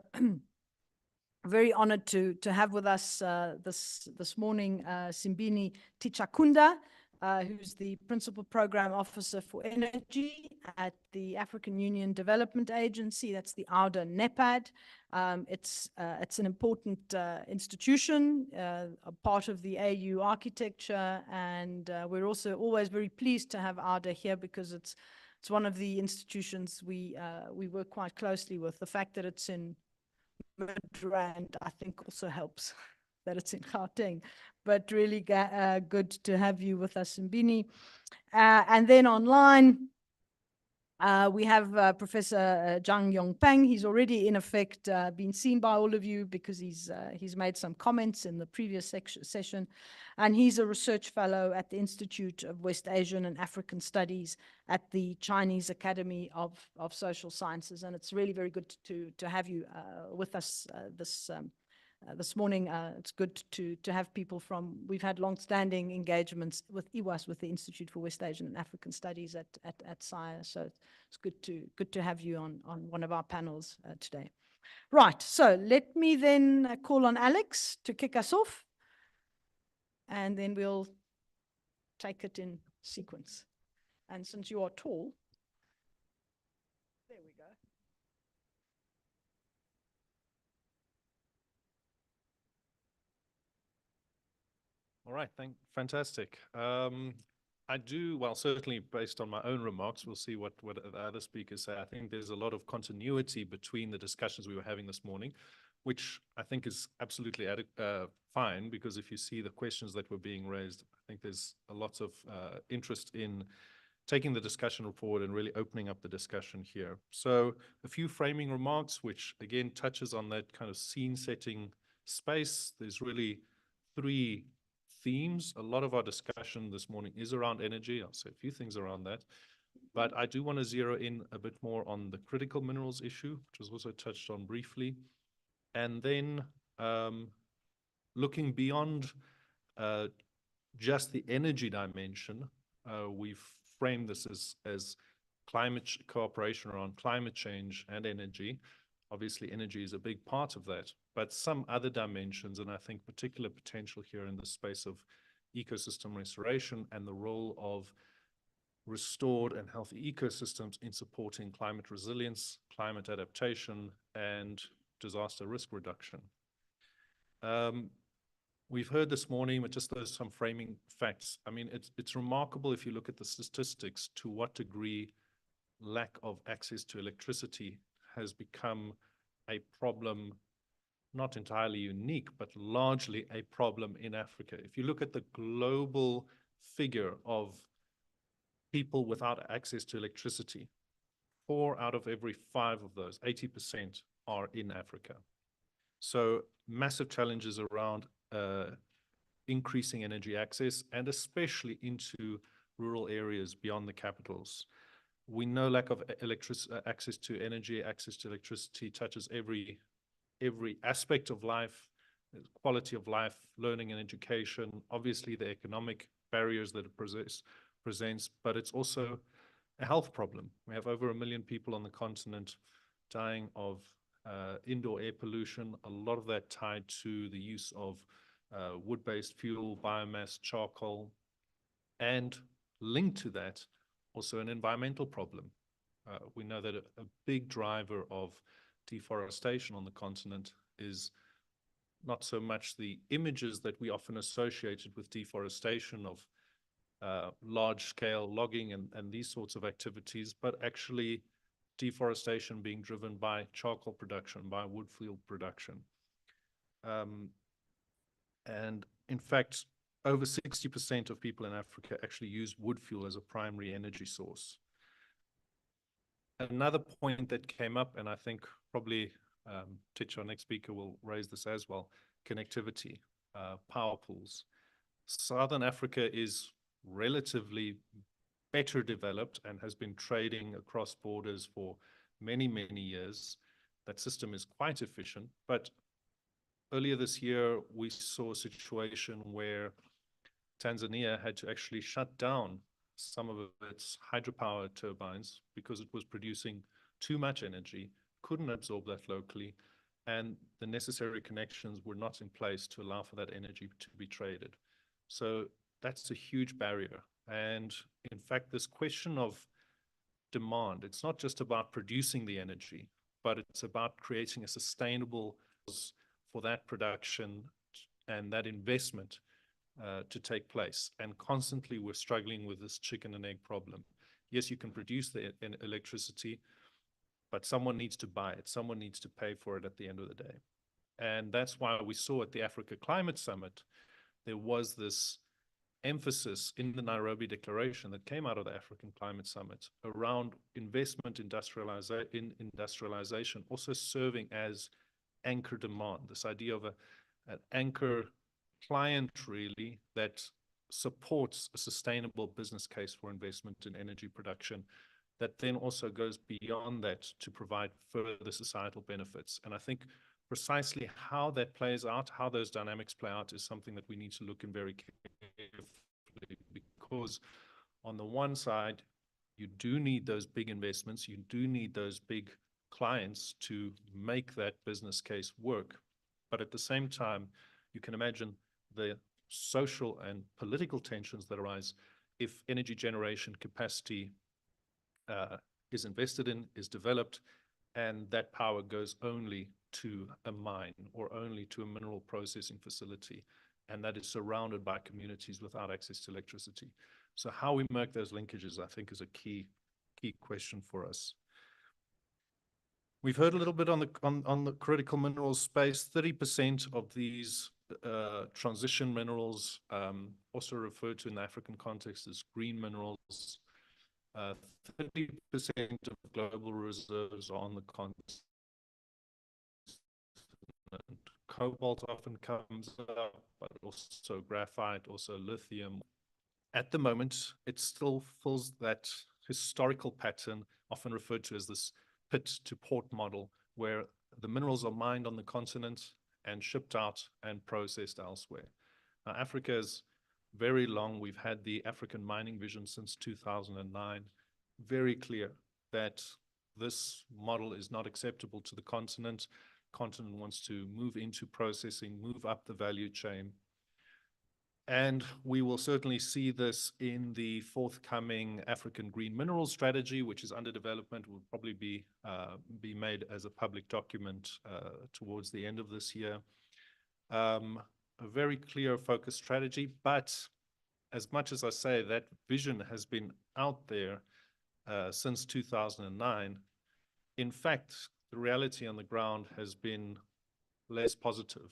very honored to have with us this morning Simbini Tichakunda, who's the Principal Program Officer for Energy at the African Union Development Agency. That's the AUDA NEPAD. It's an important institution, a part of the AU architecture, and we're also always very pleased to have AUDA here because it's one of the institutions we work quite closely with. The fact that it's in Midrand, I think, also helps that it's in Gauteng, but really good to have you with us, Simbini. And then online, we have Professor Zhang Yongpeng. He's already, in effect, been seen by all of you because he's made some comments in the previous session. And he's a research fellow at the Institute of West Asian and African Studies at the Chinese Academy of Social Sciences. And it's really very good to have you with us this morning. It's good to have people from, we've had long-standing engagements with IWAS, with the Institute for West Asian and African Studies at SIRE. So it's good to have you on one of our panels today. Right, so let me then call on Alex to kick us off, and then we'll take it in sequence. And since you are tall, there we go. All right, fantastic. Well, certainly based on my own remarks, we'll see what the other speakers say. I think there's a lot of continuity between the discussions we were having this morning, which I think is absolutely fine, because if you see the questions that were being raised, I think there's a lot of interest in taking the discussion forward and really opening up the discussion here. So a few framing remarks, which again touches on that kind of scene setting space. There's really three themes. A lot of our discussion this morning is around energy. I'll say a few things around that, but I do want to zero in a bit more on the critical minerals issue, which was also touched on briefly. And then looking beyond just the energy dimension, we've framed this as cooperation around climate change and energy. Obviously, energy is a big part of that, but some other dimensions, and I think particular potential here in the space of ecosystem restoration and the role of restored and healthy ecosystems in supporting climate resilience, climate adaptation, and disaster risk reduction. We've heard this morning, but just those some framing facts. I mean, it's remarkable if you look at the statistics to what degree lack of access to electricity has become a problem, not entirely unique, but largely a problem in Africa. If you look at the global figure of people without access to electricity, 4 out of every 5 of those, 80%, are in Africa. So massive challenges around increasing energy access, and especially into rural areas beyond the capitals. We know lack of access to energy, access to electricity touches every aspect of life, quality of life, learning and education, obviously the economic barriers that it presents, but it's also a health problem. We have over 1 million people on the continent dying of indoor air pollution, a lot of that tied to the use of wood-based fuel, biomass, charcoal, and linked to that, also an environmental problem. We know that a big driver of deforestation on the continent is not so much the images that we often associated with deforestation of large-scale logging and these sorts of activities, but actually deforestation being driven by charcoal production, by wood fuel production. And in fact, over 60% of people in Africa actually use wood fuel as a primary energy source. Another point that came up, and I think probably Titch, our next speaker, will raise this as well, connectivity, power pools. Southern Africa is relatively better developed and has been trading across borders for many, many years. That system is quite efficient, but earlier this year, we saw a situation where Tanzania had to actually shut down some of its hydropower turbines because it was producing too much energy, couldn't absorb that locally, and the necessary connections were not in place to allow for that energy to be traded. So that's a huge barrier. And in fact, this question of demand, it's not just about producing the energy, but it's about creating a sustainable for that production and that investment to take place. And constantly we're struggling with this chicken and egg problem. Yes, you can produce the electricity, but someone needs to buy it. Someone needs to pay for it at the end of the day. And that's why we saw at the Africa Climate Summit, there was this emphasis in the Nairobi Declaration that came out of the African Climate Summit around investment in industrialization, also serving as anchor demand, this idea of an anchor client really that supports a sustainable business case for investment in energy production that then also goes beyond that to provide further societal benefits. And I think precisely how that plays out, how those dynamics play out, is something that we need to look in very carefully, because on the one side, you do need those big investments, you do need those big clients to make that business case work. But at the same time, you can imagine the social and political tensions that arise if energy generation capacity is invested in, is developed, and that power goes only to a mine or only to a mineral processing facility, and that is surrounded by communities without access to electricity. So how we make those linkages, I think, is a key question for us. We've heard a little bit on the critical minerals space. 30% of these transition minerals, also referred to in the African context as green minerals. 30% of global reserves are on the continent. Cobalt often comes up, but also graphite, also lithium. At the moment, it still fills that historical pattern, often referred to as this pit to port model, where the minerals are mined on the continent and shipped out and processed elsewhere. Now, Africa is very long. We've had the African Mining Vision since 2009. Very clear that this model is not acceptable to the continent. continent wants to move into processing, move up the value chain. And we will certainly see this in the forthcoming African Green Minerals Strategy, which is under development, will probably be made as a public document towards the end of this year. A very clear focus strategy, but as much as I say that vision has been out there since 2009, in fact, the reality on the ground has been less positive.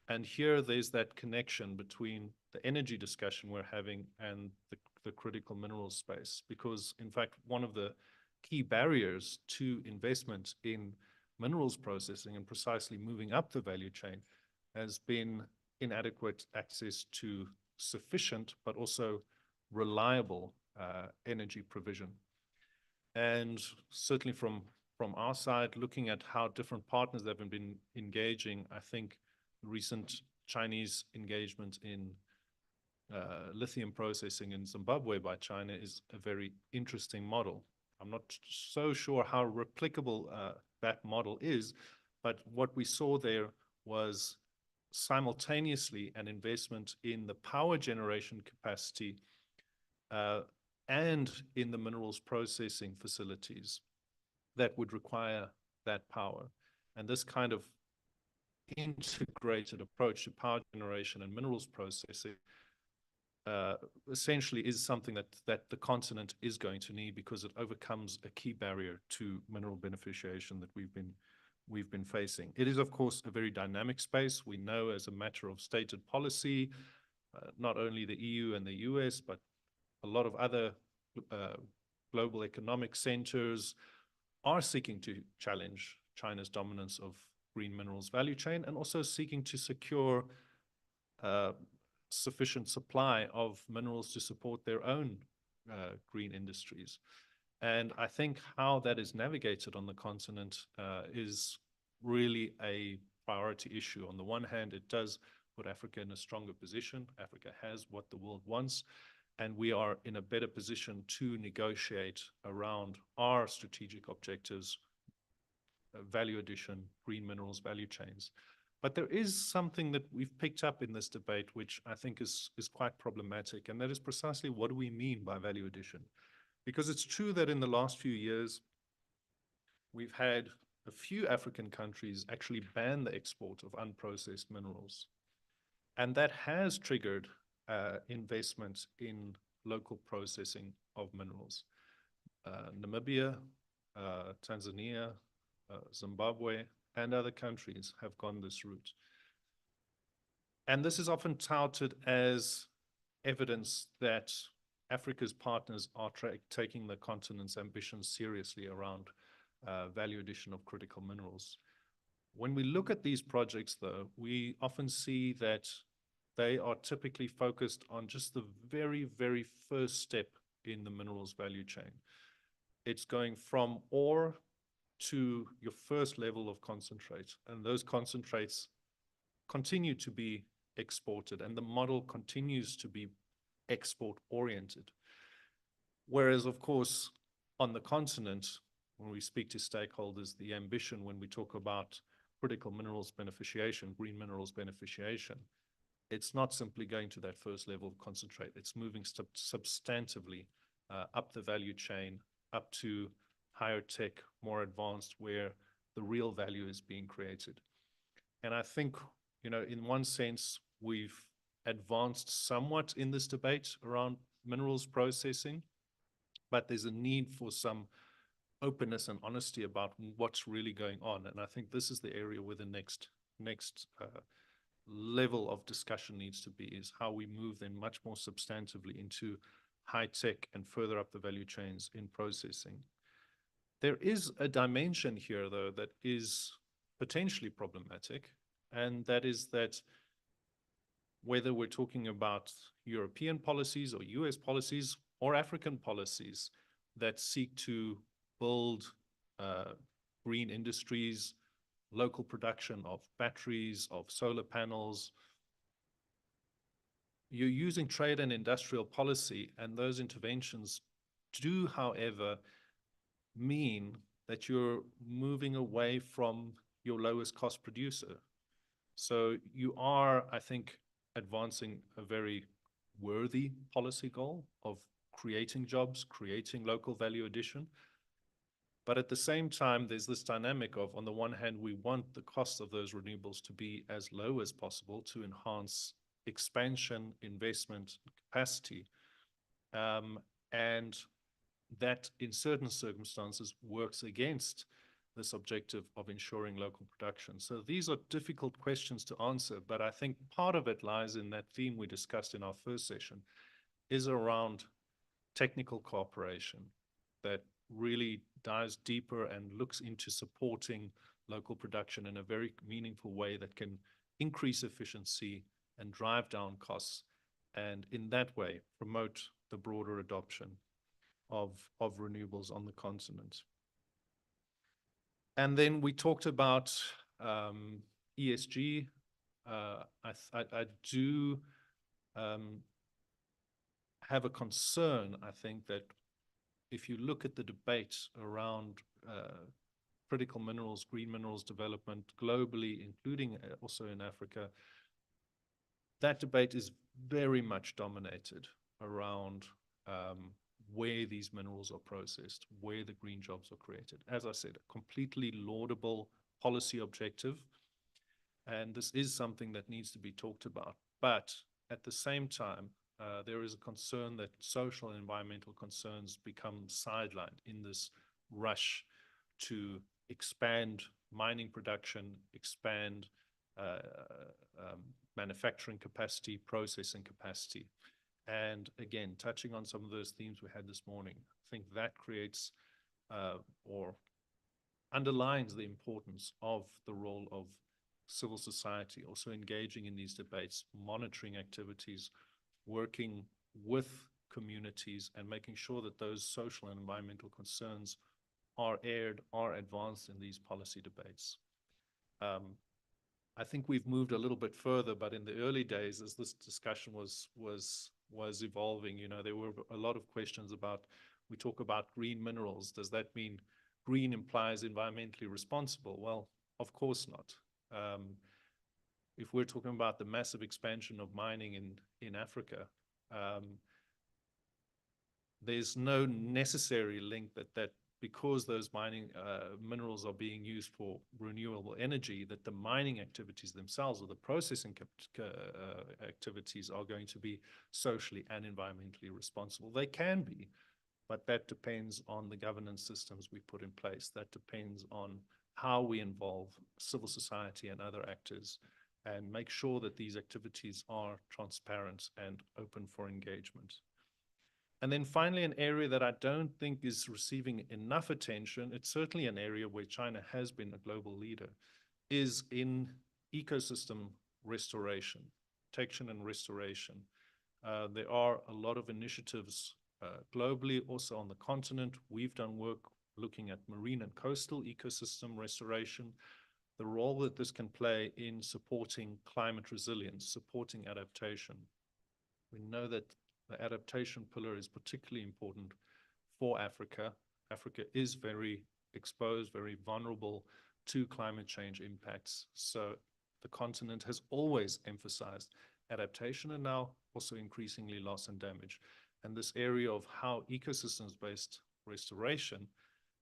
And here there's that connection between the energy discussion we're having and the critical minerals space, because in fact, one of the key barriers to investment in minerals processing and precisely moving up the value chain has been inadequate access to sufficient but also reliable energy provision. And certainly from our side, looking at how different partners have been engaging, I think recent Chinese engagement in lithium processing in Zimbabwe by China is a very interesting model. I'm not so sure how replicable that model is, but what we saw there was simultaneously an investment in the power generation capacity and in the minerals processing facilities that would require that power. And this kind of integrated approach to power generation and minerals processing essentially is something that the continent is going to need, because it overcomes a key barrier to mineral beneficiation that we've been facing. It is, of course, a very dynamic space. We know as a matter of stated policy, not only the EU and the US, but a lot of other global economic centers are seeking to challenge China's dominance of green minerals value chain, and also seeking to secure sufficient supply of minerals to support their own green industries. And I think how that is navigated on the continent is really a priority issue. On the one hand, it does put Africa in a stronger position. Africa has what the world wants, and we are in a better position to negotiate around our strategic objectives, value addition, green minerals value chains. But there is something that we've picked up in this debate, which I think is quite problematic, and that is precisely what do we mean by value addition? Because it's true that in the last few years, we've had a few African countries actually ban the export of unprocessed minerals. And that has triggered investment in local processing of minerals. Namibia, Tanzania, Zimbabwe, and other countries have gone this route. And this is often touted as evidence that Africa's partners are taking the continent's ambitions seriously around value addition of critical minerals. When we look at these projects, though, we often see that they are typically focused on just the very, very first step in the minerals value chain. It's going from ore to your first level of concentrate, and those concentrates continue to be exported, and the model continues to be export oriented. Whereas, of course, on the continent, when we speak to stakeholders, the ambition when we talk about critical minerals beneficiation, green minerals beneficiation, it's not simply going to that first level of concentrate. It's moving substantively up the value chain, up to higher tech, more advanced, where the real value is being created. And I think, you know, in one sense, we've advanced somewhat in this debate around minerals processing, but there's a need for some openness and honesty about what's really going on. And I think this is the area where the next level of discussion needs to be, is how we move then much more substantively into high tech and further up the value chains in processing. There is a dimension here, though, that is potentially problematic, and that is that whether we're talking about European policies or US policies or African policies that seek to build green industries, local production of batteries, of solar panels, you're using trade and industrial policy, and those interventions do, however, mean that you're moving away from your lowest cost producer. So you are, I think, advancing a very worthy policy goal of creating jobs, creating local value addition. But at the same time, there's this dynamic of, on the one hand, we want the cost of those renewables to be as low as possible to enhance expansion, investment, capacity. And that in certain circumstances works against this objective of ensuring local production. So these are difficult questions to answer, but I think part of it lies in that theme we discussed in our first session, is around technical cooperation that really dives deeper and looks into supporting local production in a very meaningful way that can increase efficiency and drive down costs, and in that way promote the broader adoption of renewables on the continent. And then we talked about ESG. I do have a concern, I think, that if you look at the debate around critical minerals, green minerals development globally, including also in Africa, that debate is very much dominated around where these minerals are processed, where the green jobs are created. As I said, a completely laudable policy objective, and this is something that needs to be talked about. But at the same time, there is a concern that social and environmental concerns become sidelined in this rush to expand mining production, expand manufacturing capacity, processing capacity. And again, touching on some of those themes we had this morning, I think that creates or underlines the importance of the role of civil society, also engaging in these debates, monitoring activities, working with communities, and making sure that those social and environmental concerns are aired, are advanced in these policy debates. I think we've moved a little bit further, but in the early days, as this discussion was evolving, you know, there were a lot of questions about, we talk about green minerals. Does that mean green implies environmentally responsible? Well, of course not. If we're talking about the massive expansion of mining in Africa, there's no necessary link that because those mining minerals are being used for renewable energy, that the mining activities themselves or the processing activities are going to be socially and environmentally responsible. They can be, but that depends on the governance systems we put in place. That depends on how we involve civil society and other actors and make sure that these activities are transparent and open for engagement. And then finally, an area that I don't think is receiving enough attention, it's certainly an area where China has been a global leader, is in ecosystem restoration, protection and restoration. There are a lot of initiatives globally, also on the continent. We've done work looking at marine and coastal ecosystem restoration, the role that this can play in supporting climate resilience, supporting adaptation. We know that the adaptation pillar is particularly important for Africa. Africa is very exposed, very vulnerable to climate change impacts. So the continent has always emphasized adaptation and now also increasingly loss and damage. And this area of how ecosystems-based restoration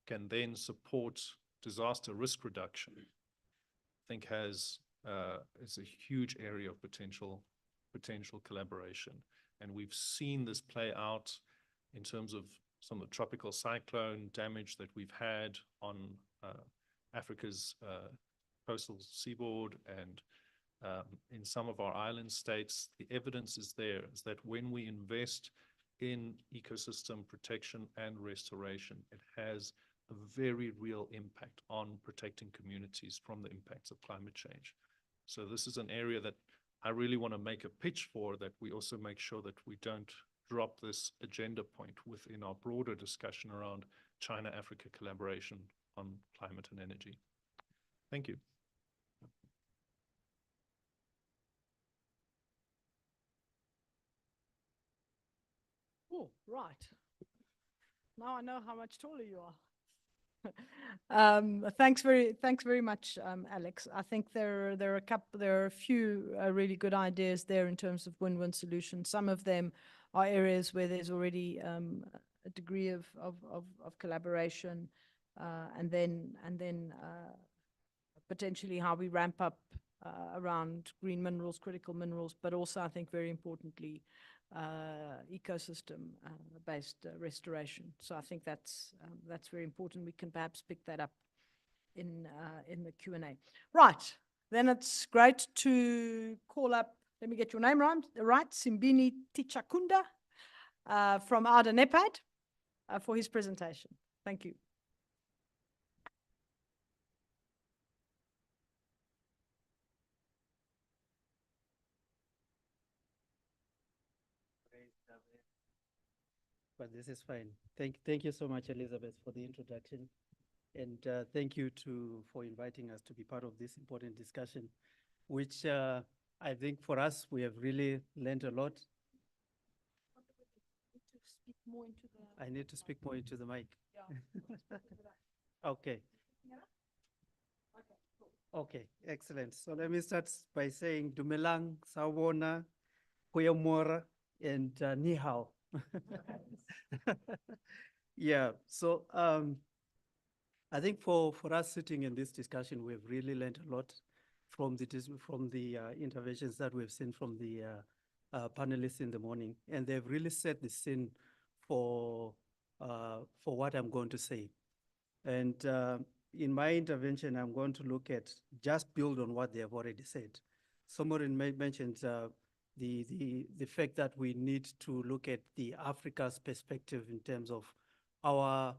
can then support disaster risk reduction, I think is a huge area of potential collaboration. And we've seen this play out in terms of some of the tropical cyclone damage that we've had on Africa's coastal seaboard and in some of our island states. The evidence is there, is that when we invest in ecosystem protection and restoration, it has a very real impact on protecting communities from the impacts of climate change. So this is an area that I really want to make a pitch for, that we also make sure that we don't drop this agenda point within our broader discussion around China-Africa collaboration on climate and energy. Thank you. Oh, right. Now I know how much taller you are. Thanks very much, Alex. I think there are a few really good ideas there in terms of win-win solutions. Some of them are areas where there's already a degree of collaboration, and then potentially how we ramp up around green minerals, critical minerals, but also I think very importantly, ecosystem based restoration. So I think that's very important. We can perhaps pick that up in the Q&A. Right, then it's great to call up, let me get your name right, Simbini Tichakunda from ADA NEPAD for his presentation. Thank you. But this is fine. Thank you so much, Elizabeth, for the introduction. And thank you for inviting us to be part of this important discussion, which I think for us, we have really learned a lot. I need to speak more into the mic. Yeah. Okay. Okay, excellent. So let me start by saying Dumelang, Sawona, Kuyamora, and Ni hao. Yeah, so I think for us sitting in this discussion, we've really learned a lot from the interventions that we've seen from the panelists in the morning, and they've really set the scene for what I'm going to say. And in my intervention, I'm going to look at just build on what they have already said. Someone mentioned the fact that we need to look at the Africa's perspective in terms of our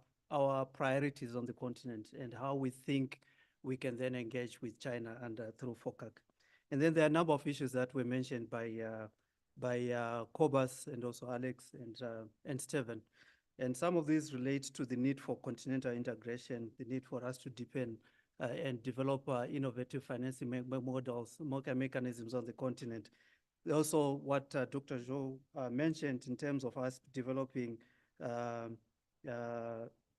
priorities on the continent and how we think we can then engage with China and through FOCAC. And then there are a number of issues that were mentioned by Cobus and also Alex and Stephen. And some of these relate to the need for continental integration, the need for us to deepen and develop innovative financing models, mechanisms on the continent. Also, what Dr. Zhou mentioned in terms of us developing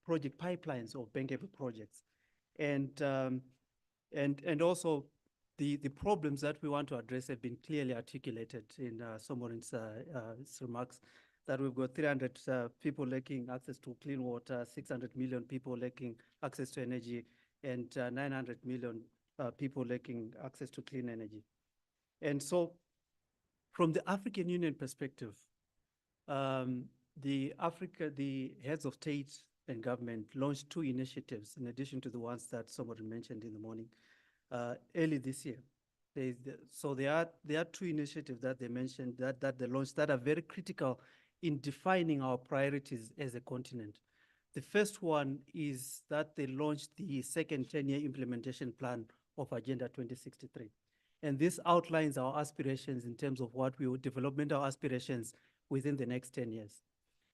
project pipelines of bankable projects, and also the problems that we want to address have been clearly articulated in Somorin's remarks. That we've got 300 people lacking access to clean water, 600 million people lacking access to energy, and 900 million people lacking access to clean energy. And so, from the African Union perspective, the heads of state and government launched 2 initiatives in addition to the ones that somebody mentioned in the morning, early this year. So there are 2 initiatives that they mentioned that they launched that are very critical in defining our priorities as a continent. The first one is that they launched the second 10-year implementation plan of Agenda 2063. And this outlines our aspirations in terms of what we will developmental aspirations within the next 10 years.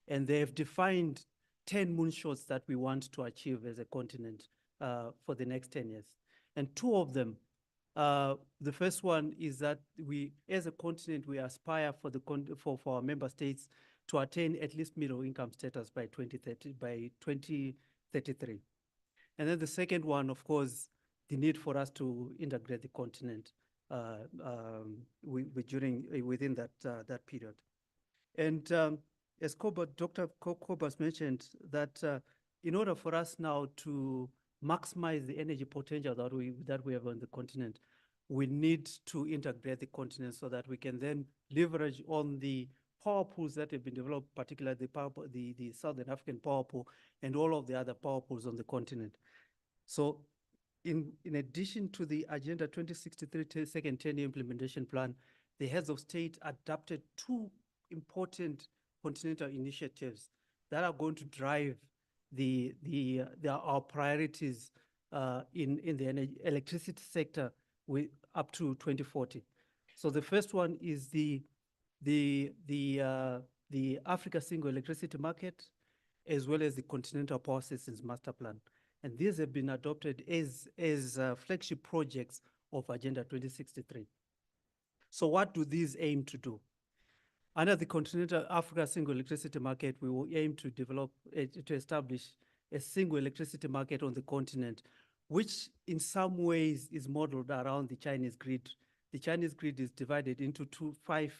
And they have defined 10 moonshots that we want to achieve as a continent for the next 10 years. And 2 of them, the first one is that we, as a continent, we aspire for our member states to attain at least middle income status by 2033. And then the second one, of course, the need for us to integrate the continent within that period. And as Dr. Cobus mentioned, that in order for us now to maximize the energy potential that we have on the continent, we need to integrate the continent so that we can then leverage on the power pools that have been developed, particularly the Southern African power pool and all of the other power pools on the continent. So in addition to the Agenda 2063 second 10-year implementation plan, the heads of state adopted 2 important continental initiatives that are going to drive our priorities in the electricity sector up to 2040. So the first one is the Africa Single Electricity Market, as well as the Continental Power Systems Master Plan. And these have been adopted as flagship projects of Agenda 2063. So what do these aim to do? Under the Continental Africa Single Electricity Market, we will aim to establish a single electricity market on the continent, which in some ways is modeled around the Chinese grid. The Chinese grid is divided into five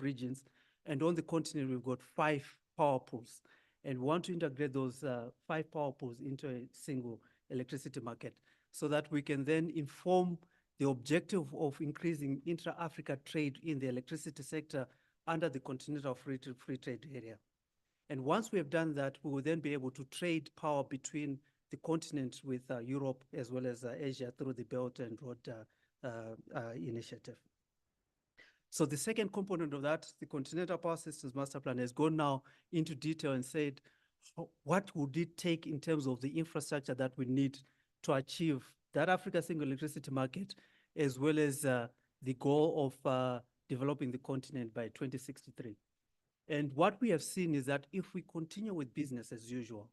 regions, and on the continent we've got 5 power pools, and we want to integrate those 5 power pools into a single electricity market so that we can then inform the objective of increasing intra-Africa trade in the electricity sector under the Continental Free Trade Area. And once we have done that, we will then be able to trade power between the continent with Europe as well as Asia through the Belt and Road Initiative. So the second component of that, the Continental Power Systems Master Plan, has gone now into detail and said, what would it take in terms of the infrastructure that we need to achieve that Africa single electricity market, as well as the goal of developing the continent by 2063. And what we have seen is that if we continue with business as usual,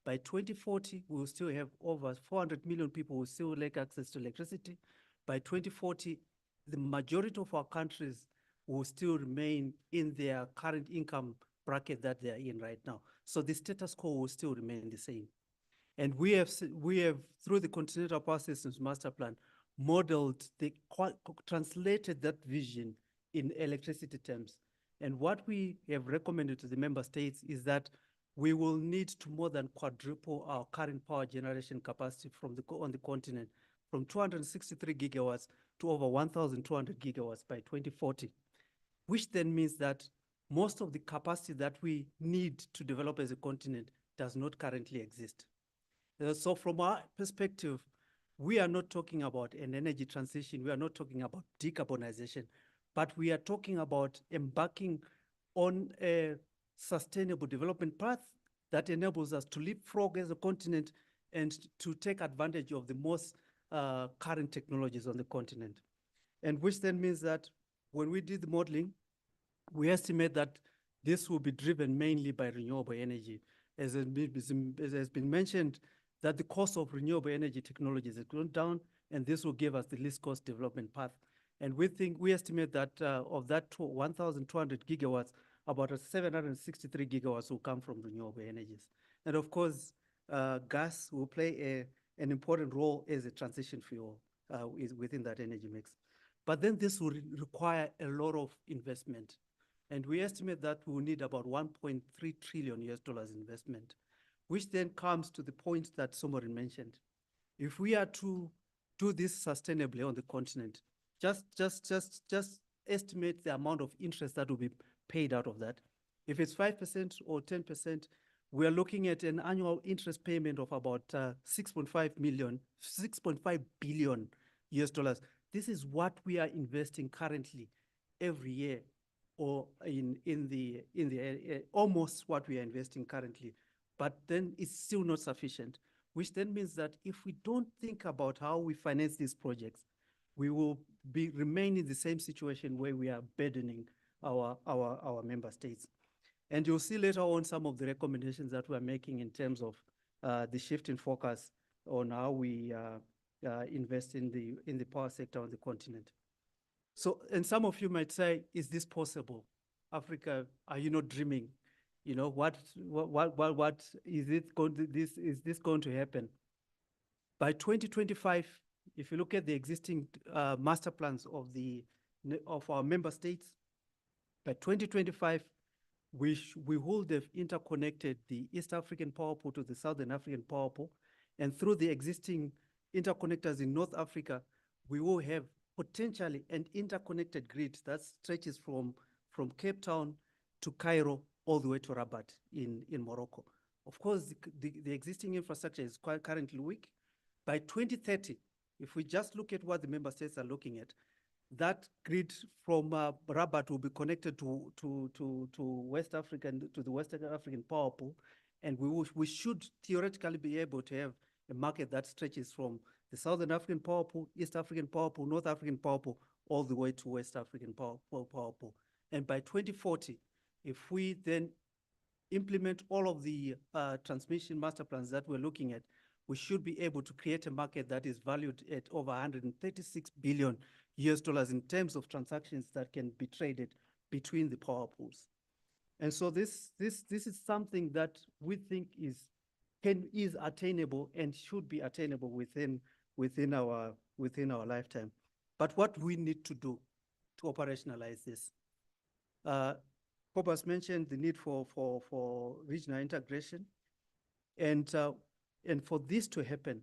by 2040, we will still have over 400 million people who still lack access to electricity. By 2040, the majority of our countries will still remain in their current income bracket that they are in right now. So the status quo will still remain the same. And we have, through the Continental Power Systems Master Plan, modeled, translated that vision in electricity terms. And what we have recommended to the member states is that we will need to more than quadruple our current power generation capacity on the continent, from 263 gigawatts to over 1,200 gigawatts by 2040, which then means that most of the capacity that we need to develop as a continent does not currently exist. So from our perspective, we are not talking about an energy transition, we are not talking about decarbonization, but we are talking about embarking on a sustainable development path that enables us to leapfrog as a continent and to take advantage of the most current technologies on the continent. And which then means that when we did the modeling, we estimate that this will be driven mainly by renewable energy. As has been mentioned, that the cost of renewable energy technologies has gone down, and this will give us the least cost development path. And we estimate that of that 1,200 gigawatts, about 763 gigawatts will come from renewable energies. And of course, gas will play an important role as a transition fuel within that energy mix. But then this will require a lot of investment. And we estimate that we will need about $1.3 trillion investment, which then comes to the point that somebody mentioned. If we are to do this sustainably on the continent, just estimate the amount of interest that will be paid out of that. If it's 5% or 10%, we are looking at an annual interest payment of about 6.5 billion US dollars. This is what we are investing currently every year, or almost what we are investing currently. But then it's still not sufficient, which then means that if we don't think about how we finance these projects, we will remain in the same situation where we are burdening our member states. And you'll see later on some of the recommendations that we're making in terms of the shift in focus on how we invest in the power sector on the continent. So, and some of you might say, is this possible? Africa, are you not dreaming? You know, what is it going to, is this going to happen? By 2025, if you look at the existing master plans of our member states, by 2025, we will have interconnected the East African power pool to the Southern African power pool. And through the existing interconnectors in North Africa, we will have potentially an interconnected grid that stretches from Cape Town to Cairo all the way to Rabat in Morocco. Of course, the existing infrastructure is quite currently weak. By 2030, if we just look at what the member states are looking at, that grid from Rabat will be connected to West Africa, to the West African power pool, and we should theoretically be able to have a market that stretches from the Southern African power pool, East African power pool, North African power pool, all the way to West African power pool. And by 2040, if we then implement all of the transmission master plans that we're looking at, we should be able to create a market that is valued at over 136 billion US dollars in terms of transactions that can be traded between the power pools. And so this is something that we think is is attainable and should be attainable within our lifetime. But what we need to do to operationalize this? Cobus mentioned the need for regional integration, and for this to happen,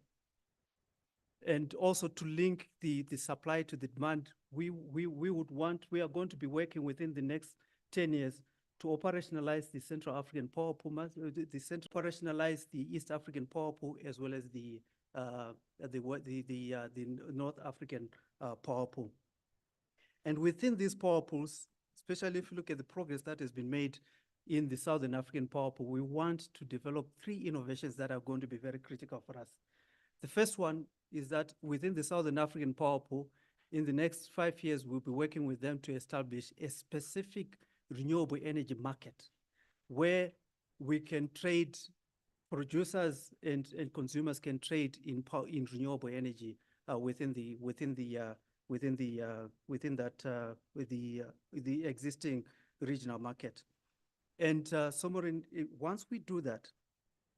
and also to link the supply to the demand, we are going to be working within the next 10 years to operationalize the Central African Power Pool, operationalize the East African Power Pool, as well as the North African Power Pool. And within these power pools, especially if you look at the progress that has been made in the Southern African Power Pool, we want to develop 3 innovations that are going to be very critical for us. The first one is that within the Southern African Power Pool, in the next 5 years, we'll be working with them to establish a specific renewable energy market where we can trade, producers and consumers can trade in renewable energy within the existing regional market. And once we do that,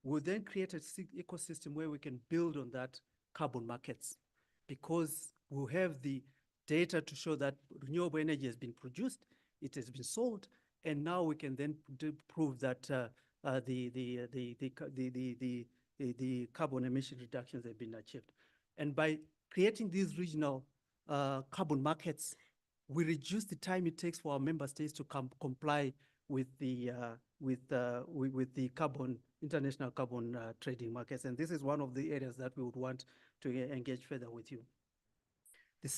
we'll then create an ecosystem where we can build on that carbon markets, because we'll have the data to show that renewable energy has been produced, it has been sold, and now we can then prove that the carbon emission reductions have been achieved. And by creating these regional carbon markets, we reduce the time it takes for our member states to comply with the international carbon trading markets. And this is one of the areas that we would want to engage further with you. The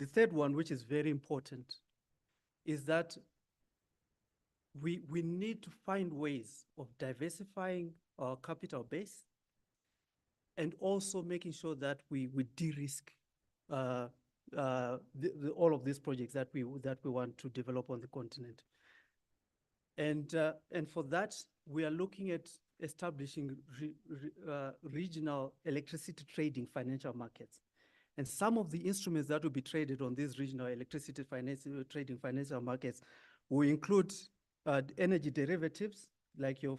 third one, which is very important, is that we need to find ways of diversifying our capital base and also making sure that we de-risk all of these projects that we want to develop on the continent. And for that, we are looking at establishing regional electricity trading financial markets. And some of the instruments that will be traded on these regional electricity trading financial markets will include energy derivatives, like your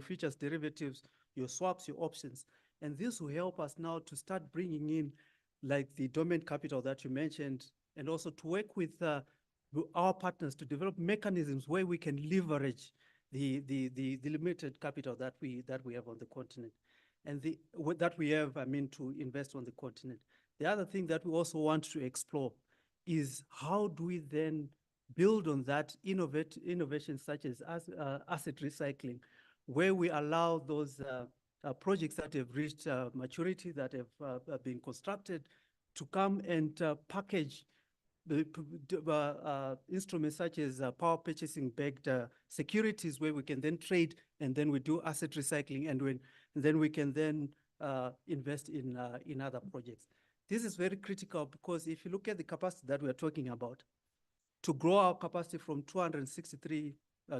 futures derivatives, your swaps, your options. And this will help us now to start bringing in, like the dormant capital that you mentioned, and also to work with our partners to develop mechanisms where we can leverage the limited capital that we have on the continent, and that we have, to invest on the continent. The other thing that we also want to explore is how do we then build on that innovations such as asset recycling, where we allow those projects that have reached maturity, that have been constructed, to come and package the instruments such as power purchasing backed securities, where we can then trade, and then we do asset recycling, and then we can then invest in other projects. This is very critical, because if you look at the capacity that we are talking about, to grow our capacity from 263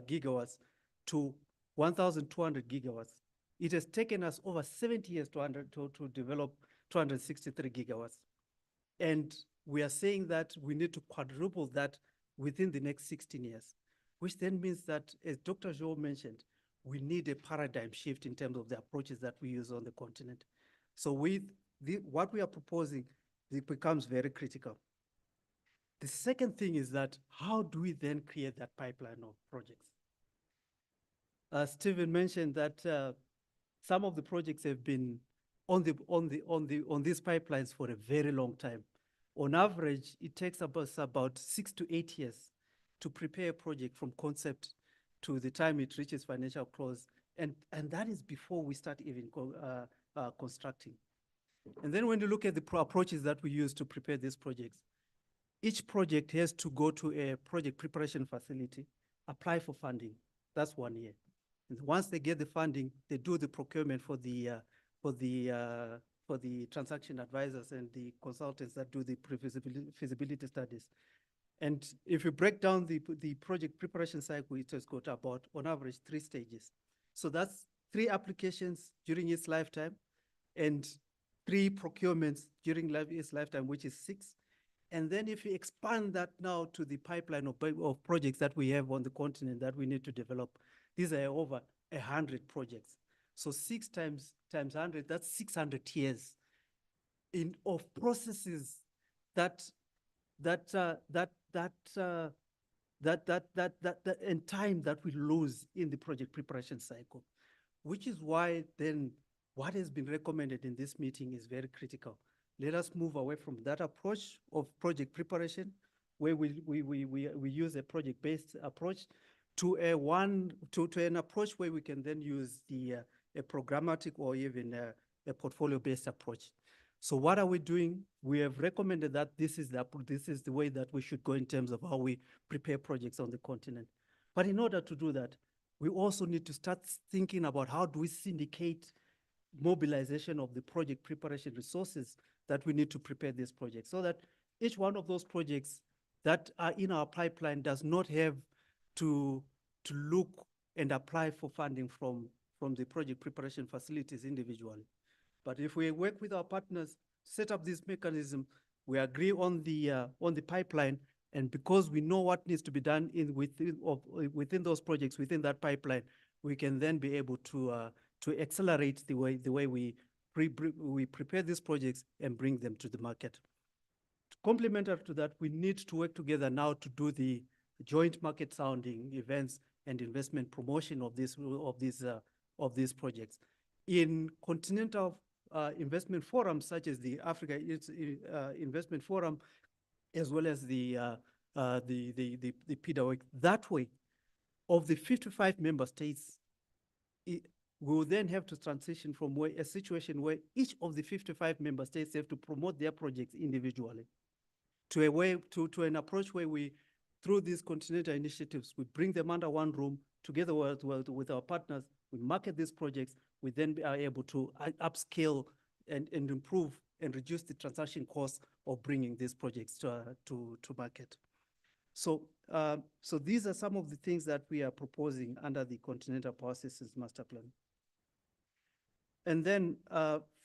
gigawatts to 1,200 gigawatts, it has taken us over 70 years to develop 263 gigawatts. And we are saying that we need to quadruple that within the next 16 years, which then means that, as Dr. Zhou mentioned, we need a paradigm shift in terms of the approaches that we use on the continent. So with what we are proposing, it becomes very critical. The second thing is that how do we then create that pipeline of projects? Stephen mentioned that some of the projects have been on these pipelines for a very long time. On average, it takes about 6 to 8 years to prepare a project from concept to the time it reaches financial close, and that is before we start even constructing. And then when you look at the approaches that we use to prepare these projects, each project has to go to a project preparation facility, apply for funding. That's 1 year. And once they get the funding, they do the procurement for the transaction advisors and the consultants that do the feasibility studies. And if you break down the project preparation cycle, it has got about, on average, 3 stages. So that's 3 applications during its lifetime, and 3 procurements during its lifetime, which is 6. And then if you expand that now to the pipeline of projects that we have on the continent that we need to develop, these are over 100 projects. So 6 times 100, that's 600 years of processes that and time that we lose in the project preparation cycle, which is why then what has been recommended in this meeting is very critical. Let us move away from that approach of project preparation, where we use a project-based approach, to an approach where we can then use a programmatic or even a portfolio-based approach. So what are we doing? We have recommended that this is the way that we should go in terms of how we prepare projects on the continent. But in order to do that, we also need to start thinking about how do we syndicate mobilization of the project preparation resources that we need to prepare this project, so that each one of those projects that are in our pipeline does not have to look and apply for funding from the project preparation facilities individually. But if we work with our partners, set up this mechanism, we agree on the pipeline, and because we know what needs to be done within those projects, within that pipeline, we can then be able to accelerate the way we prepare these projects and bring them to the market. Complementary to that, we need to work together now to do the joint market sounding events and investment promotion of these projects. In continental investment forums such as the Africa Investment Forum, as well as the PIDA. That way, of the 55 member states, we will then have to transition from a situation where each of the 55 member states have to promote their projects individually to an approach where we, through these continental initiatives, we bring them under one room together with our partners, we market these projects, we then are able to upscale and improve and reduce the transaction costs of bringing these projects to market. So these are some of the things that we are proposing under the Continental Power Systems Master Plan. And then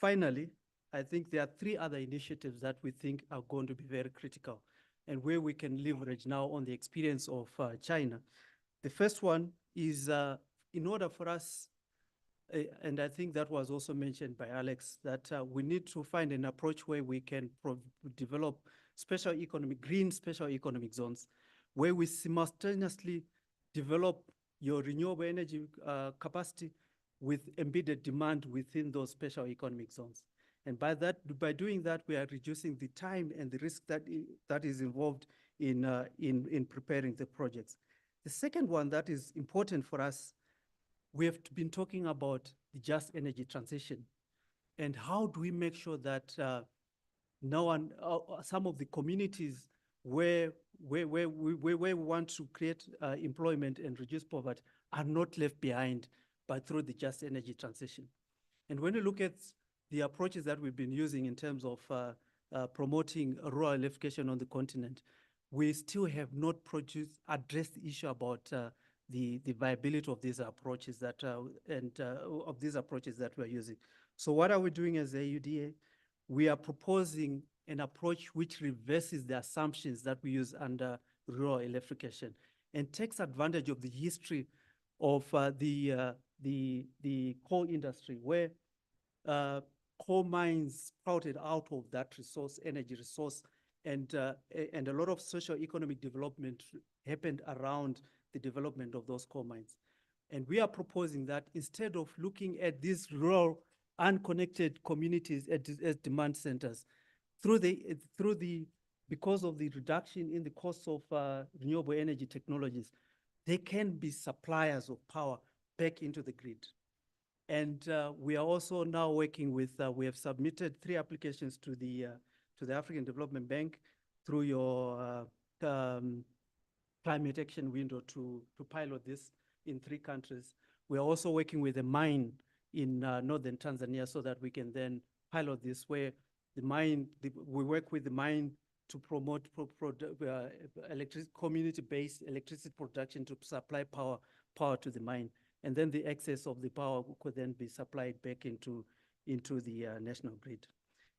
finally, I think there are 3 other initiatives that we think are going to be very critical and where we can leverage now on the experience of China. The first one is in order for us, and I think that was also mentioned by Alex, that we need to find an approach where we can develop green special economic zones, where we simultaneously develop your renewable energy capacity with embedded demand within those special economic zones. And by doing that, we are reducing the time and the risk that is involved in preparing the projects. The second one that is important for us, we have been talking about the just energy transition, and how do we make sure that some of the communities where we want to create employment and reduce poverty are not left behind through the just energy transition. And when you look at the approaches that we've been using in terms of promoting rural electrification on the continent, we still have not addressed the issue about the viability of these approaches that we're using. So what are we doing as AUDA? We are proposing an approach which reverses the assumptions that we use under rural electrification and takes advantage of the history of the coal industry, where coal mines sprouted out of that energy resource, and a lot of socio-economic development happened around the development of those coal mines. And we are proposing that instead of looking at these rural unconnected communities as demand centers, because of the reduction in the cost of renewable energy technologies, they can be suppliers of power back into the grid. And we are also now working with, we have submitted 3 applications to the African Development Bank through your climate action window to pilot this in 3 countries. We are also working with a mine in northern Tanzania so that we can then pilot this, where we work with the mine to promote community-based electricity production to supply power to the mine. And then the excess of the power could then be supplied back into the national grid.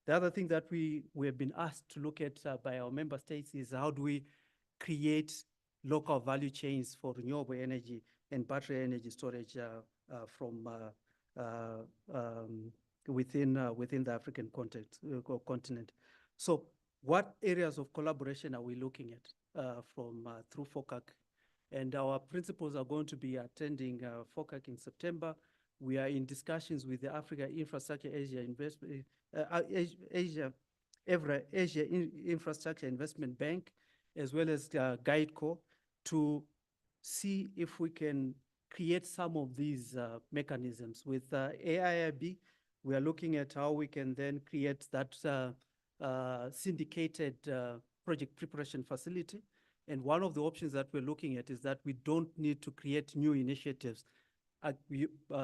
The other thing that we have been asked to look at by our member states is how do we create local value chains for renewable energy and battery energy storage within the African continent. So what areas of collaboration are we looking at through FOCAC? And our principals are going to be attending FOCAC in September. We are in discussions with the Africa Infrastructure Asia Infrastructure Investment Bank, as well as GuideCo, to see if we can create some of these mechanisms. With AIIB, we are looking at how we can then create that syndicated project preparation facility. And one of the options that we're looking at is that we don't need to create new initiatives.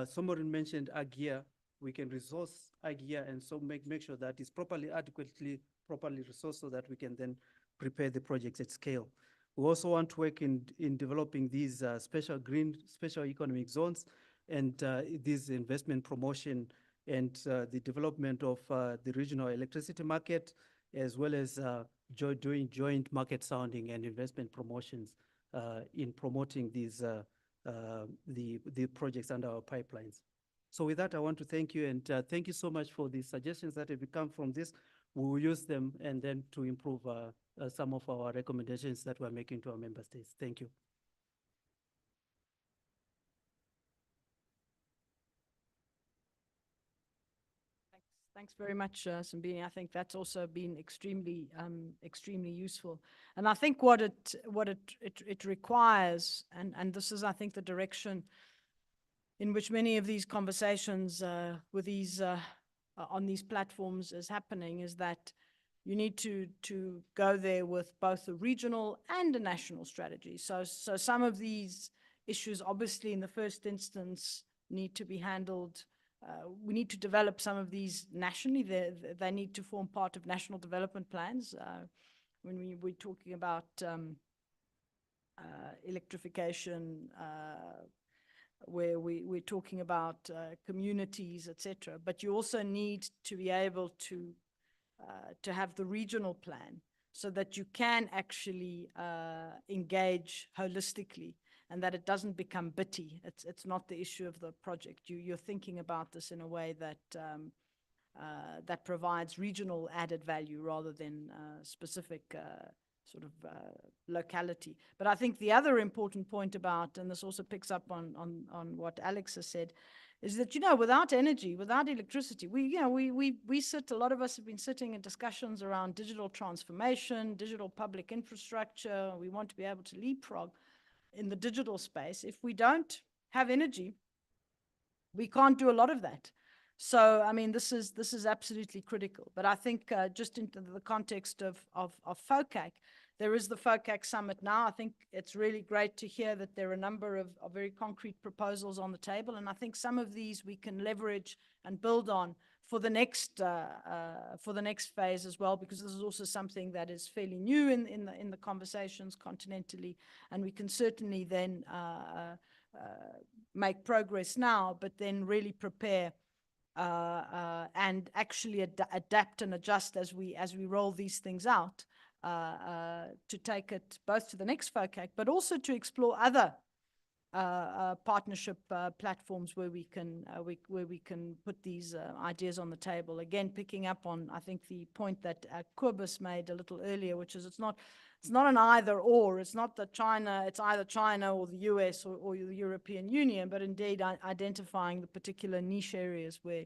Somebody mentioned AGIA. We can resource AGIA and so make sure that it's properly resourced so that we can then prepare the projects at scale. We also want to work in developing these special economic zones and this investment promotion and the development of the regional electricity market, as well as doing joint market sounding and investment promotions in promoting these the projects under our pipelines. So with that, I want to thank you, and thank you so much for the suggestions that have come from this. We will use them and then to improve some of our recommendations that we're making to our member states. Thank you. Thanks very much, Sambini. I think that's also been extremely useful. And I think what it requires, and this is, I think, the direction in which many of these conversations with these on these platforms is happening, is that you need to go there with both a regional and a national strategy. So some of these issues, obviously, in the first instance, need to be handled. We need to develop some of these nationally. They need to form part of national development plans. When we're talking about electrification, where we're talking about communities, etc. But you also need to be able to have the regional plan so that you can actually engage holistically, and that it doesn't become bitty. It's not the issue of the project. You're thinking about this in a way that that provides regional added value rather than specific sort of locality. But I think the other important point about, and this also picks up on what Alex has said, is that, you know, without energy, without electricity, we sit, a lot of us have been sitting in discussions around digital transformation, digital public infrastructure. We want to be able to leapfrog in the digital space. If we don't have energy, we can't do a lot of that. So, I mean, this is absolutely critical. But I think just into the context of FOCAC, there is the FOCAC summit now. I think it's really great to hear that there are a number of very concrete proposals on the table. And I think some of these we can leverage and build on for the next phase as well, because this is also something that is fairly new in the conversations continentally. And we can certainly then make progress now, but then really prepare and actually adapt and adjust as we roll these things out, to take it both to the next FOCAC, but also to explore other partnership platforms where we can put these ideas on the table. Again, picking up on, I think, the point that Kobus made a little earlier, which is it's not an either or. It's not that it's either China or the US or the European Union, but indeed identifying the particular niche areas where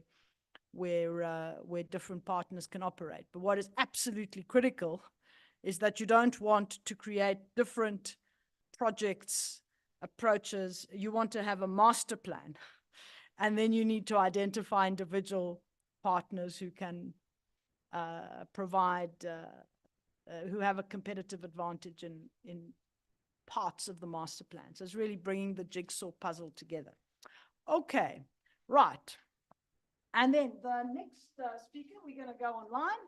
different partners can operate. But what is absolutely critical is that you don't want to create different projects, approaches. You want to have a master plan, and then you need to identify individual partners who can provide, who have a competitive advantage in parts of the master plan. So it's really bringing the jigsaw puzzle together. Okay, right. And then the next speaker, we're going to go online,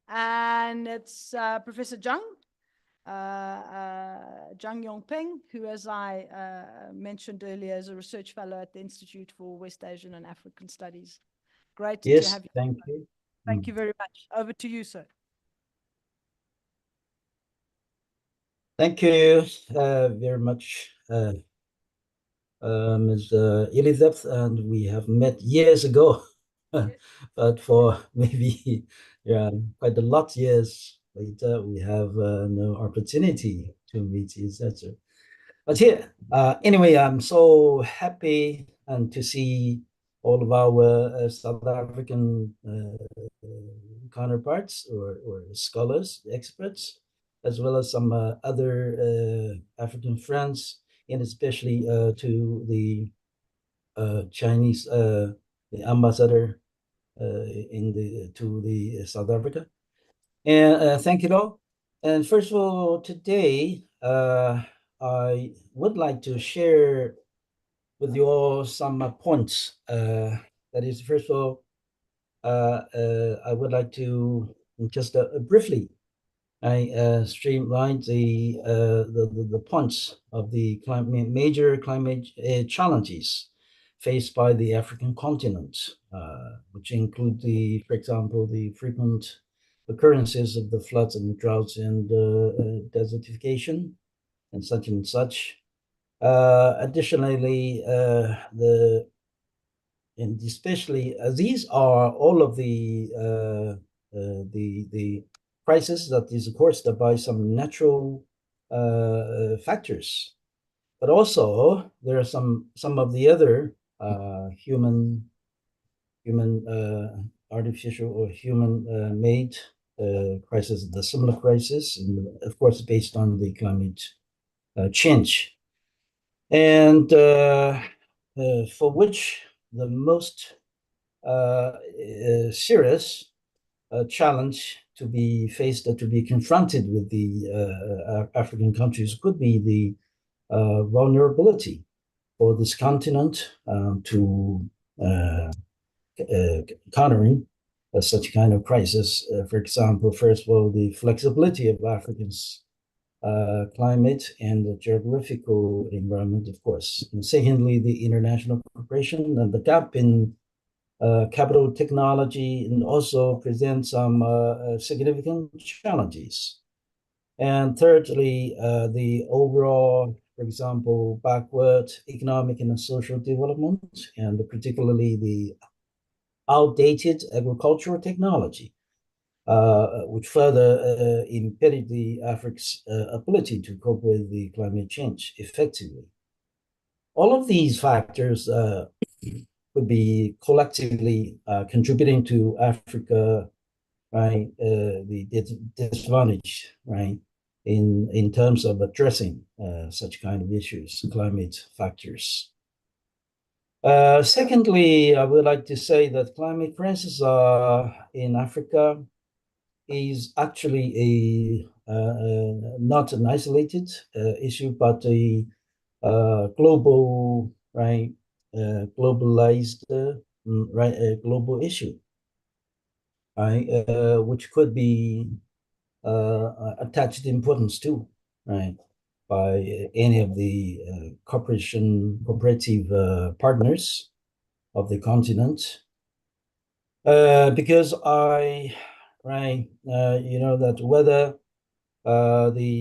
and it's Professor Zhang Yongpeng, who, as I mentioned earlier, is a research fellow at the Institute for West Asian and African Studies. Great to have you. Thank you. Thank you very much. Over to you, sir. Thank you very much. Ms. Elizabeth, and we have met years ago, but for maybe quite a lot years later, we have no opportunity to meet, etc. But here, anyway, I'm so happy and to see all of our South African counterparts or scholars, experts, as well as some other African friends, and especially to the Chinese the ambassador to the South Africa. And thank you all. And first of all, today I would like to share with you all some points. That is, first of all, I would like to just briefly streamline the points of the major climate challenges faced by the African continent, which include for example, the frequent occurrences of the floods and droughts and desertification and such. Additionally, and especially these are all of the crisis that is caused by some natural factors, but also there are some of the other human artificial or human made crisis, the similar crisis, and of course based on the climate change, and for which the most serious challenge to be faced or to be confronted with the African countries could be the vulnerability for this continent to countering such kind of crisis. For example, first of all, the flexibility of Africa's climate and the geographical environment, of course. And secondly, the international cooperation and the gap in capital technology, and also present some significant challenges. And thirdly, the overall, for example, backward economic and social development, and particularly the outdated agricultural technology, which further impeded the Africa's ability to cope with the climate change effectively. All of these factors could be collectively contributing to Africa, right, the disadvantage, right, in terms of addressing such kind of issues, climate factors. Secondly, I would like to say that climate crisis in Africa is actually not an isolated issue, but a global, right, globalized, global issue, right, which could be attached importance to, right, by any of the cooperative partners of the continent, because you know that whether the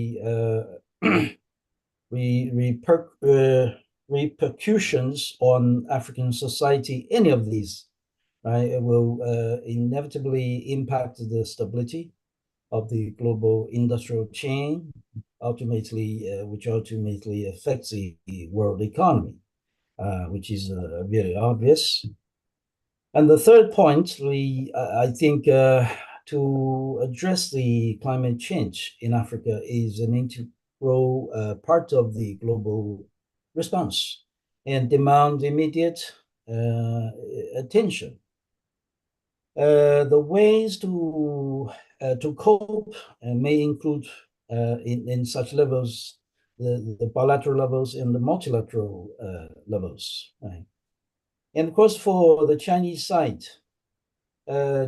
repercussions on African society, any of these, right, will inevitably impact the stability of the global industrial chain, which ultimately affects the world economy, which is very obvious. And the third point, I think, to address the climate change in Africa is an integral part of the global response and demand immediate attention. The ways to cope may include in such levels the bilateral levels and the multilateral levels, right? And of course, for the Chinese side,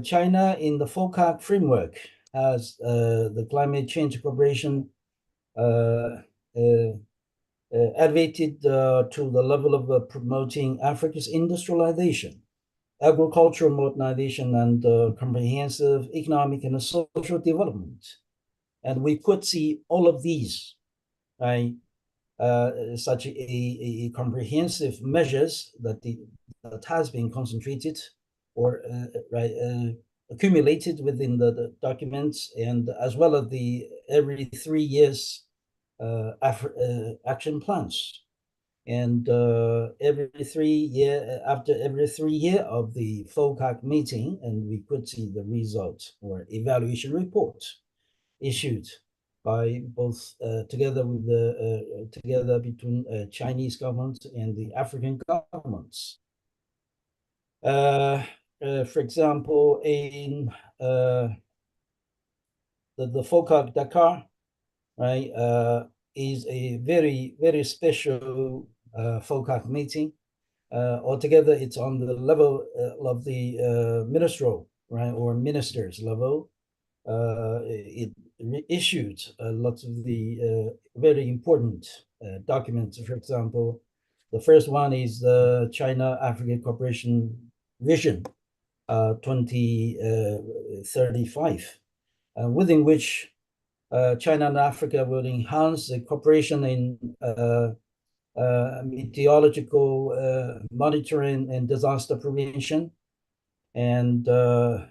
China in the FOCAC framework has the climate change cooperation elevated to the level of promoting Africa's industrialization, agricultural modernization, and comprehensive economic and social development. And we could see all of these, right, such a comprehensive measures that has been concentrated or accumulated within the documents, and as well as the every 3 years action plans. And every 3 year, after every 3 year of the FOCAC meeting, and we could see the result or evaluation report issued by both together with the together between Chinese government and the African governments. For example, in the FOCAC Dakar, right, is a very, very special FOCAC meeting. Altogether, it's on the level of the ministerial, right, or ministers level. It issued lots of the very important documents. For example, the first one is the China-Africa Cooperation Vision 2035, within which China and Africa will enhance the cooperation in meteorological monitoring and disaster prevention, and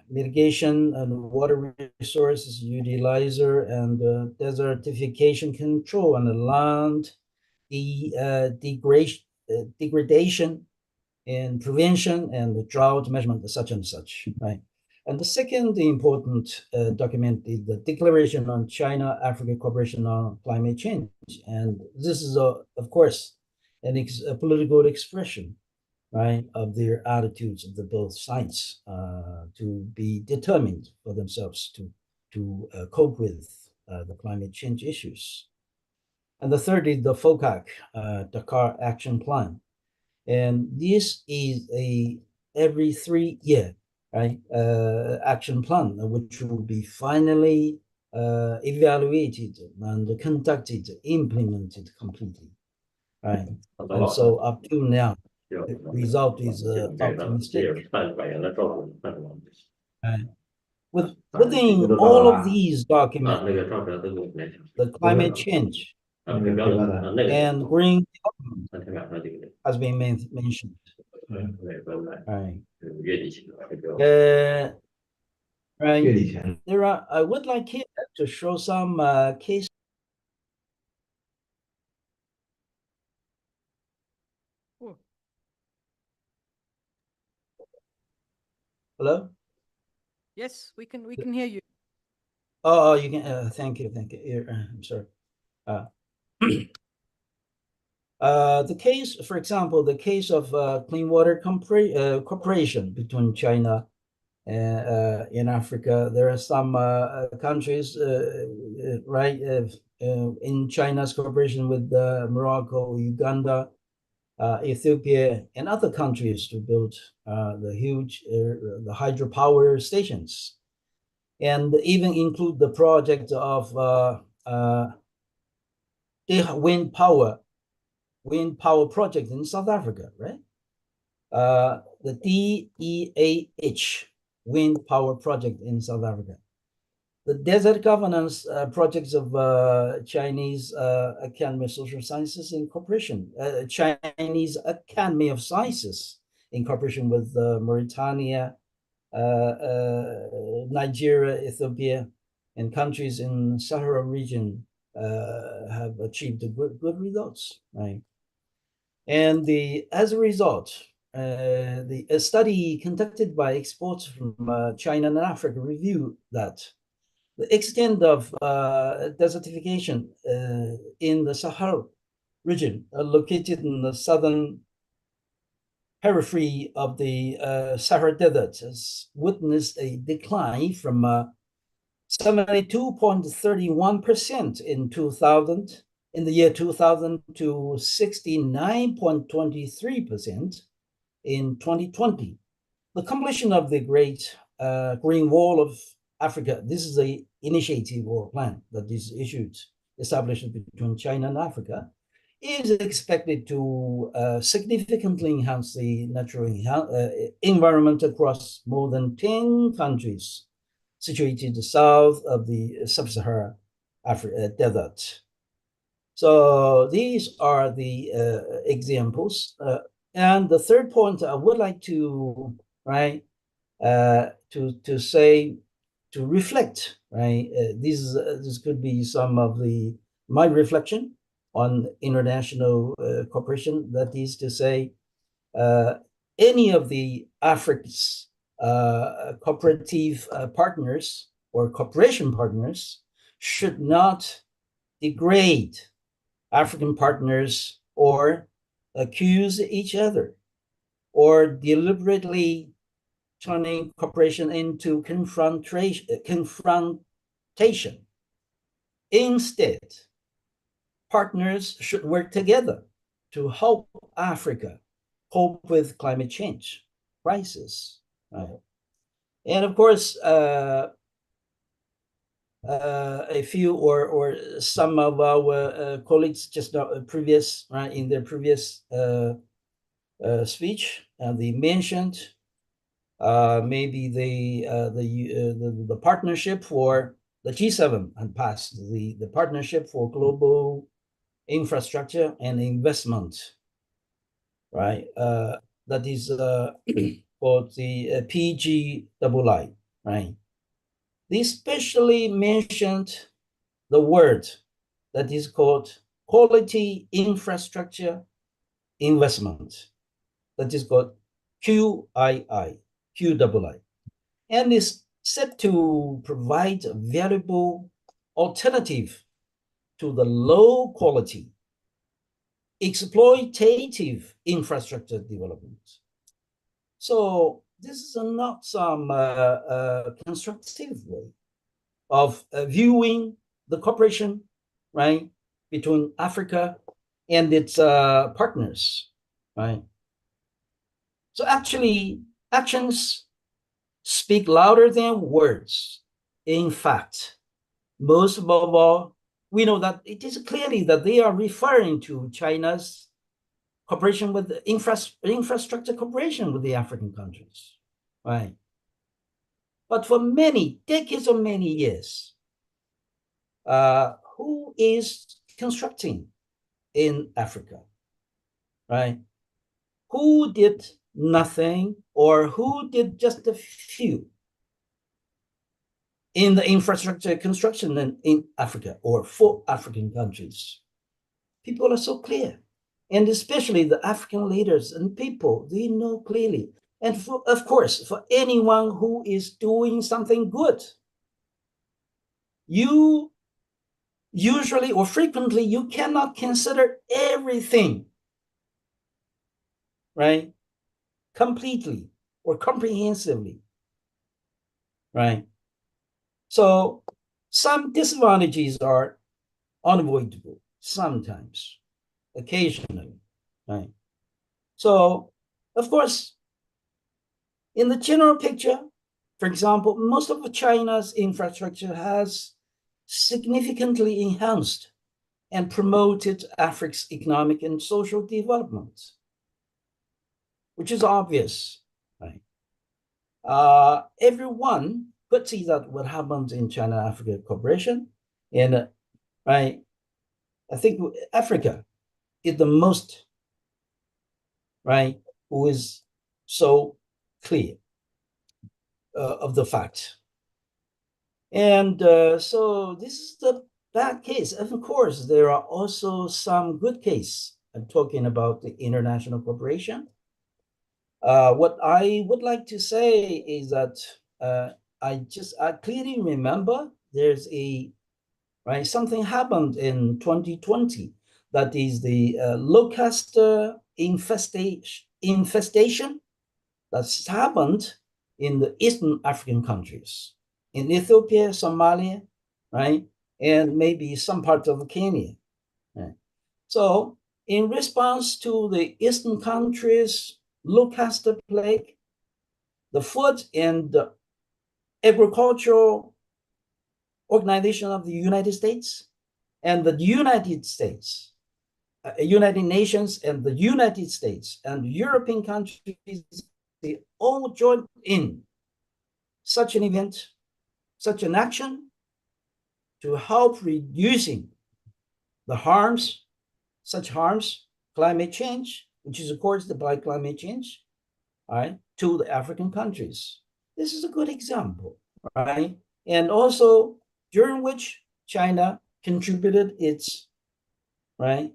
mitigation and water resources utilizer, and desertification control, and the land degradation and prevention, and the drought measurement, such and such, right? And the second important document is the Declaration on China-Africa Cooperation on Climate Change. And this is, of course, a political expression, right, of their attitudes of the both sides to be determined for themselves to cope with the climate change issues. And the third is the FOCAC Dakar Action Plan. And this is a every 3 year, right, action plan, which will be finally evaluated and conducted, implemented completely, right? And so up to now, the result is optimistic. Within all of these documents, the climate change and green development has been mentioned. Right. Right. There are. I would like here to show some case. Hello. Yes, we can hear you. Oh, you can. Thank you. I'm sorry. The case, for example, the case of clean water cooperation between China and in Africa. There are some countries, right, in China's cooperation with Morocco, Uganda, Ethiopia, and other countries to build the huge the hydropower stations, and even include the project of wind power project in South Africa, right? The DEAH wind power project in South Africa. The desert governance projects of Chinese Academy of Social Sciences in cooperation, Chinese Academy of Sciences in cooperation with Mauritania, Nigeria, Ethiopia, and countries in Sahara region have achieved good results, right? And as a result, a study conducted by experts from China and Africa revealed that the extent of desertification in the Sahara region, located in the southern periphery of the Sahara Desert, has witnessed a decline from 72.31% in the year 2000 to 69.23% in 2020. The completion of the Great Green Wall of Africa, this is an initiative or plan that is established between China and Africa, is expected to significantly enhance the natural environment across more than 10 countries situated south of the sub-Saharan Desert. So these are the examples. And the third point I would like to, right, to say, to reflect, right? This could be some of my reflection on international cooperation. That is to say, any of the Africa's cooperative partners or cooperation partners should not degrade African partners or accuse each other or deliberately turning cooperation into confrontation. Instead, partners should work together to help Africa cope with climate change crisis. Right? And of course, a few or some of our colleagues just previous, right, in their previous speech, they mentioned maybe the partnership for the G7 and passed the partnership for global infrastructure and investment, right? That is called the PGII, right? They especially mentioned the word that is called quality infrastructure investment. That is called QII. And is set to provide a valuable alternative to the low quality exploitative infrastructure development. So this is not some constructive way of viewing the cooperation, right, between Africa and its partners, right? So actually, actions speak louder than words. In fact, most of all, we know that it is clearly that they are referring to China's cooperation with the infrastructure cooperation with the African countries, right? But for many decades or many years, who is constructing in Africa, right? Who did nothing or who did just a few in the infrastructure construction in Africa or for African countries? People are so clear. And especially the African leaders and people, they know clearly. And of course, for anyone who is doing something good, you usually or frequently, you cannot consider everything, right? Completely or comprehensively, right? So some disadvantages are unavoidable sometimes, occasionally, right? So, of course, in the general picture, for example, most of China's infrastructure has significantly enhanced and promoted Africa's economic and social development, which is obvious, right? Everyone could see that what happened in China-Africa cooperation, and right, I think Africa is the most, right, who is so clear of the fact. And so this is the bad case. Of course, there are also some good case. I'm talking about the international cooperation. What I would like to say is that I clearly remember there's right, something happened in 2020. That is the locust infestation that's happened in the Eastern African countries, in Ethiopia, Somalia, right? And maybe some parts of Kenya. Right? So in response to the Eastern countries' locust plague, the Food and Agricultural Organization of the United States and the United States, United Nations and the United States and European countries, they all joined in such an event, such an action to help reducing the harms, such harms, climate change, which is caused by climate change, right, to the African countries. This is a good example, right? And also during which China contributed its, right,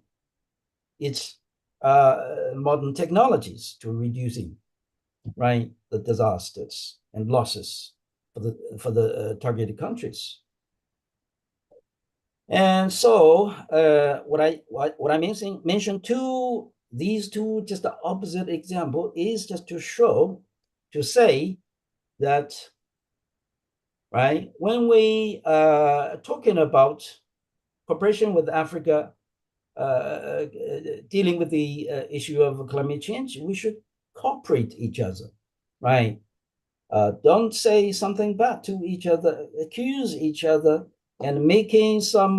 its modern technologies to reducing, right, the disasters and losses for the targeted countries. And so what I mentioned these two, just the opposite example, is just to show, to say that, right, when we talking about cooperation with Africa, dealing with the issue of climate change, we should cooperate each other, right? Don't say something bad to each other, accuse each other, and making some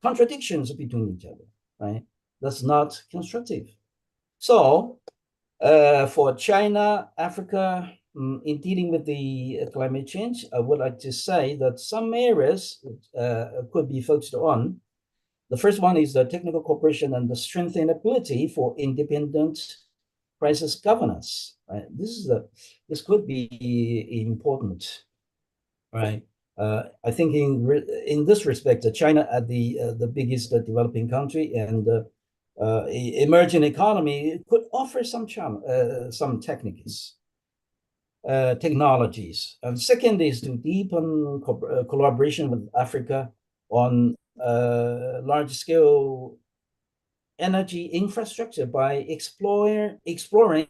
contradictions between each other, right? That's not constructive. So for China, Africa, in dealing with the climate change, I would like to say that some areas could be focused on. The first one is the technical cooperation and the strengthening ability for independent crisis governance. Right? This could be important, right? I think in this respect, China, as the biggest developing country and emerging economy, could offer some techniques, technologies. And second is to deepen collaboration with Africa on large-scale energy infrastructure by exploring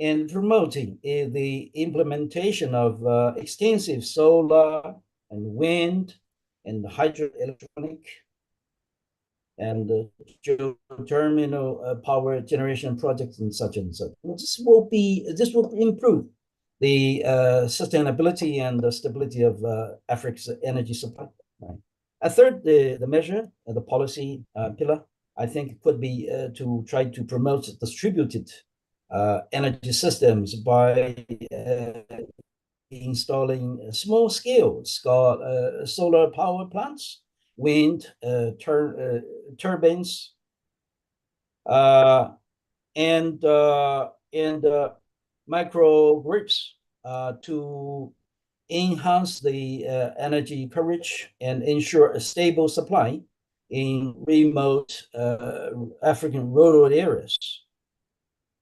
and promoting the implementation of extensive solar and wind and hydroelectronic and geothermal power generation projects and such and such. This will improve the sustainability and the stability of Africa's energy supply. Right. A third, the measure, the policy pillar, I think could be to try to promote distributed energy systems by installing small-scale solar power plants, wind turbines, and microgrids to enhance the energy coverage and ensure a stable supply in remote African rural areas.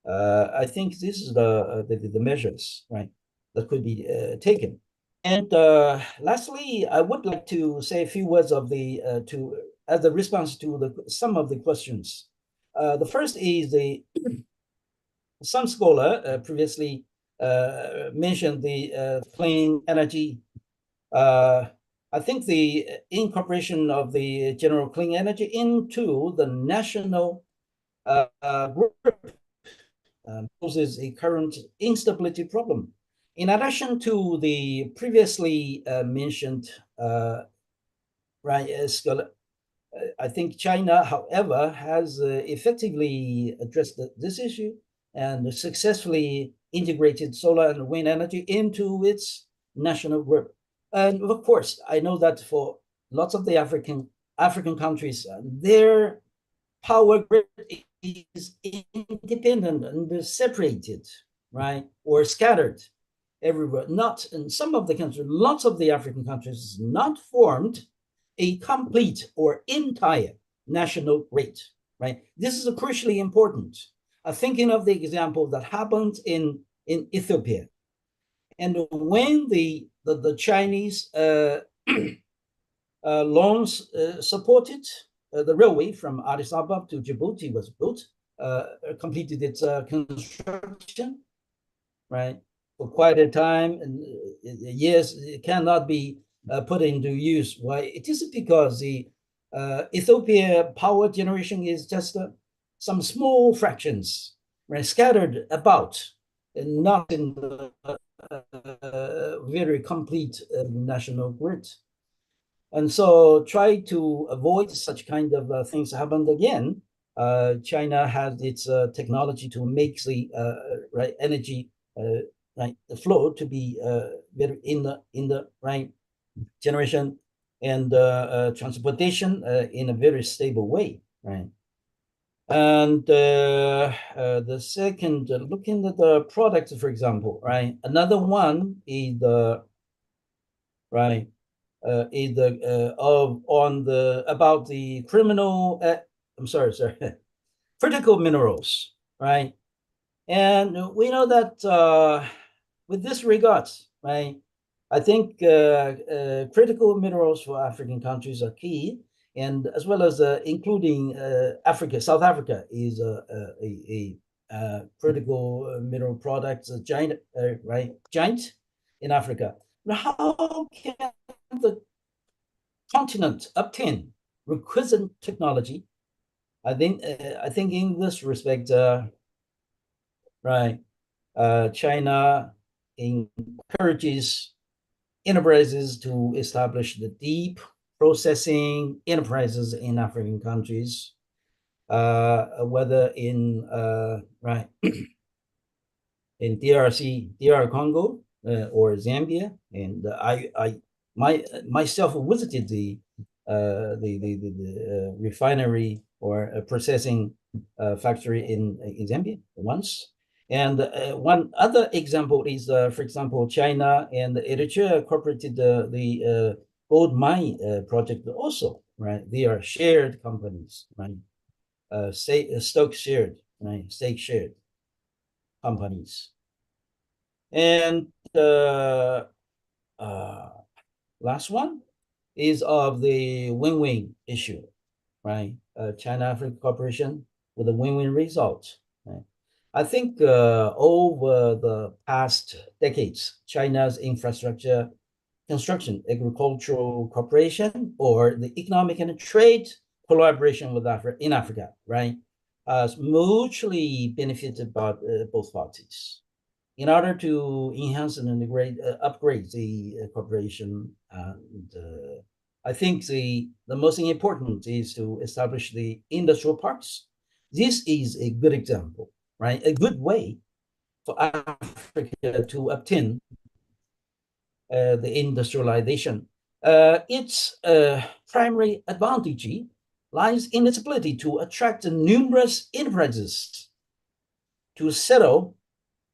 I think this is the measures, right, that could be taken. And lastly, I would like to say a few words of as a response to some of the questions. The first is some scholar previously mentioned the clean energy. I think the incorporation of the general clean energy into the national group poses a current instability problem. In addition to the previously mentioned, scholar, I think China, however, has effectively addressed this issue and successfully integrated solar and wind energy into its national grid. And of course, I know that for lots of the African countries, their power grid is independent and separated, right, or scattered everywhere. Not in some of the countries, lots of the African countries, not formed a complete or entire national grid, right? This is crucially important. Thinking of the example that happened in Ethiopia, and when the Chinese loans supported the railway from Addis Ababa to Djibouti was built, completed its construction, right, for quite a time, and years, it cannot be put into use. Why? It is because the Ethiopia power generation is just some small fractions, right, scattered about, and not in the very complete national grid. And so try to avoid such kind of things happen again. China has its technology to make the right energy right, the flow to be very in the right generation and transportation in a very stable way, right? And the second, looking at the products, for example, right? Another one is the right is the on the about the criminal. I'm sorry, critical minerals, right? And we know that with this regards, right? I think critical minerals for African countries are key, and as well as including Africa, South Africa is a critical mineral product, a giant, right? Giant in Africa. Now, how can the continent obtain requisite technology? I think in this respect, right, China encourages enterprises to establish the deep processing enterprises in African countries, whether in right in DR Congo or Zambia, and I myself visited the refinery or processing factory in Zambia once. And one other example is, for example, China and Eritrea cooperated the gold mine project also, right? They are shared companies, right? Stock shared, right? Stake shared companies. And last one is of the win-win issue, right? China-Africa cooperation with a win-win result, right? I think over the past decades, China's infrastructure, construction, agricultural cooperation, or the economic and trade collaboration with in Africa, right, has mutually benefited by both parties. In order to enhance and integrate, upgrade the cooperation, and I think the most important is to establish the industrial parks. This is a good example, right? A good way for Africa to obtain the industrialization. Its primary advantage lies in its ability to attract numerous enterprises to settle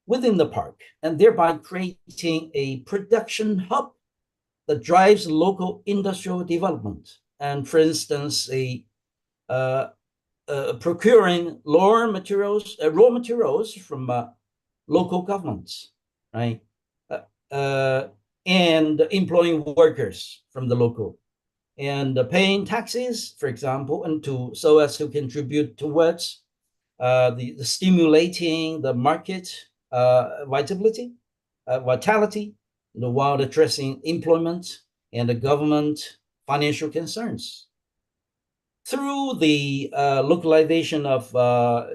within the park, and thereby creating a production hub that drives local industrial development. And for instance, procuring raw materials from local governments, right? And employing workers from the local, and paying taxes, for example, and so as to contribute towards the stimulating the market vitality, while addressing employment and the government financial concerns. Through the localization of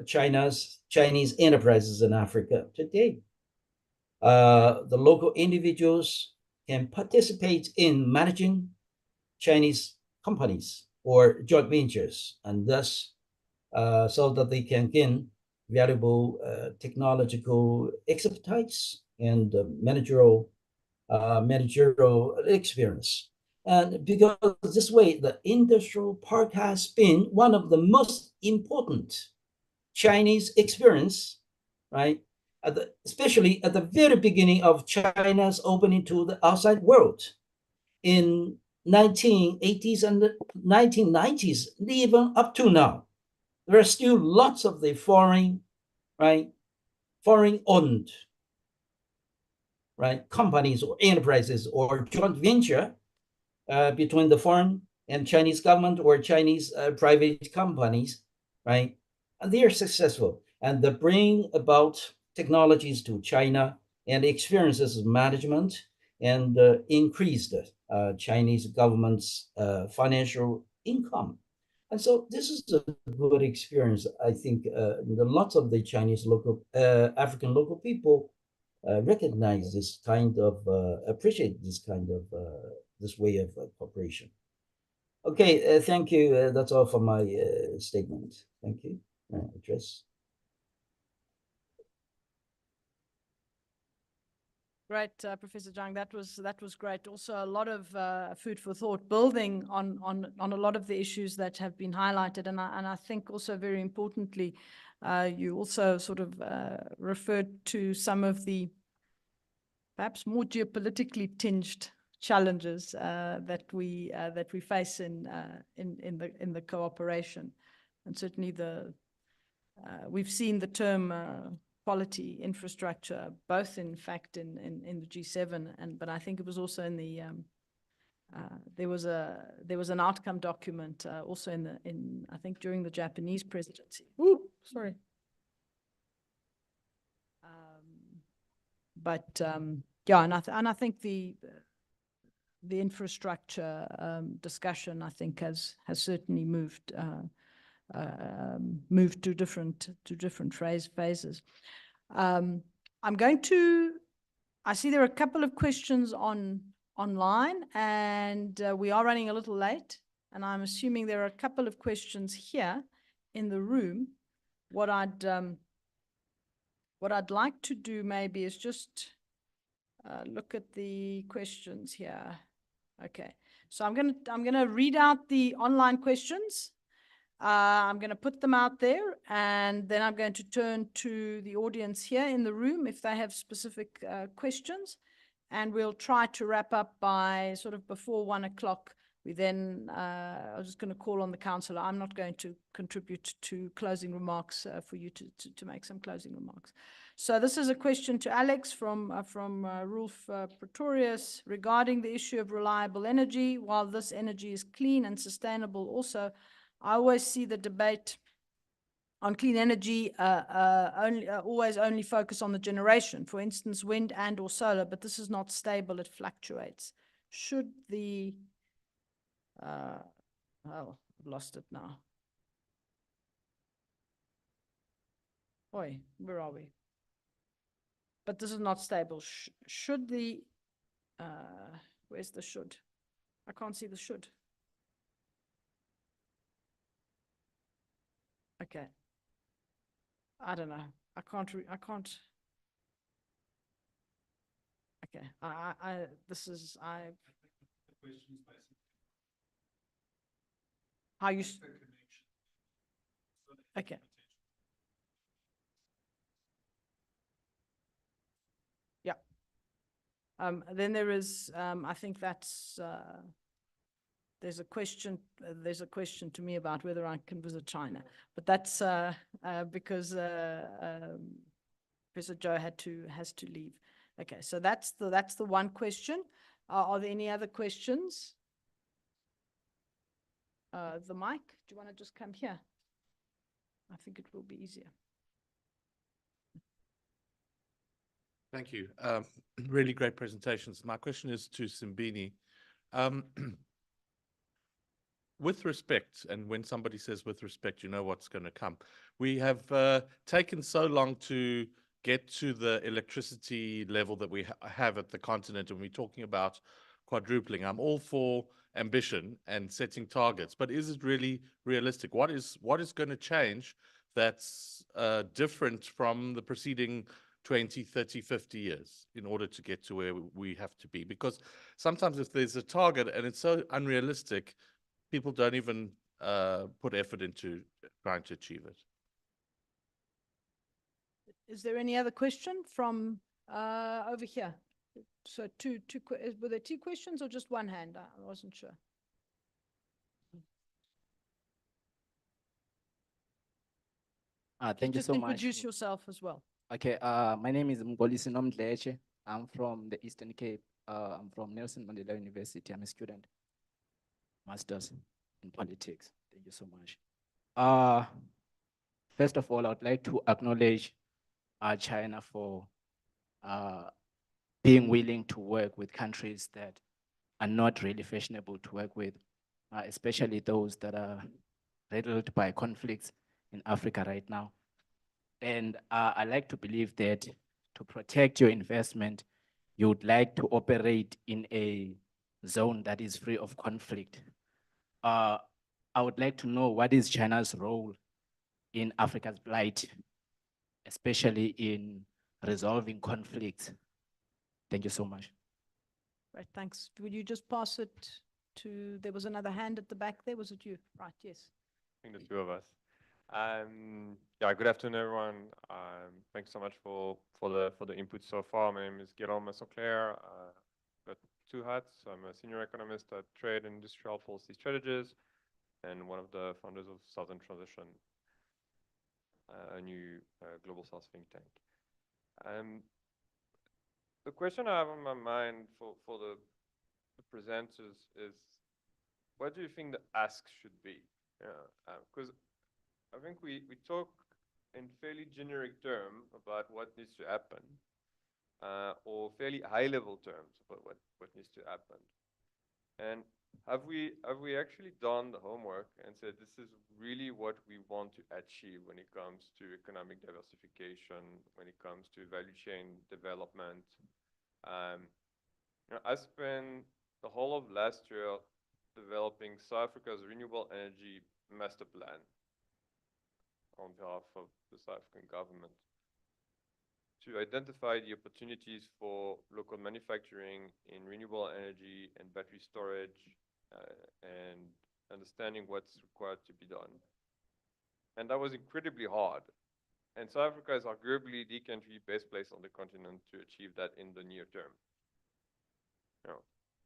Chinese enterprises in Africa today, the local individuals can participate in managing Chinese companies or joint ventures, and thus so that they can gain valuable technological expertise and managerial experience. And because this way, the industrial park has been one of the most important Chinese experience, right? Especially at the very beginning of China's opening to the outside world in 1980s and 1990s, even up to now. There are still lots of the foreign owned, right, companies or enterprises or joint venture between the foreign and Chinese government or Chinese private companies, right? And they are successful, and they bring about technologies to China and experiences of management, and increased Chinese government's financial income. And so this is a good experience. I think lots of the Chinese local, African local people recognize this kind of, appreciate this kind of, this way of cooperation. Okay, thank you. That's all for my statement. Thank you. Address. Great, Professor Zhang. That was great. Also, a lot of food for thought, building on a lot of the issues that have been highlighted, and I think also very importantly, you also sort of referred to some of the perhaps more geopolitically tinged challenges that we face in the cooperation, and certainly we've seen the term quality infrastructure, both in fact in the G7, but I think it was also in the there was an outcome document also in I think during the Japanese presidency. Ooh, sorry. But yeah, and I think the infrastructure discussion, I think, has certainly moved to different phases. I see there are a couple of questions online, and we are running a little late, and I'm assuming there are a couple of questions here in the room. What I'd like to do maybe is just look at the questions here. Okay, so I'm gonna read out the online questions. I'm going to put them out there, and then I'm going to turn to the audience here in the room if they have specific questions, and we'll try to wrap up by sort of before 1 o'clock. We then, I'm just going to call on the councillor. I'm not going to contribute to closing remarks for you to make some closing remarks. So this is a question to Alex from Rolf Pretorius regarding the issue of reliable energy. While this energy is clean and sustainable also, I always see the debate on clean energy always only focus on the generation, for instance, wind and or solar, but this is not stable, it fluctuates. Should the, oh, I've lost it now. Oi, where are we? But this is not stable. Should the, where's the should? I can't see the should. Okay. I don't know. I can't. Okay. This is, how you, okay. Yeah. Then there is, I think that's, there's a question to me about whether I can visit China, but that's because Professor Joe has to leave. Okay, so that's the one question. Are there any other questions? The mic, do you want to just come here? I think it will be easier. Thank you. Really great presentations. My question is to Simbini. With respect, and when somebody says with respect, you know what's going to come. We have taken so long to get to the electricity level that we have at the continent, and we're talking about quadrupling. I'm all for ambition and setting targets, but is it really realistic? What is going to change that's different from the preceding 20, 30, 50 years in order to get to where we have to be? Because sometimes if there's a target and it's so unrealistic, people don't even put effort into trying to achieve it. Is there any other question from over here? So were there two questions or just one hand? I wasn't sure. Thank you so much. Introduce yourself as well. Okay, my name is Mgolisi Nomdleche. I'm from the Eastern Cape. I'm from Nelson Mandela University. I'm a student, master's in politics. Thank you so much. First of all, I'd like to acknowledge China for being willing to work with countries that are not really fashionable to work with, especially those that are riddled by conflicts in Africa right now. And I like to believe that to protect your investment, you would like to operate in a zone that is free of conflict. I would like to know what is China's role in Africa's plight, especially in resolving conflicts. Thank you so much. Right, thanks. Would you just pass it to, there was another hand at the back there, was it you? Right, yes. I think the two of us. Yeah, good afternoon, everyone. Thanks so much for the input so far. My name is Guillaume Massoclair. Got two hats. I'm a senior economist at Trade and Industrial Policy Strategies, and one of the founders of Southern Transition, a new global South think tank. The question I have on my mind for the presenters is, what do you think the ask should be? Because I think we talk in fairly generic terms about what needs to happen, or fairly high level terms about what needs to happen. And have we actually done the homework and said this is really what we want to achieve when it comes to economic diversification, when it comes to value chain development? I spent the whole of last year developing South Africa's renewable energy master plan on behalf of the South African government to identify the opportunities for local manufacturing in renewable energy and battery storage, and understanding what's required to be done. And that was incredibly hard. And South Africa is arguably the country best placed on the continent to achieve that in the near term.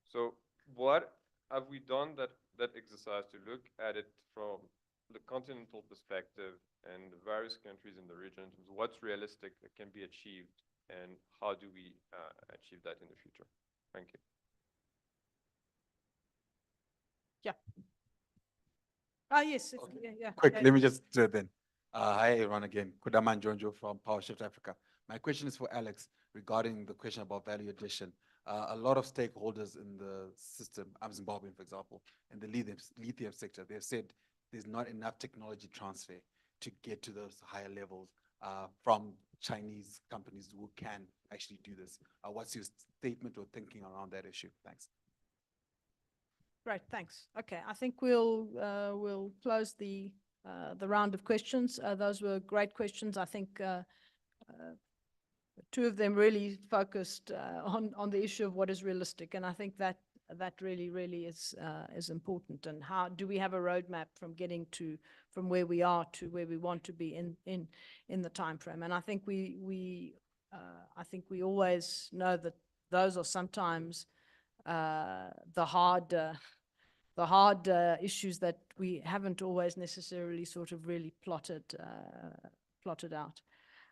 So what have we done that exercise to look at it from the continental perspective and the various countries in the region, what's realistic that can be achieved, and how do we achieve that in the future? Thank you. Yeah. Ah, yes. Yeah. Quick, let me just do it then. Hi, everyone again. Kudaman Jonjo from PowerShift Africa. My question is for Alex regarding the question about value addition. A lot of stakeholders in the system, I'm Zimbabwean, for example, in the lithium sector, they've said there's not enough technology transfer to get to those higher levels from Chinese companies who can actually do this. What's your statement or thinking around that issue? Thanks. Right, thanks. Okay, I think we'll close the round of questions. Those were great questions. I think two of them really focused on the issue of what is realistic, and I think that really is important. And how do we have a roadmap from getting from where we are to where we want to be in the time frame? And I think we always know that those are sometimes the hard issues that we haven't always necessarily sort of really plotted out.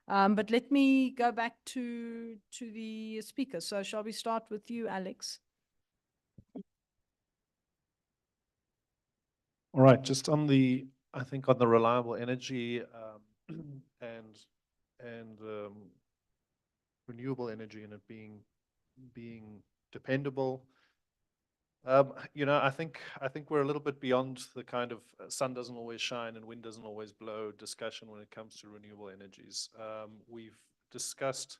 But let me go back to the speaker. So shall we start with you, Alex? All right, just on the, I think on the reliable energy and renewable energy and it being dependable. I think we're a little bit beyond the kind of sun doesn't always shine and wind doesn't always blow discussion when it comes to renewable energies. We've discussed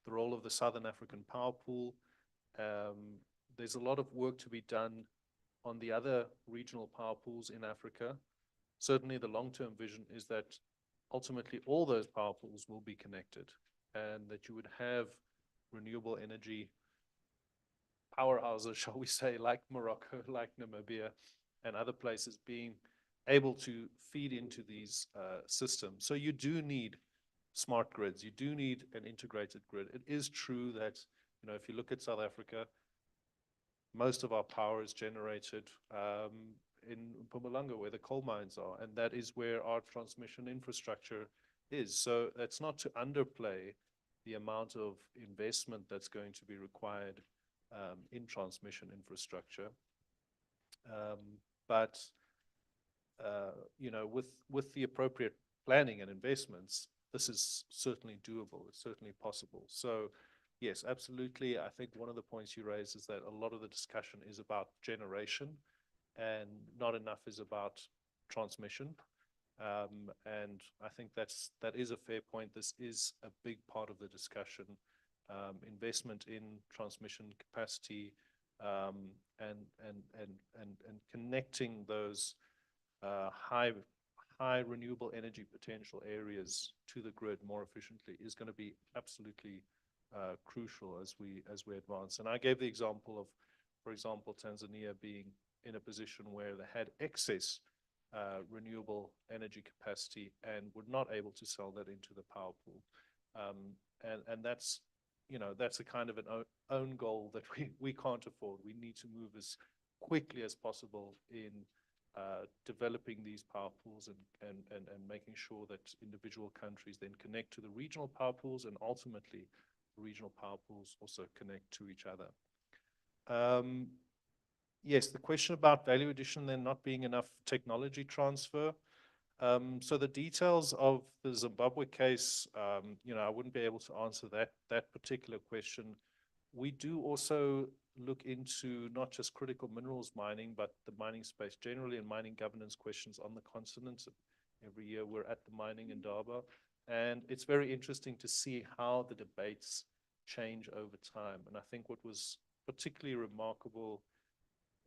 the role of the Southern African Power Pool. There's a lot of work to be done on the other regional power pools in Africa. Certainly the long-term vision is that ultimately all those power pools will be connected and that you would have renewable energy powerhouses, shall we say, like Morocco, like Namibia, and other places being able to feed into these systems. So you do need smart grids. You do need an integrated grid. It is true that, if you look at South Africa, most of our power is generated in Mpumalanga, where the coal mines are, and that is where our transmission infrastructure is. So that's not to underplay the amount of investment that's going to be required in transmission infrastructure. But with the appropriate planning and investments, this is certainly doable. It's certainly possible. So yes, absolutely. I think one of the points you raised is that a lot of the discussion is about generation and not enough is about transmission. And I think that is a fair point. This is a big part of the discussion. Investment in transmission capacity and connecting those high renewable energy potential areas to the grid more efficiently is going to be absolutely crucial as we advance. And I gave the example of, for example, Tanzania being in a position where they had excess renewable energy capacity and were not able to sell that into the power pool. And that's, you know, that's a kind of an own goal that we can't afford. We need to move as quickly as possible in developing these power pools and making sure that individual countries then connect to the regional power pools, and ultimately the regional power pools also connect to each other. Yes, the question about value addition, there not being enough technology transfer. So the details of the Zimbabwe case, you know, I wouldn't be able to answer that particular question. We do also look into not just critical minerals mining, but the mining space generally and mining governance questions on the continent. Every year we're at the Mining Indaba, and it's very interesting to see how the debates change over time. And I think what was particularly remarkable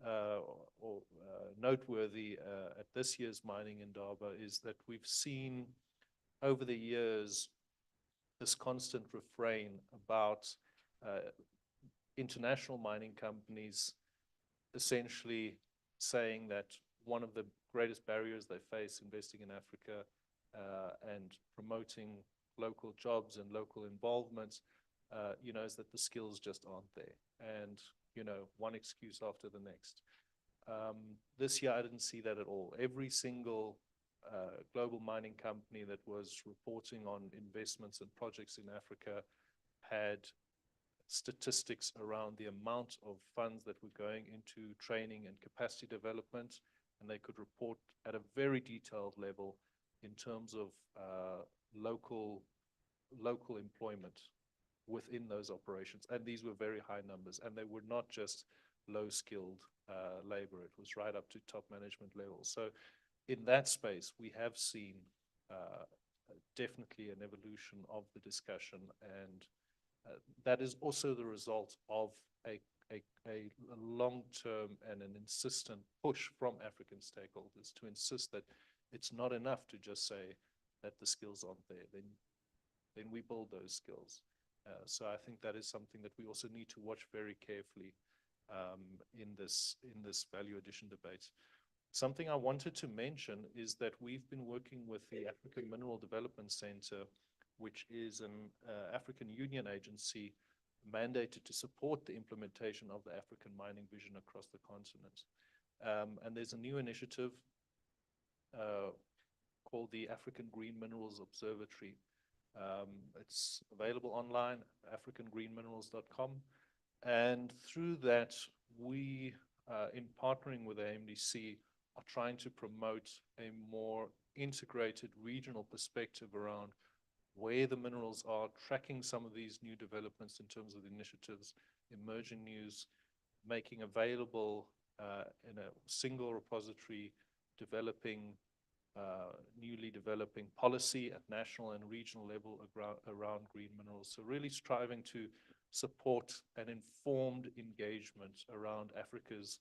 or noteworthy at this year's Mining Indaba is that we've seen over the years this constant refrain about international mining companies essentially saying that one of the greatest barriers they face investing in Africa and promoting local jobs and local involvement, you know, is that the skills just aren't there. And, you know, one excuse after the next. This year, I didn't see that at all. Every single global mining company that was reporting on investments and projects in Africa had statistics around the amount of funds that were going into training and capacity development, and they could report at a very detailed level in terms of local employment within those operations. And these were very high numbers, and they were not just low-skilled labor. It was right up to top management levels. So in that space, we have seen definitely an evolution of the discussion, and that is also the result of a long-term and an insistent push from African stakeholders to insist that it's not enough to just say that the skills aren't there. Then we build those skills. So I think that is something that we also need to watch very carefully in this value addition debate. Something I wanted to mention is that we've been working with the African Mineral Development Center, which is an African Union agency mandated to support the implementation of the African mining vision across the continent. And there's a new initiative called the African Green Minerals Observatory. It's available online, africangreenminerals.com. And through that, we, in partnering with AMDC, are trying to promote a more integrated regional perspective around where the minerals are, tracking some of these new developments in terms of the initiatives, emerging news, making available in a single repository, newly developing policy at national and regional level around green minerals. So really striving to support an informed engagement around Africa's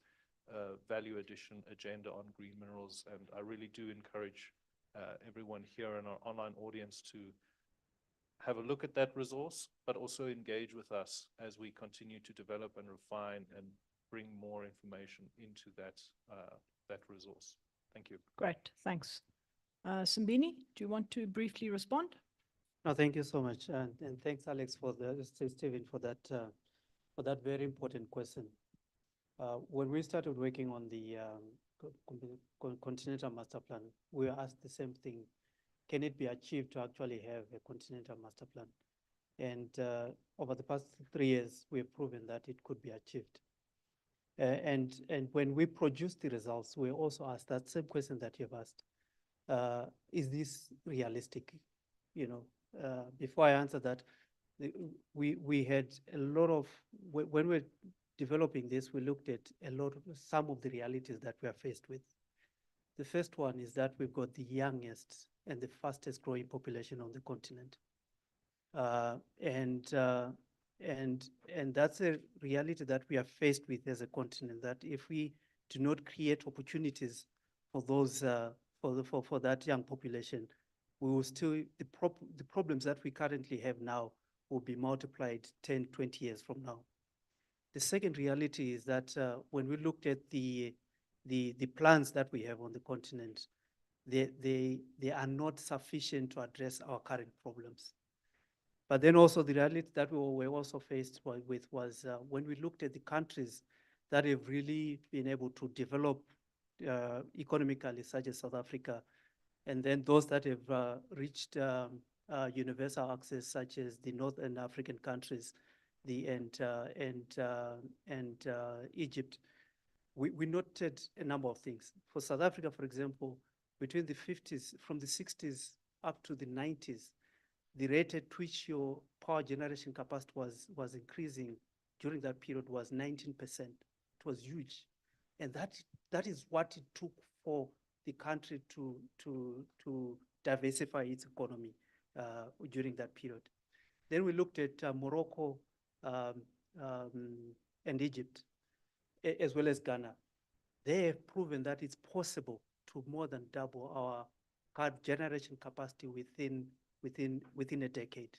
value addition agenda on green minerals. And I really do encourage everyone here in our online audience to have a look at that resource, but also engage with us as we continue to develop and refine and bring more information into that resource. Thank you. Great, thanks. Simbini, do you want to briefly respond? No, thank you so much, and thanks, Alex, Stephen, for that very important question. When we started working on the Continental Master Plan, we were asked the same thing: can it be achieved to actually have a Continental Master Plan? And over the past 3 years, we have proven that it could be achieved. And when we produced the results, we also asked that same question that you've asked: is this realistic? You know, before I answer that, we had a lot of, when we're developing this, we looked at some of the realities that we are faced with. The first one is that we've got the youngest and the fastest growing population on the continent. And that's a reality that we are faced with as a continent, that if we do not create opportunities for those, for that young population, we will still, the problems that we currently have now will be multiplied 10, 20 years from now. The second reality is that when we looked at the plans that we have on the continent, they are not sufficient to address our current problems. But then also the reality that we were also faced with was when we looked at the countries that have really been able to develop economically, such as South Africa, and then those that have reached universal access, such as the Northern African countries, and Egypt. We noted a number of things. For South Africa, for example, between the 50s, from the 60s up to the 90s, the rate at which your power generation capacity was increasing during that period was 19%. It was huge. And that is what it took for the country to diversify its economy during that period. Then we looked at Morocco and Egypt, as well as Ghana. They have proven that it's possible to more than double our generation capacity within a decade.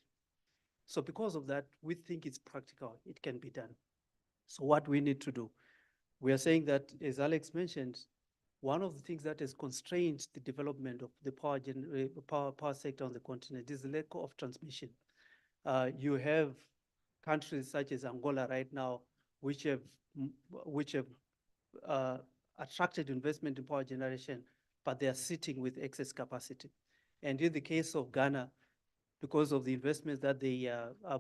So because of that, we think it's practical, it can be done. So what we need to do, we are saying that, as Alex mentioned, one of the things that has constrained the development of the power sector on the continent is the lack of transmission. You have countries such as Angola right now, which have attracted investment in power generation, but they are sitting with excess capacity. And in the case of Ghana, because of the investments that they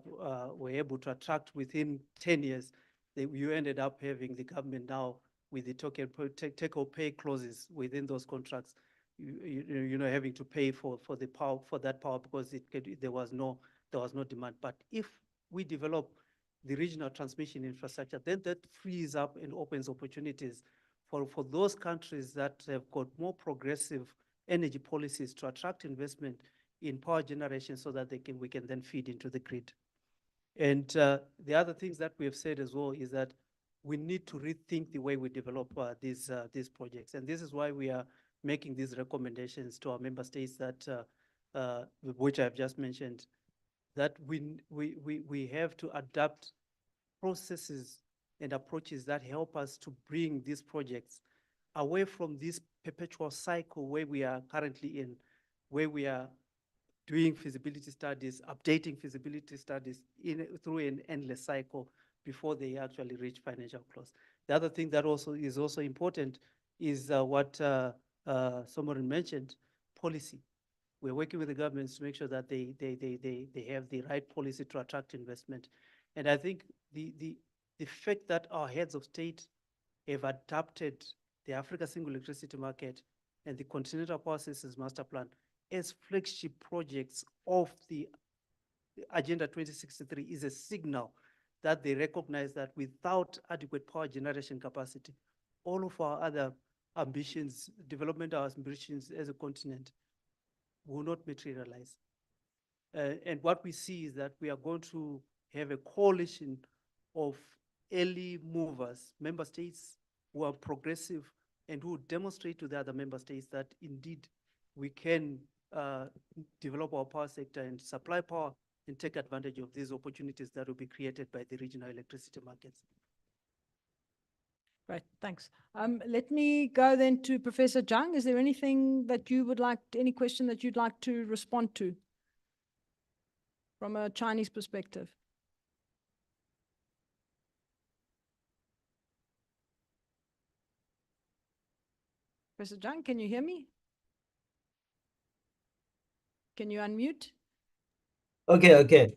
were able to attract within 10 years, you ended up having the government now with the take or pay clauses within those contracts, having to pay for the power, for that power, because there was no demand. But if we develop the regional transmission infrastructure, then that frees up and opens opportunities for those countries that have got more progressive energy policies to attract investment in power generation, so that we can then feed into the grid. And the other things that we have said as well is that we need to rethink the way we develop these projects. And this is why we are making these recommendations to our member states that, which I've just mentioned, that we have to adapt processes and approaches that help us to bring these projects away from this perpetual cycle where we are currently in, where we are doing feasibility studies, updating feasibility studies through an endless cycle before they actually reach financial close. The other thing that is also important is what someone mentioned, policy. We're working with the governments to make sure that they have the right policy to attract investment. And I think the fact that our heads of state have adapted the Africa Single Electricity Market and the Continental Power Systems Master Plan as flagship projects of the Agenda 2063 is a signal that they recognize that without adequate power generation capacity, all of our other ambitions, developmental ambitions as a continent, will not materialize. And what we see is that we are going to have a coalition of early movers, member states who are progressive and who demonstrate to the other member states that indeed we can develop our power sector and supply power and take advantage of these opportunities that will be created by the regional electricity markets. Right, thanks. Let me go then to Professor Zhang. Is there anything that you would like, any question that you'd like to respond to from a Chinese perspective? Professor Zhang, can you hear me? Can you unmute? Okay.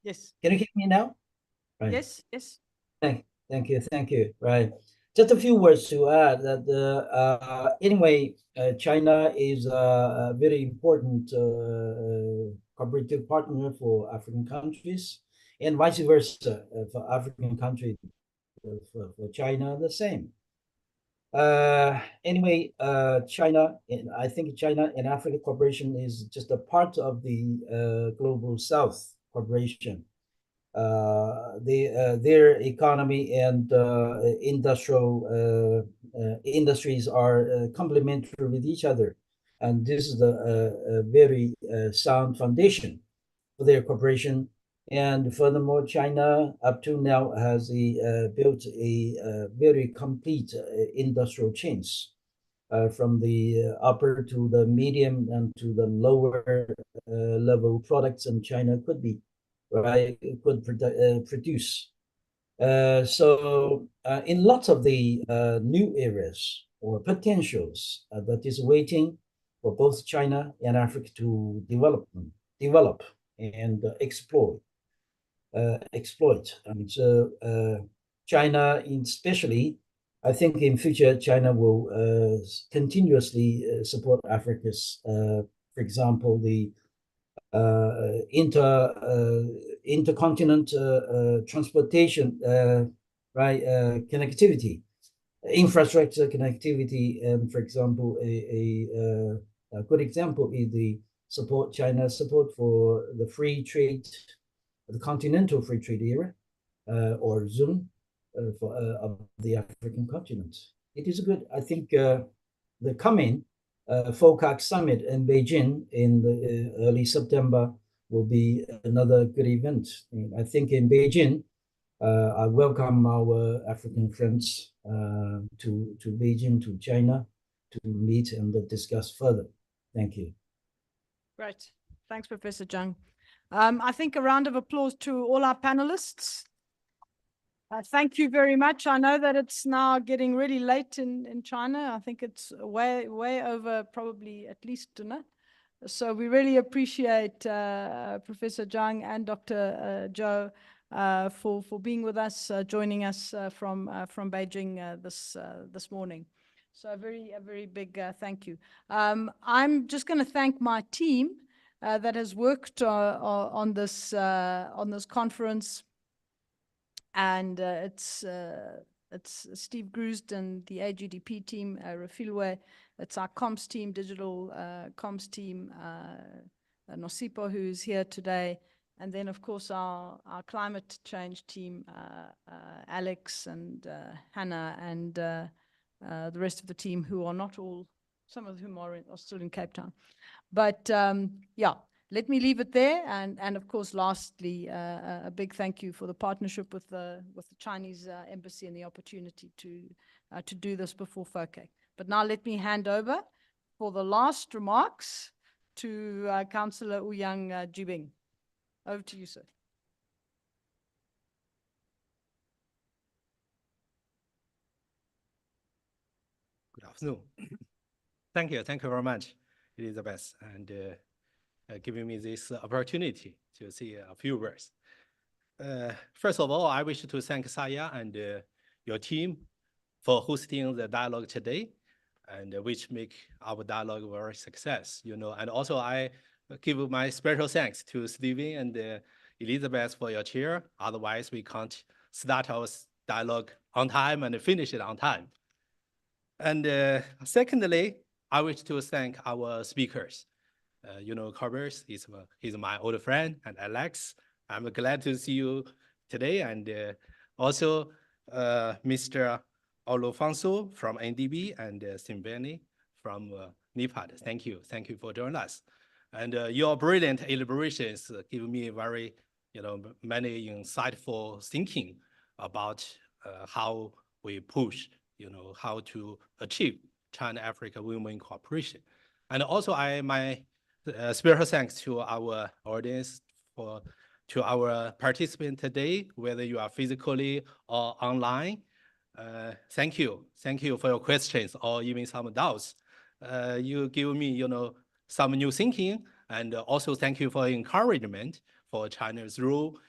Yes. Can you hear me now? Right. Yes. Thank you. Right. Just a few words to add that anyway, China is a very important cooperative partner for African countries, and vice versa for African countries for China the same. Anyway, I think China and Africa cooperation is just a part of the Global South cooperation. Their economy and industries are complementary with each other, and this is a very sound foundation for their cooperation. And furthermore, China up to now has built a very complete industrial chains from the upper to the medium and to the lower level products, and China could be produce. So in lots of the new areas or potentials that is waiting for both China and Africa to develop and exploit. I mean, so China, especially, I think in future China will continuously support Africa's, for example, the intercontinent transportation, connectivity, infrastructure connectivity, and for example, a good example is the China's support for the free trade, the continental free trade area, or zone of the African continent. It is good. I think the coming FOCAC summit in Beijing in the early September will be another good event. I think in Beijing, I welcome our African friends to Beijing, to China, to meet and discuss further. Thank you. Great. Thanks, Professor Zhang. I think a round of applause to all our panelists. Thank you very much. I know that it's now getting really late in China. I think it's way over probably at least dinner. So we really appreciate Professor Zhang and Dr. Zhou for being with us, joining us from Beijing this morning. So a very big thank you. I'm just going to thank my team that has worked on this conference, and it's Steve Grusd and the AGDP team, Refilwe. It's our comms team, digital comms team, Nosipo, who's here today, and then of course our climate change team, Alex and Hannah, and the rest of the team, who are not all, some of whom are still in Cape Town. But yeah, let me leave it there. And of course, lastly, a big thank you for the partnership with the Chinese embassy and the opportunity to do this before FOCAC. But now let me hand over for the last remarks to Councillor Ouyang Jibing. Over to you, sir. Good afternoon. Thank you very much, Elizabeth, and giving me this opportunity to say a few words. First of all, I wish to thank Saya and your team for hosting the dialogue today, and which make our dialogue a very success, you know. And also I give my special thanks to Stephen and Elizabeth for your chair. Otherwise, we can't start our dialogue on time and finish it on time. And secondly, I wish to thank our speakers. You know, Corbett he's my old friend, and Alex. I'm glad to see you today, and also Mr. Olofanso from NDB and Simbeni from NEPAD. Thank you for joining us. And your brilliant elaborations give me very, you know, many insightful thinking about how we push, you know, how to achieve China-Africa win-win cooperation. And also my special thanks to our audience, to our participants today, whether you are physically or online. Thank you for your questions or even some doubts. You give me, you know, some new thinking, and also thank you for encouragement for China's role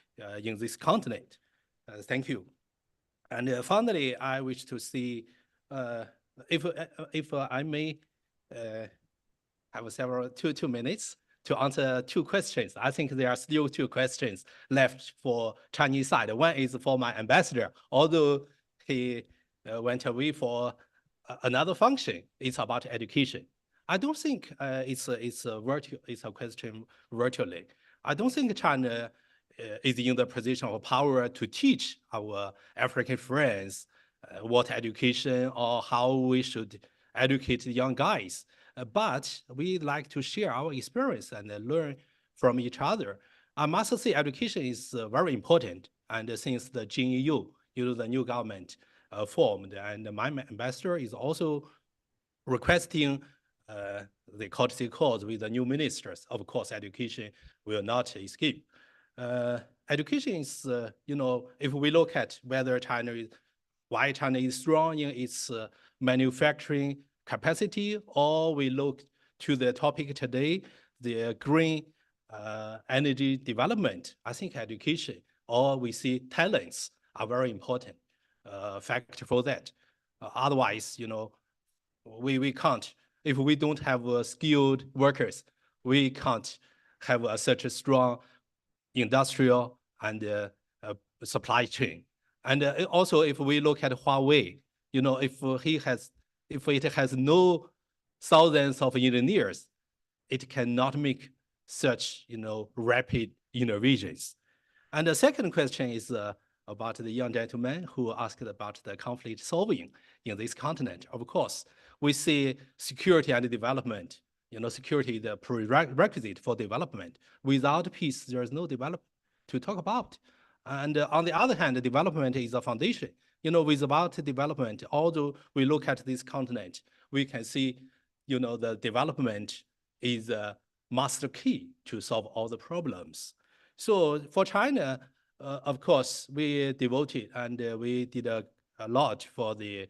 in this continent. Thank you. And finally, I wish to see, if I may have two minutes to answer two questions. I think there are still two questions left for Chinese side. One is for my ambassador, although he went away for another function. It's about education. I don't think it's a question virtually. I don't think China is in the position of power to teach our African friends what education or how we should educate the young guys. But we like to share our experience and learn from each other. I must say education is very important. And since the GNU, the new government formed, and my ambassador is also requesting the courtesy calls with the new ministers. Of course, education will not escape. Education is, if we look at why China is strong in its manufacturing capacity, or we look to the topic today, the green energy development, I think education, or we see talents are very important factor for that. Otherwise, we can't, if we don't have skilled workers, we can't have such a strong industrial and supply chain. And also, if we look at Huawei, if it has no thousands of engineers, it cannot make such, rapid innovations. And the second question is about the young gentleman who asked about the conflict solving in this continent. Of course, we see security and development. Security is the prerequisite for development. Without peace, there is no development to talk about. And on the other hand, development is a foundation. Without development, although we look at this continent, we can see, the development is a master key to solve all the problems. So for China, of course, we devoted and we did a lot for the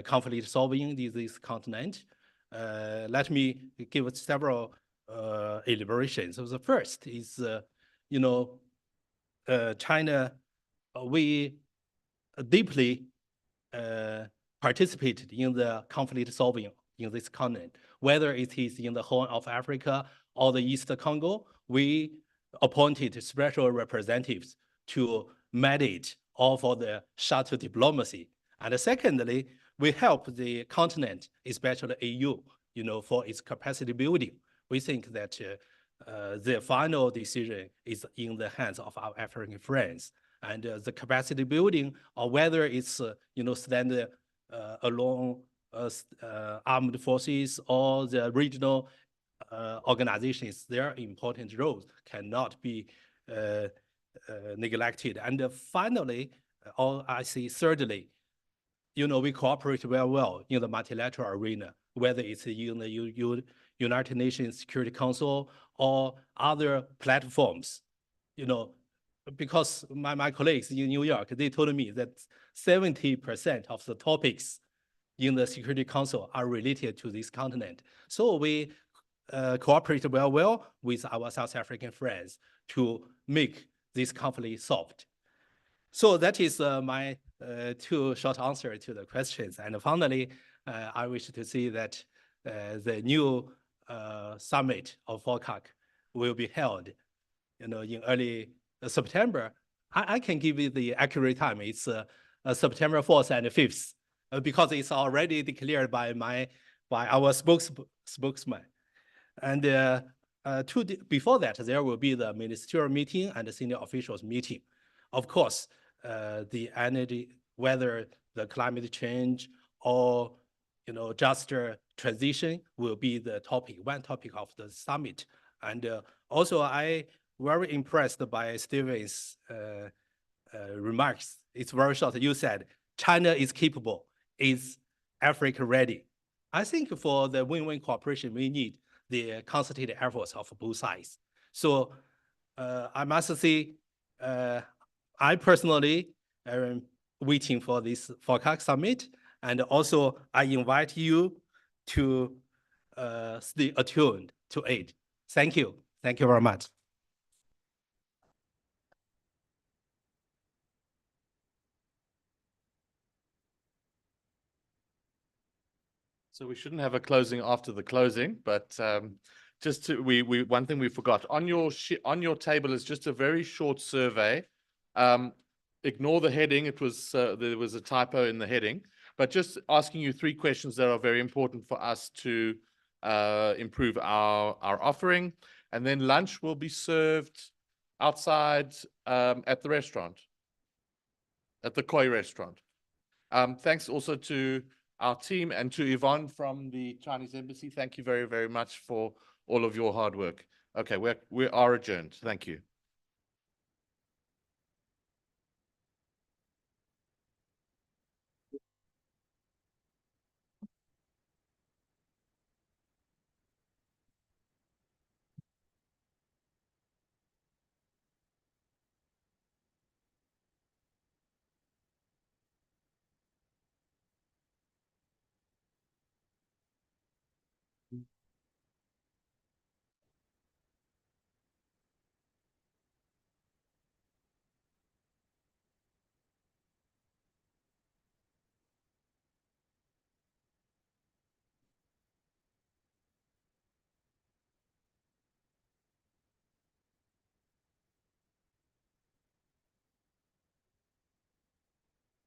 conflict solving in this continent. Let me give several elaborations. So the first is, China, we deeply participated in the conflict solving in this continent, whether it is in the Horn of Africa or the East Congo. We appointed special representatives to mediate or for the shuttle diplomacy. And secondly, we help the continent, especially AU, for its capacity building. We think that the final decision is in the hands of our African friends. And the capacity building, or whether it's, stand alone armed forces or the regional organizations, their important roles cannot be neglected. And finally, thirdly, we cooperate very well in the multilateral arena, whether it's in the United Nations Security Council or other platforms. Because my colleagues in New York, they told me that 70% of the topics in the Security Council are related to this continent. So we cooperate very well with our South African friends to make this conflict solved. So that is my two short answers to the questions. And finally, I wish to see that the new summit of FOCAC will be held, in early September. I can give you the accurate time. It's September 4th and 5th, because it's already declared by our spokesman. And before that, there will be the ministerial meeting and the senior officials meeting. Of course, the energy, whether the climate change or just transition will be the topic, one topic of the summit. And also, I very impressed by Stephen's remarks. It's very short. You said China is capable, is Africa ready? I think for the win-win cooperation, we need the concerted efforts of both sides. So I must say, I personally am waiting for this FOCAC summit, and also I invite you to stay attuned to it. Thank you. Thank you very much. So we shouldn't have a closing after the closing, but just to, one thing we forgot on your table is just a very short survey. Ignore the heading. It was there was a typo in the heading, but just asking you 3 questions that are very important for us to improve our offering. And then lunch will be served outside at the restaurant, at the Koi restaurant. Thanks also to our team and to Yvonne from the Chinese Embassy. Thank you very, very much for all of your hard work. Okay, we are adjourned. Thank you.